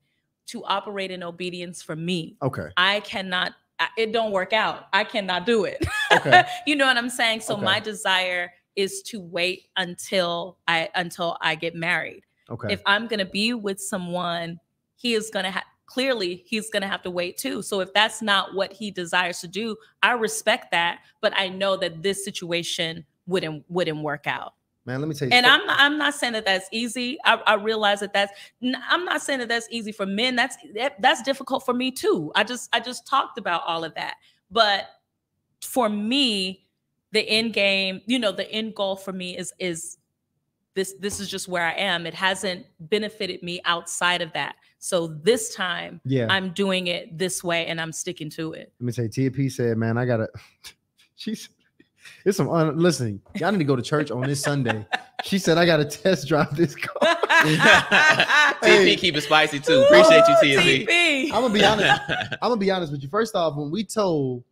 to operate in obedience for me. Okay. I cannot, it don't work out. I cannot do it. Okay. You know what I'm saying? So Okay. my desire is to wait until I get married. Okay. If I'm going to be with someone, he is going to clearly he's going to have to wait too. So if that's not what he desires to do, I respect that, but I know that this situation wouldn't work out. Man, let me tell you. And I'm not saying that that's easy. I realize that I'm not saying that that's easy for men. That's difficult for me too. I just talked about all of that. But for me, the end game, the end goal for me is this is just where I am. It hasn't benefited me outside of that. So this time, I'm doing it this way and I'm sticking to it. Let me tell you, Tia P said, man, I gotta, it's some, listen, y'all need to go to church on this Sunday. She said, I gotta test drive this car. TP keep it spicy too. Appreciate you, TP. I'm gonna be honest with you. First off, when we told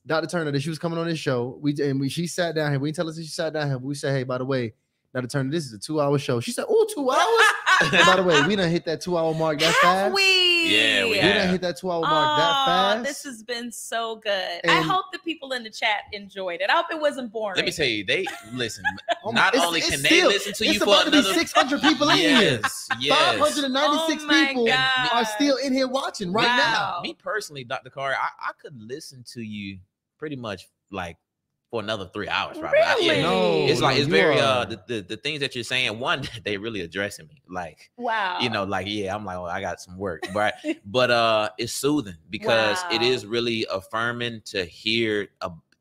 Dr. Turner that she was coming on this show, she sat down here. We didn't tell us that she sat down here, but we said, hey, by the way, Dr. Turner, this is a 2-hour show. She said, oh, 2 hours? By the way, we done hit that 2-hour mark that fast. Yeah, we done hit that 2-hour mark that fast. This has been so good. And I hope the people in the chat enjoyed it. I hope it wasn't boring. Let me tell you, they listen. Not only can they listen to you for about another, to be 600 people in here. Yes. 596 people are still in here watching right now. Me personally, Dr. Karri, I could listen to you pretty much like for another 3 hours, probably. Really? No, it's like, it's very the things that you're saying, one, they really addressing me. Like, wow. I'm like, well, I got some work. But it's soothing because it is really affirming to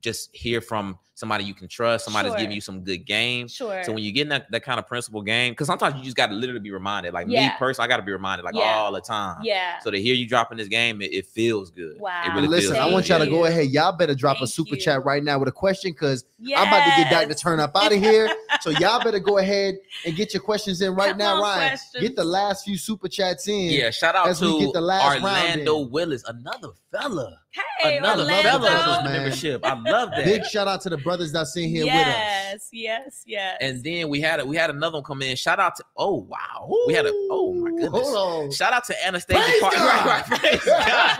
just hear from somebody you can trust, somebody's giving you some good game. Sure. So when you get in that kind of principle game, because sometimes you just got to literally be reminded. Like me personally, I got to be reminded all the time. Yeah. So to hear you dropping this game, it feels good. Wow. It really Listen, feels I good. want y'all to go ahead. Y'all better drop a super chat right now with a question, because I'm about to get Dr. Turner up out of here. So y'all better go ahead and get your questions in right now, Ryan. Get the last few super chats in. Yeah, shout out to Orlando Willis, another fella. Hey, another Orlando. fella membership. I love that. Big shout out to the brothers that's in here with us. Yes. And then we had another one come in. Shout out to we had oh my goodness. Hold on. Shout out to Anastasia. Praise God. Right. Praise God.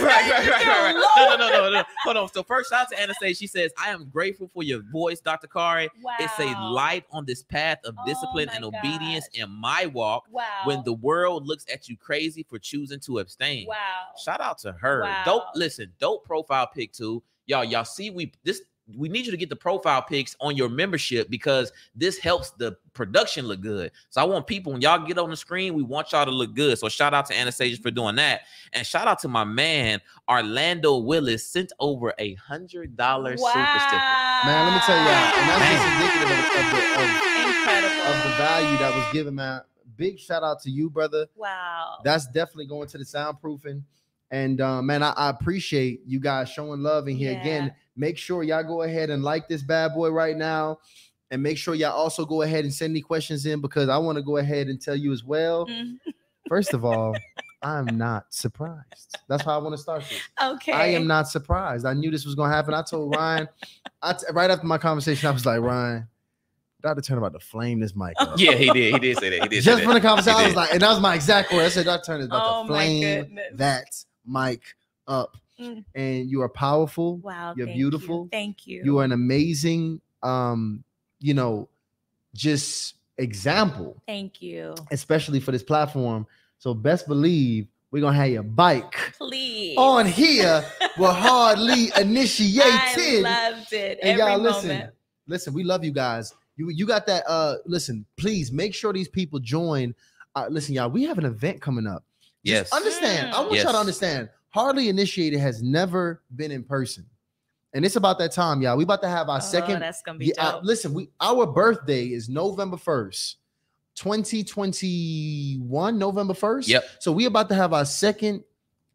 Right. No. Hold on. So first, shout out to Anastasia. She says, I am grateful for your voice, Dr. Karri. Wow. It's a light on this path of discipline and obedience in my walk. Wow. When the world looks at you crazy for choosing to abstain. Wow. Shout out to her. Wow. Dope profile pic too. Y'all see we need you to get the profile pics on your membership, because this helps the production look good. So I want people, when y'all get on the screen, we want y'all to look good. So shout out to Anastasia for doing that. And shout out to my man, Orlando Willis, sent over $100 super sticker. Man, let me tell y'all, and that's just indicative of the value that was given, man. Big shout out to you, brother. Wow. That's definitely going to the soundproofing. And man, I appreciate you guys showing love in here. Again, make sure y'all go ahead and like this bad boy right now. And make sure y'all also go ahead and send any questions in, because I want to go ahead and tell you as well. First of all, I'm not surprised. That's how I want to start this. Okay. I am not surprised. I knew this was going to happen. I told Ryan, right after my conversation, I was like, Ryan, Dr. Turner about to flame this mic up. Yeah, he did say that. He did. Just from the conversation, I was like, and that was my exact word. I said, Dr. Turner is about to my flame goodness. that mic up. And you are powerful. Wow. You're beautiful. Thank you. You are an amazing, just example. Thank you. Especially for this platform. So best believe we're gonna have your bike Please. on here with Hardly Initiated. I loved it. And Every y'all, moment. listen, we love you guys. You got that. Listen, please make sure these people join. Listen, y'all, we have an event coming up. Just understand. I want y'all to understand. Hardly Initiated has never been in person. And it's about that time, y'all. We about to have our second. That's gonna be dope. Listen, our birthday is November 1st, 2021, November 1st. Yep. So we about to have our second.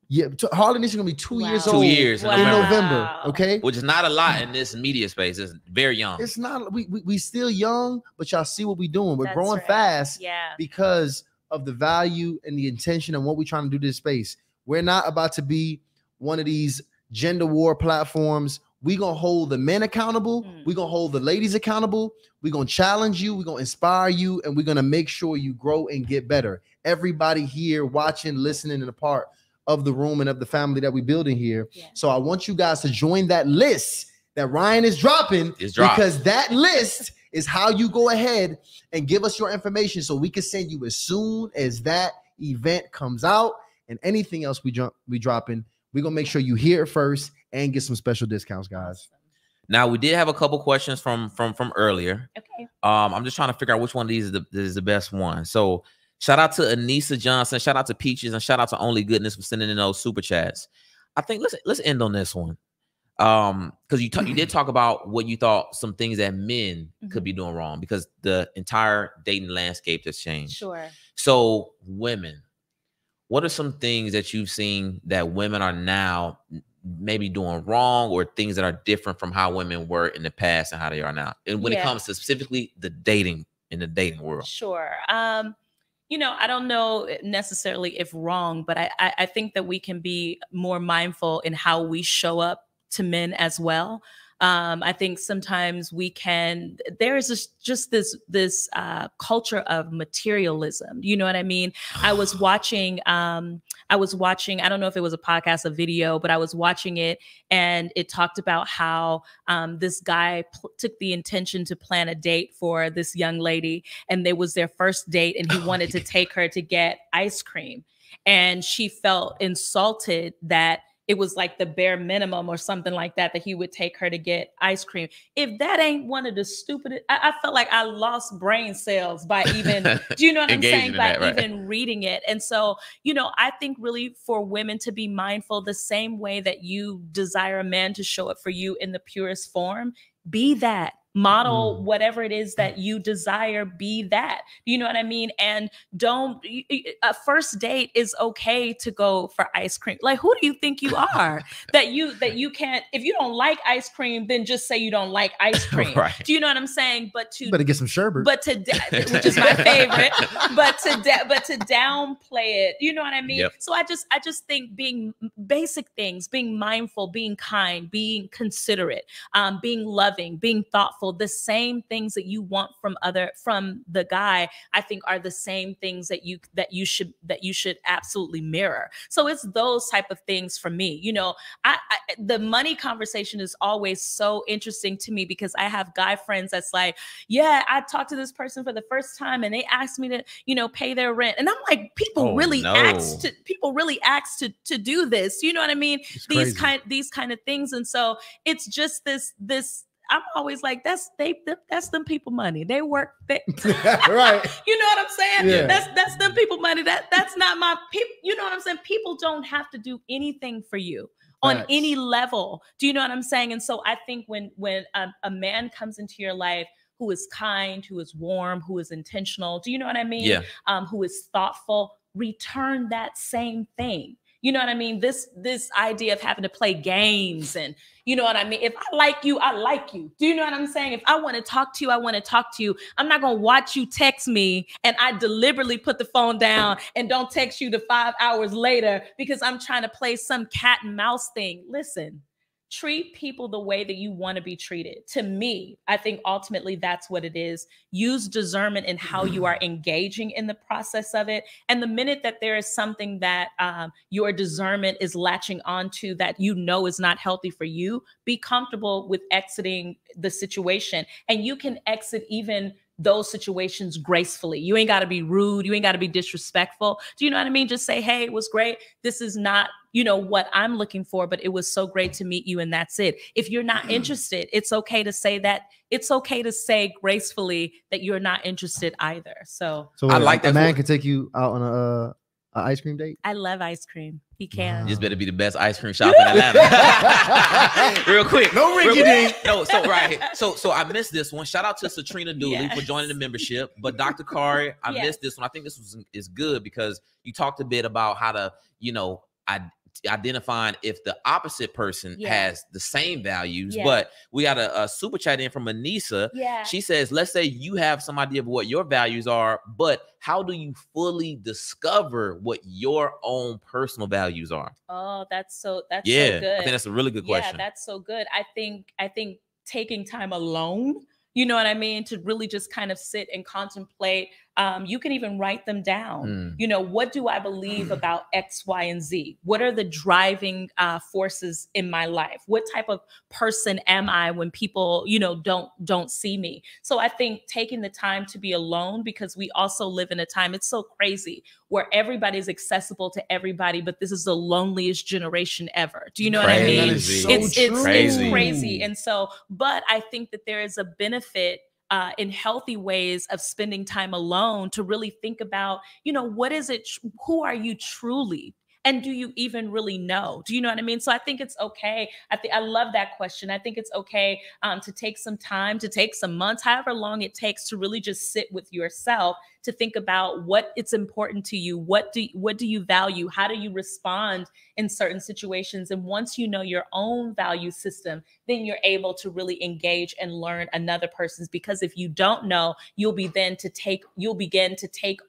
Yeah, Hardly Initiated gonna be 2 years 2 old. years in November. Okay, which is not a lot in this media space. It's very young. It's not. We still young, but y'all see what we doing. We're growing right. fast. Yeah. Because of the value and the intention and what we're trying to do to this space. We're not about to be one of these gender war platforms. We're gonna hold the men accountable. We're gonna hold the ladies accountable. We're gonna challenge you. We're gonna inspire you, and we're gonna make sure you grow and get better. Everybody here watching, listening, and a part of the room and of the family that we're building here. Yeah. So I want you guys to join that list that Ryan is dropping, because that list is how you go ahead and give us your information so we can send you as soon as that event comes out. And anything else we dropping, we're gonna make sure you hear it first and get some special discounts, guys. Now, we did have a couple questions from earlier. Okay. I'm just trying to figure out which one of these is the best one. So shout out to Anissa Johnson, shout out to Peaches, and shout out to Only Goodness for sending in those super chats. I think let's end on this one. Because you did talk about what you thought some things that men could be doing wrong, because the entire dating landscape has changed. Sure. So women, what are some things that you've seen that women are now maybe doing wrong, or things that are different from how women were in the past and how they are now? And when it comes to specifically the dating world. Sure. You know, I don't know necessarily if wrong, but I think that we can be more mindful in how we show up to men as well. I think sometimes there is just this culture of materialism. You know what I mean? I was watching, I don't know if it was a podcast, a video, but I was watching it, and it talked about how this guy took the intention to plan a date for this young lady, and it was their first date, and he wanted to take her to get ice cream. And she felt insulted that it was like the bare minimum or something like that he would take her to get ice cream. If that ain't one of the stupidest, I felt like I lost brain cells by even, do you know what I'm saying? By even reading it. And so, you know, I think really for women to be mindful, the same way that you desire a man to show up for you in the purest form, be that. Model whatever it is that you desire, be that. You know what I mean? And a first date is okay to go for ice cream. Like, who do you think you are that you can't, if you don't like ice cream, then just say you don't like ice cream. Right. Do you know what I'm saying? But you better get some sherbet. But which is my favorite. but to downplay it, you know what I mean? Yep. So I just think being basic things, being mindful, being kind, being considerate, being loving, being thoughtful. The same things that you want from the guy, I think, are the same things that you should absolutely mirror. So it's those type of things for me. You know, the money conversation is always so interesting to me, because I have guy friends that's like, yeah, I talked to this person for the first time and they asked me to, you know, pay their rent. And I'm like, people really asked to do this. You know what I mean? These kind of things. And so it's just this I'm always like, that's them people money. They work. Right. You know what I'm saying? Yeah. That's them people money. That's not my people. You know what I'm saying? People don't have to do anything for you on any level. Do you know what I'm saying? And so I think when a man comes into your life who is kind, who is warm, who is intentional, do you know what I mean? Yeah. Who is thoughtful, return that same thing. You know what I mean? This idea of having to play games, and you know what I mean? If I like you, I like you. Do you know what I'm saying? If I want to talk to you, I want to talk to you. I'm not going to watch you text me and I deliberately put the phone down and don't text you to 5 hours later because I'm trying to play some cat and mouse thing. Listen, treat people the way that you want to be treated. To me, I think ultimately that's what it is. Use discernment in how you are engaging in the process of it. And the minute that there is something that your discernment is latching onto that you know is not healthy for you, be comfortable with exiting the situation. And you can exit even those situations gracefully. You ain't got to be rude. You ain't got to be disrespectful. Do you know what I mean? Just say, hey, it was great. This is not, you know, what I'm looking for, but it was so great to meet you. And that's it. If you're not interested, it's okay to say that. It's okay to say gracefully that you're not interested either. So I like that. A man can take you out on a ice cream date. I love ice cream. He can. This better be the best ice cream shop in Atlanta. Real quick. No rinky dink. No, so right. So I missed this one. Shout out to Satrina Dooley for joining the membership. But Dr. Karri, I missed this one. I think this is good because you talked a bit about how to, you know, identifying if the opposite person has the same values. But we got a super chat in from Anissa. She says, let's say you have some idea of what your values are, but how do you fully discover what your own personal values are? Oh, that's so good. I think that's a really good question. Yeah, that's so good. I think taking time alone, you know what I mean, to really just kind of sit and contemplate. You can even write them down. You know, what do I believe about X, Y, and Z? What are the driving forces in my life? What type of person am I when people, you know, don't see me? So I think taking the time to be alone, because we also live in a time, it's so crazy, where everybody's accessible to everybody, but this is the loneliest generation ever. Do you know what I mean? It's crazy. And so, but I think that there is a benefit in healthy ways of spending time alone to really think about, you know, what is it? Who are you truly? And do you even really know? Do you know what I mean? So I think it's okay. I love that question. I think it's okay to take some time, to take some months, however long it takes, to really just sit with yourself, to think about what it's important to you. What do you value? How do you respond in certain situations? And once you know your own value system, then you're able to really engage and learn another person's, because if you don't know, you'll begin to take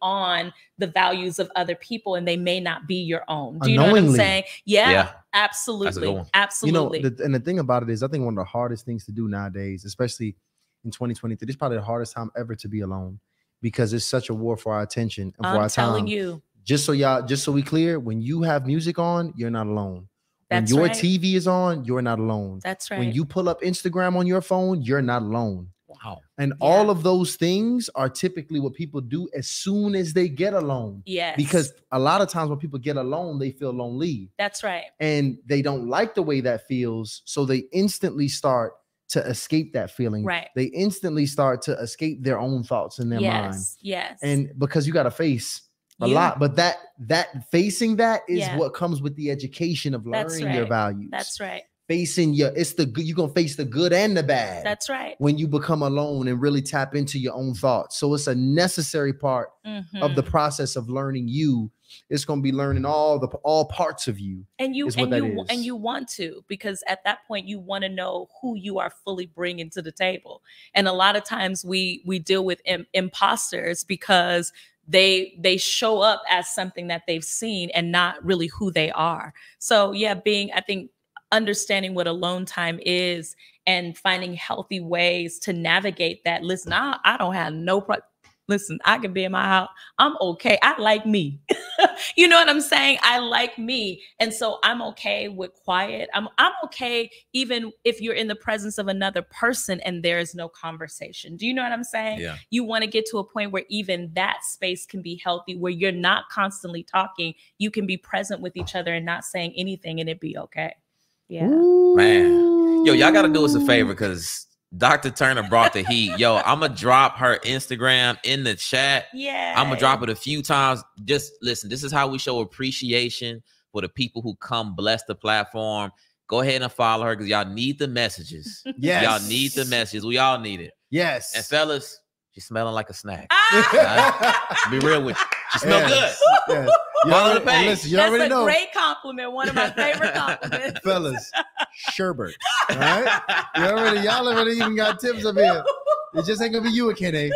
on the values of other people, and they may not be your own. Do you know what I'm saying? Yeah. Absolutely. Absolutely. You know, and the thing about it is, I think one of the hardest things to do nowadays, especially in 2023, this is probably the hardest time ever to be alone, because it's such a war for our attention and for our time. I'm telling you. Just so we clear, when you have music on, you're not alone. When your TV is on, you're not alone. That's right. When you pull up Instagram on your phone, you're not alone. Wow. And all of those things are typically what people do as soon as they get alone. Yes. Because a lot of times when people get alone, they feel lonely. That's right. And they don't like the way that feels. So they instantly start to escape that feeling. Right. They instantly start to escape their own thoughts in their mind. Yes. And because you got to face a lot, but that facing that is what comes with the education of learning your values. That's right. Facing you're gonna face the good and the bad. That's right. When you become alone and really tap into your own thoughts. So it's a necessary part of the process of learning you. It's gonna be learning all parts of you. And you want to, because at that point you want to know who you are fully bringing to the table. And a lot of times we deal with imposters because they show up as something that they've seen and not really who they are. So I think understanding what alone time is and finding healthy ways to navigate that. Listen, I don't have no problem. Listen, I can be in my house. I'm okay. I like me. You know what I'm saying? I like me. And so I'm okay with quiet. I'm okay even if you're in the presence of another person and there is no conversation. Do you know what I'm saying? Yeah. You want to get to a point where even that space can be healthy, where you're not constantly talking. You can be present with each other and not saying anything, and it be okay. Yeah. Ooh. Man. Yo, y'all got to do us a favor, because Dr. Turner brought the heat. Yo, I'm going to drop her Instagram in the chat. Yeah. I'm going to drop it a few times. Just listen, this is how we show appreciation for the people who come bless the platform. Go ahead and follow her, because y'all need the messages. Yes. Y'all need the messages. We all need it. Yes. And fellas, she's smelling like a snack. Be real with you. She smells good. Yes. Follow the page. Listen, you That's already know. Great compliment. One of my favorite compliments. Fellas, sherbet. All right? Y'all already even got tips up here. It just ain't gonna be you, Kenny.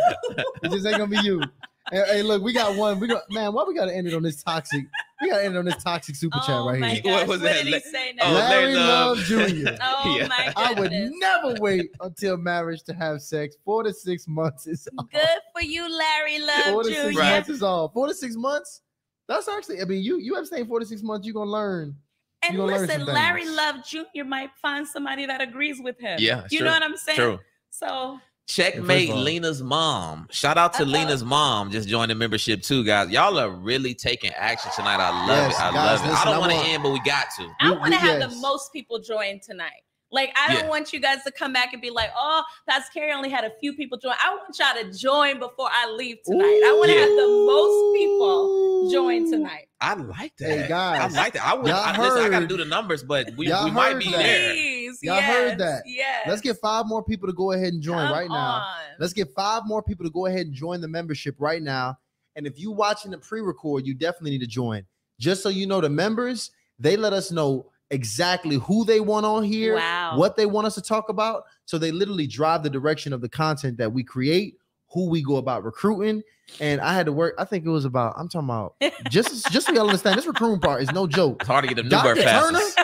It just ain't gonna be you. Hey, look, we got one. Man, why we gotta end it on this toxic? We gotta end it on this toxic super chat right here. Gosh, what did he say now? Larry Love Jr. Oh my goodness. I would never wait until marriage to have sex. 4 to 6 months is all. Good for you, Larry Love Jr. 4 to 6 months is all. 4 to 6 months. That's actually, I mean, you abstain 4 to 6 months, you're gonna learn. And listen, Larry Love Jr. might find somebody that agrees with him. Yeah, you know what I'm saying? True. So Checkmate Lena's mom. Shout out to Lena's mom. Just joined the membership too, guys. Y'all are really taking action tonight. I love it. I love it. I don't want to end, but we got to. I want to have the most people join tonight. Like, I don't want you guys to come back and be like, oh, Pastor Karri only had a few people join. I want y'all to join before I leave tonight. I want to have the most people join tonight. I like that. Hey, guys. I like that. Listen, I got to do the numbers, but we might be there. Y'all heard that. Yes. Let's get 5 more people to go ahead and join now. Let's get 5 more people to go ahead and join the membership right now. And if you watching the pre-record, you definitely need to join. Just so you know, the members, they let us know exactly who they want on here, what they want us to talk about. So they literally drive the direction of the content that we create, who we go about recruiting. And I had to work. I think it was about, I'm talking about just so y'all understand, this recruiting part is no joke. It's hard to get them new birth passes.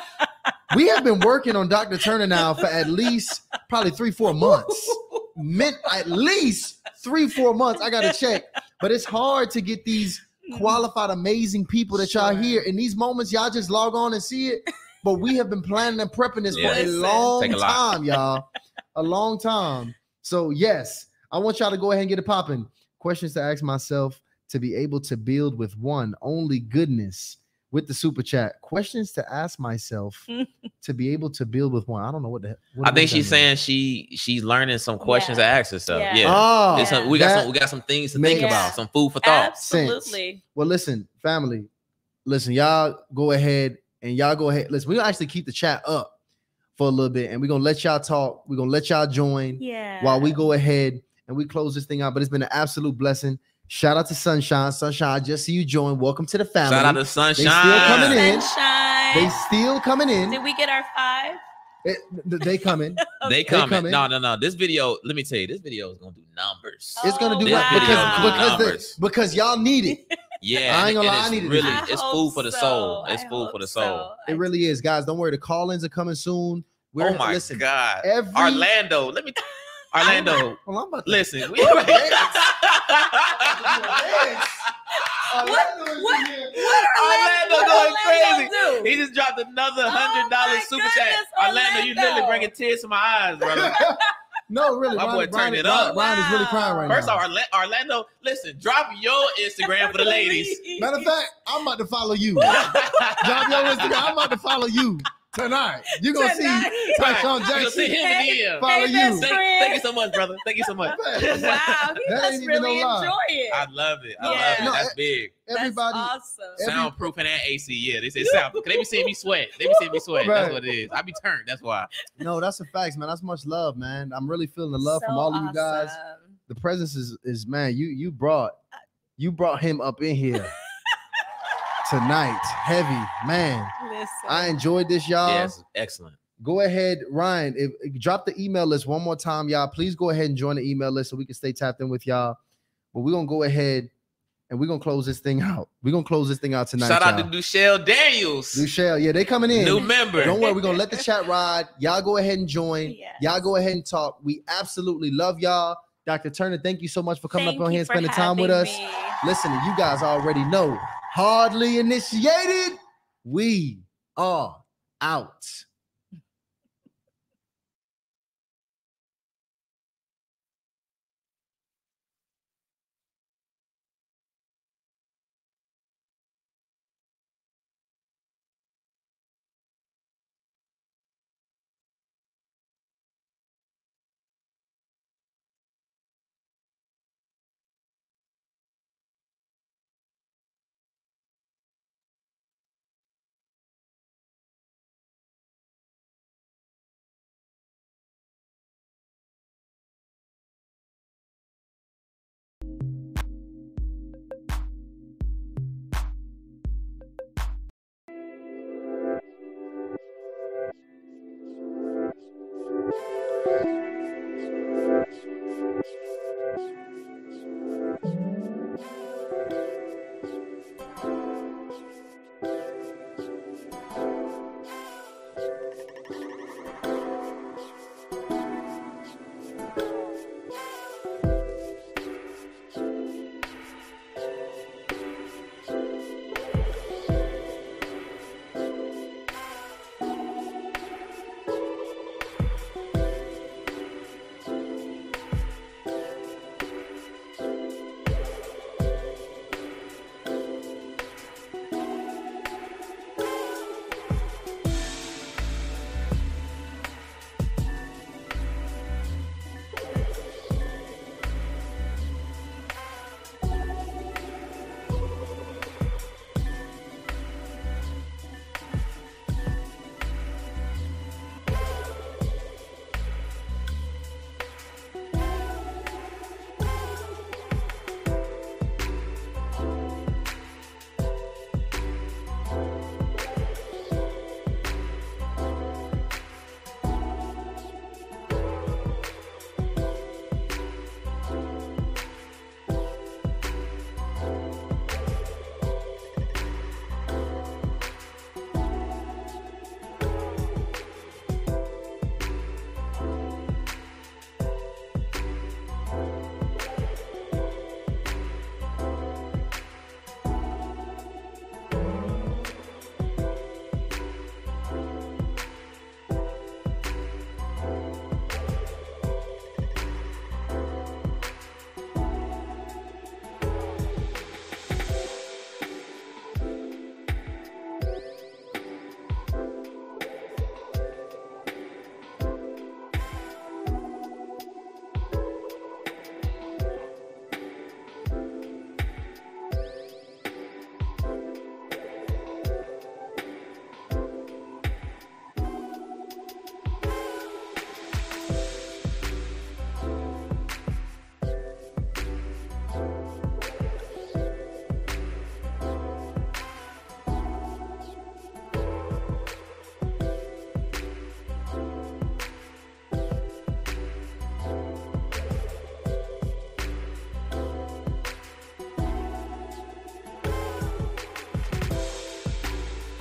We have been working on Dr. Turner now for at least probably 3-4 months. At least 3-4 months. I gotta check. But it's hard to get these qualified, amazing people that y'all hear. In these moments, y'all just log on and see it. But we have been planning and prepping this for a long time, y'all. A long time. So yes, I want y'all to go ahead and get it popping. Questions to ask myself to be able to build with one. Only goodness with the super chat. Questions to ask myself to be able to build with one. I don't know what the heck. I think she's saying she's learning some questions to ask herself. We got some things to think about. Some food for thought. Absolutely. Well, listen, family. Listen, y'all go ahead. And y'all go ahead. Listen, we're gonna actually keep the chat up for a little bit, and we're gonna let y'all talk. We're gonna let y'all join while we go ahead and we close this thing out. But it's been an absolute blessing. Shout out to Sunshine. Sunshine, I just see you join. Welcome to the family. Shout out to Sunshine. They still coming in. Sunshine. They still coming in. Did we get our 5? They coming. They coming. No. This video, let me tell you, this video is gonna do numbers. It's gonna do because y'all need it. Yeah, I ain't gonna lie. I need it. It's food for the soul. It's food for the soul. It really is, guys. Don't worry. The call-ins are coming soon. Oh my God, Orlando. Let me. Orlando. Listen. What Orlando going crazy. He just dropped another $100 super chat. Orlando, you literally bringing tears to my eyes, brother. No, really. My boy turned it up. Ryan is really crying right now. First off, Orlando, listen, drop your Instagram for the ladies. Matter of fact, I'm about to follow you. Drop your Instagram. I'm about to follow you tonight. You're going to see Tyshawn Jackson. See him in the DM. Follow you. Thank you so much, brother. Thank you so much. Wow, he must really enjoy it. I love it. I love it. That's big. Everybody, that's awesome. Soundproof and AC. Yeah, they say sound. They be seeing me sweat. That's what it is. I be turned. That's why. No, that's a fact, man. That's much love, man. I'm really feeling the love from all of you guys. The presence is man. You brought him up in here tonight. Heavy, man. Listen. I enjoyed this, y'all. Yes, excellent. Go ahead, Ryan. Drop the email list one more time, y'all. Please go ahead and join the email list so we can stay tapped in with y'all. But we're gonna go ahead and we're gonna close this thing out. We're gonna close this thing out tonight. Shout out to Duchelle Daniels. Duchelle, yeah, they coming in. New member. Don't worry, we're gonna let the chat ride. Y'all go ahead and join. Yes. Y'all go ahead and talk. We absolutely love y'all. Dr. Turner, thank you so much for coming up on here and spending time with us. Listen, you guys already know. Hardly initiated. We are out.